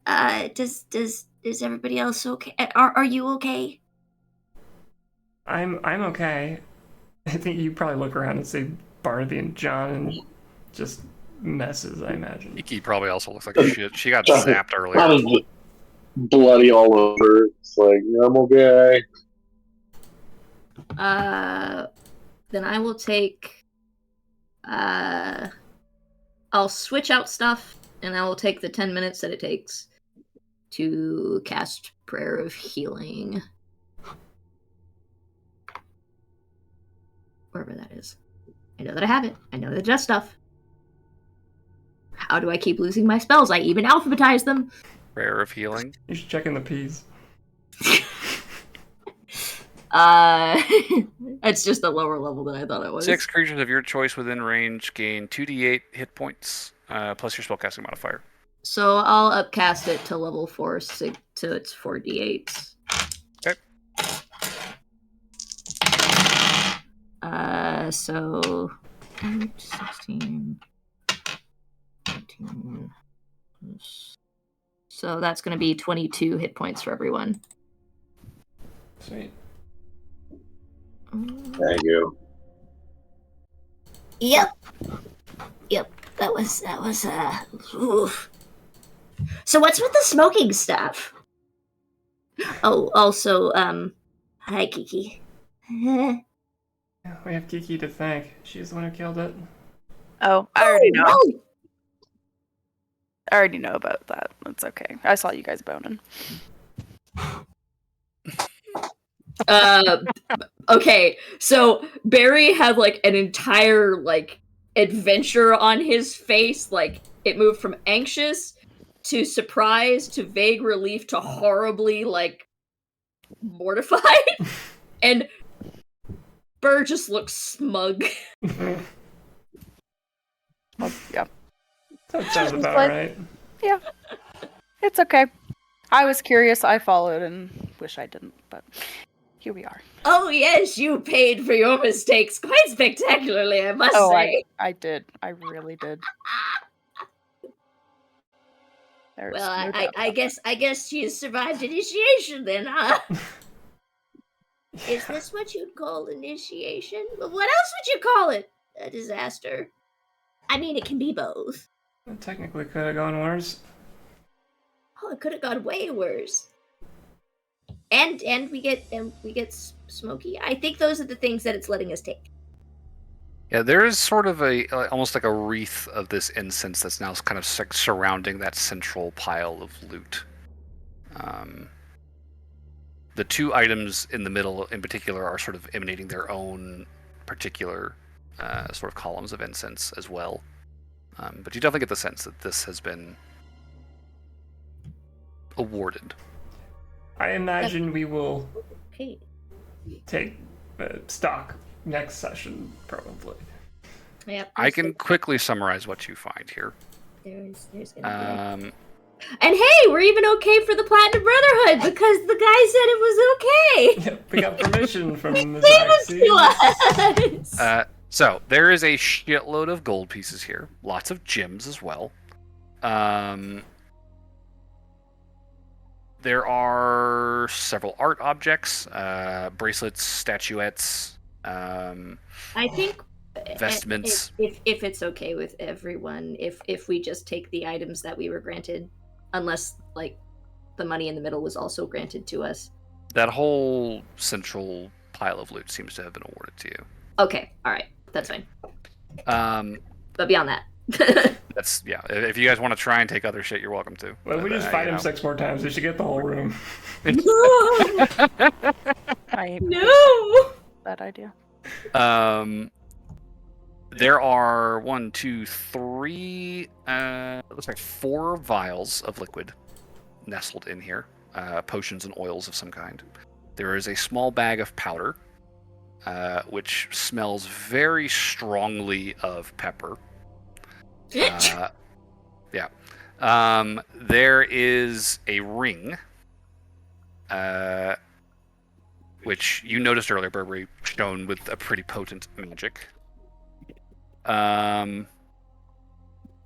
Does everybody else okay? Are you okay? I'm okay. I think you probably look around and see Barnaby and John and just messes, I imagine. Iki probably also looks like shit. She got zapped earlier. Bloody all over. It's like, I'm okay. then I will take, I'll switch out stuff, and I will take the 10 minutes that it takes to cast Prayer of Healing. Wherever that is. I know that I have it. I know that it does stuff. How do I keep losing my spells? I even alphabetize them. Prayer of Healing. You should check in the P's. It's just a lower level than I thought it was. 6 creatures of your choice within range gain 2d8 hit points, plus your spellcasting modifier. So I'll upcast it to level 4, so it's 4d8. Okay. So 8, 16, 14. So that's going to be 22 hit points for everyone. Sweet. Thank you. Yep. That was oof. So what's with the smoking stuff? Oh, also, hi Kiki. Yeah, we have Kiki to thank. She's the one who killed it. Oh, I already know. No. I already know about that. It's okay. I saw you guys boning. Okay, so Barry had like an entire like adventure on his face. Like, it moved from anxious to surprise to vague relief to horribly, like, mortified. And Burr just looks smug. Yeah. That sounds about like- right. Yeah. It's okay. I was curious, I followed, and wish I didn't, but here we are. Oh yes, you paid for your mistakes quite spectacularly, I must say. I did. I really did. There's Well, no I doubt. I guess you survived initiation then, huh? Is this what you'd call initiation? Well, what else would you call it? A disaster. I mean, it can be both. It technically could have gone worse. Oh, it could have gone way worse. And we get smoky. I think those are the things that it's letting us take. Yeah, there is sort of almost like a wreath of this incense that's now kind of surrounding that central pile of loot. The two items in the middle, in particular, are sort of emanating their own particular sort of columns of incense as well. But you definitely get the sense that this has been awarded. I imagine we will Okay. take stock next session, probably. Yep. I can quickly summarize what you find here. There's gonna be. Um, And hey, we're even okay for the Platinum Brotherhood because the guy said it was okay. Yep, we got permission from the Leave it to us. So there is a shitload of gold pieces here, lots of gems as well. There are several art objects, bracelets, statuettes, I think vestments. If it's okay with everyone, if we just take the items that we were granted, unless like the money in the middle was also granted to us. That whole central pile of loot seems to have been awarded to you. Okay, all right, that's fine. But beyond that, That's yeah. If you guys want to try and take other shit, you're welcome to. Well, if we just fight him 6 more times, we should get the whole room. No. Bad idea. There are 1, 2, 3. It looks like 4 vials of liquid nestled in here. Potions and oils of some kind. There is a small bag of powder, which smells very strongly of pepper. Yeah. There is a ring, which you noticed earlier, Burberry, shown with a pretty potent magic. There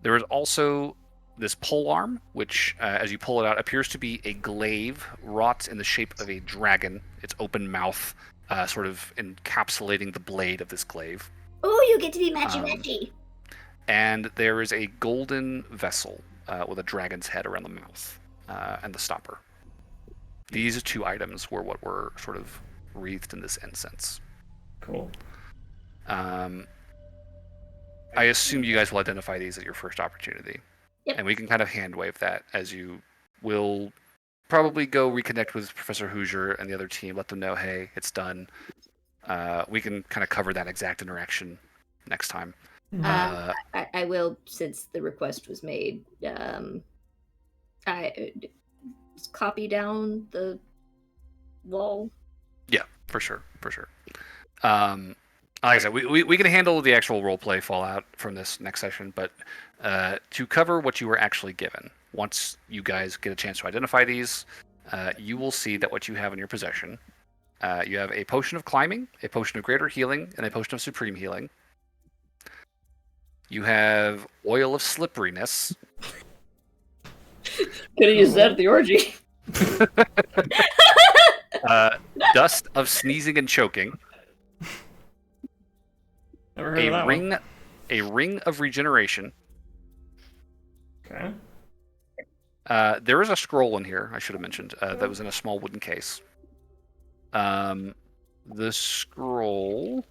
is also this pole arm, which, as you pull it out, appears to be a glaive wrought in the shape of a dragon. Its open mouth sort of encapsulating the blade of this glaive. Oh, you get to be matchy-matchy. And there is a golden vessel with a dragon's head around the mouth and the stopper. These 2 items were what were sort of wreathed in this incense. Cool. I assume you guys will identify these at your first opportunity. Yep. And we can kind of hand wave that as you will probably go reconnect with Professor Hoosier and the other team, let them know, hey, it's done. We can kind of cover that exact interaction next time. I will, since the request was made. I copy down the wall. Yeah, for sure. Like I said, we can handle the actual roleplay fallout from this next session, but to cover what you were actually given, once you guys get a chance to identify these, you will see that what you have in your possession, you have a potion of climbing, a potion of greater healing, and a potion of supreme healing. You have oil of slipperiness. Could have used that at the orgy. Dust of sneezing and choking. Never heard of that one. A ring of regeneration. Okay. There is a scroll in here, I should have mentioned, that was in a small wooden case. The scroll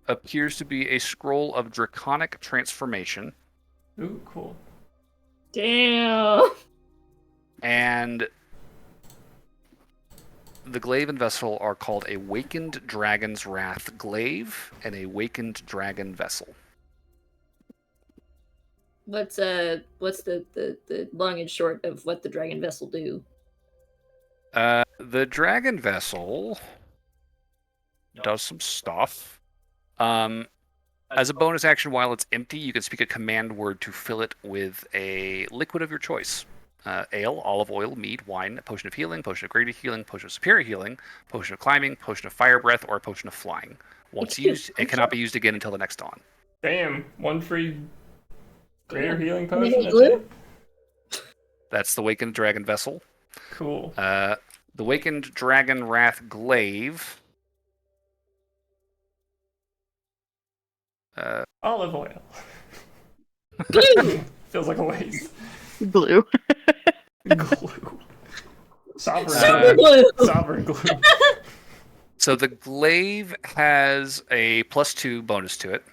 appears to be a scroll of draconic transformation. Ooh, cool. Damn. And the glaive and vessel are called a Wakened Dragon's Wrath glaive and a Wakened Dragon vessel. What's the long and short of what the dragon vessel do? The dragon vessel does some stuff. As a bonus action, while it's empty, you can speak a command word to fill it with a liquid of your choice. Ale, olive oil, mead, wine, a potion of healing, potion of greater healing, potion of superior healing, potion of climbing, potion of fire breath, or a potion of flying. Once used, it cannot be used again until the next dawn. Damn, one free greater healing Maybe potion. That's glue? it? That's the Wakened Dragon vessel. Cool. The Wakened Dragon Wrath glaive. Olive oil. Glue! Feels like a waste. Glue. Glue. Sovereign. Super glue! Sovereign glue. So the glaive has a +2 bonus to it.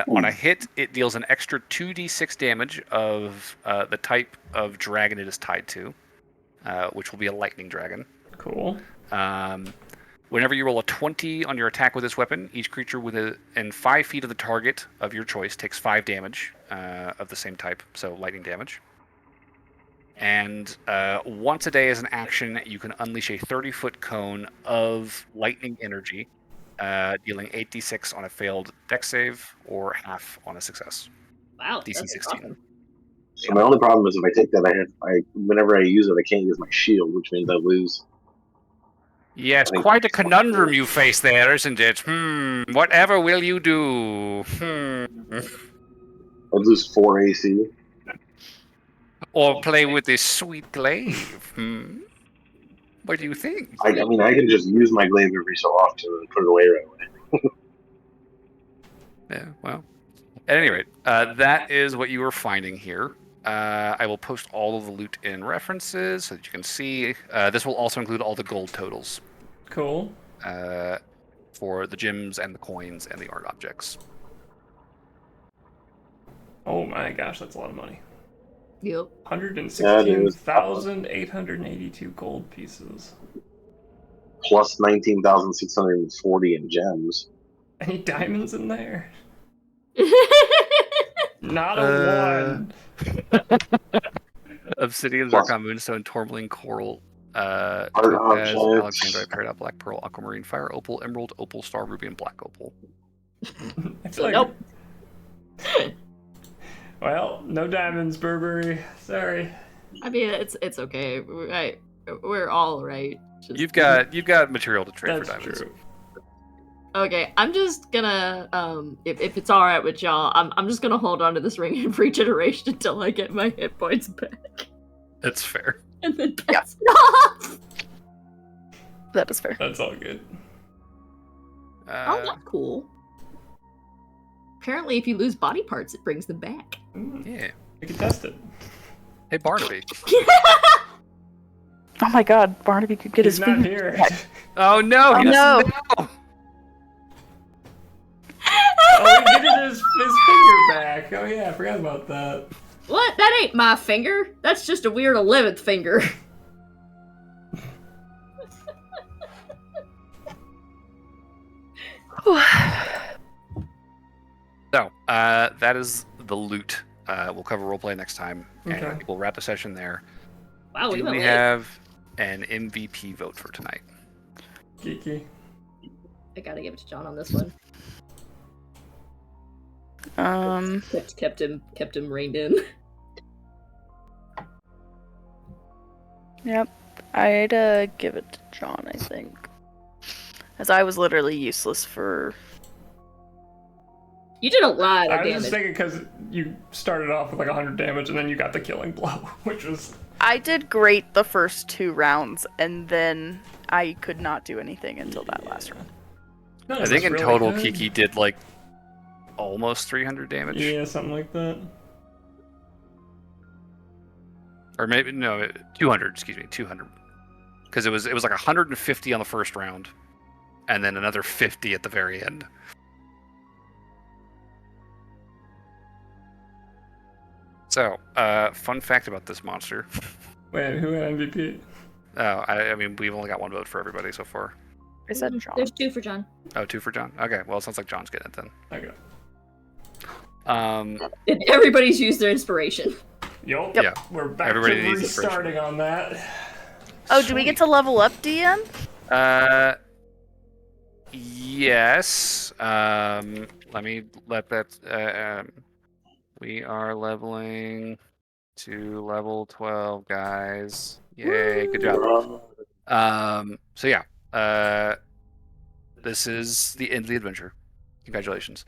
On a hit, it deals an extra 2d6 damage of the type of dragon it is tied to, which will be a lightning dragon. Cool. Whenever you roll a 20 on your attack with this weapon, each creature within 5 feet of the target of your choice takes 5 damage of the same type, so lightning damage. And once a day as an action, you can unleash a 30-foot cone of lightning energy, dealing 8d6 on a failed dex save or half on a success. Wow, DC that's 16. awesome. So my only problem is if I take that, whenever I use it, I can't use my shield, which means I lose. Yeah, it's quite a conundrum you face there, isn't it? Whatever will you do? I lose 4 AC. Or play with this sweet glaive? What do you think? I mean, I can just use my glaive every so often and put it away right away. Yeah, well. At any rate, that is what you are finding here. I will post all of the loot in references so that you can see. This will also include all the gold totals. Cool. For the gems and the coins and the art objects. Oh my gosh, that's a lot of money. Yep. 116,882 gold pieces. Plus 19,640 in gems. Any diamonds in there? Not a one. Obsidian, Plus- Zircon, Moonstone, Tourmaline, Coral, Art Topaz, objects. Alexandrite, Peridot, Black Pearl, Aquamarine, Fire Opal, Emerald, Opal, Star Ruby, and Black Opal. I feel like... Nope. Well, no diamonds, Burberry. Sorry. I mean, it's okay. We're all right. Just- You've got material to trade That's for diamonds. true. Okay, I'm just gonna if it's all right with y'all, I'm just gonna hold on to this ring of regeneration until I get my hit points back, That's fair. and then pass it off. That is fair. That's all good. Oh, that's cool. Apparently, if you lose body parts, it brings them back. Yeah. We can test it. Hey, Barnaby. Oh my god, Barnaby could get He's his not finger here. back. Oh no! Oh, He no. doesn't know. Oh, he getting his finger back. Oh yeah, I forgot about that. What? That ain't my finger. That's just a weird 11th finger. So, that is the loot. We'll cover roleplay next time, and Okay. we'll wrap the session there. Wow, we Do went we late. have an MVP vote for tonight? Geeky. I gotta give it to John on this one. Kept him reined in. Yep. I'd give it to John, I think. As I was literally useless for... You did a lot I of was just damage. thinking because you started off with like 100 damage and then you got the killing blow, which was... I did great the first 2 rounds, and then I could not do anything until that last round. None I of think us in really total, could. Kiki did like almost 300 damage. Yeah, something like that. Or maybe no, 200. Excuse me, 200. Because it was like 150 on the first round, and then another 50 at the very end. So, fun fact about this monster. Wait, who had MVP? I mean, we've only got one vote for everybody so far. I said John. There's 2 for John. Oh, 2 for John. Okay, well, it sounds like John's getting it then. Okay. And everybody's used their inspiration. Yup. Yeah. We're back Everybody to needs inspiration. restarting on that. Oh, do we get to level up, DM? Yes. Let me let that. We are leveling to level 12, guys. Yay! Good job. So yeah. This is the end of the adventure. Congratulations.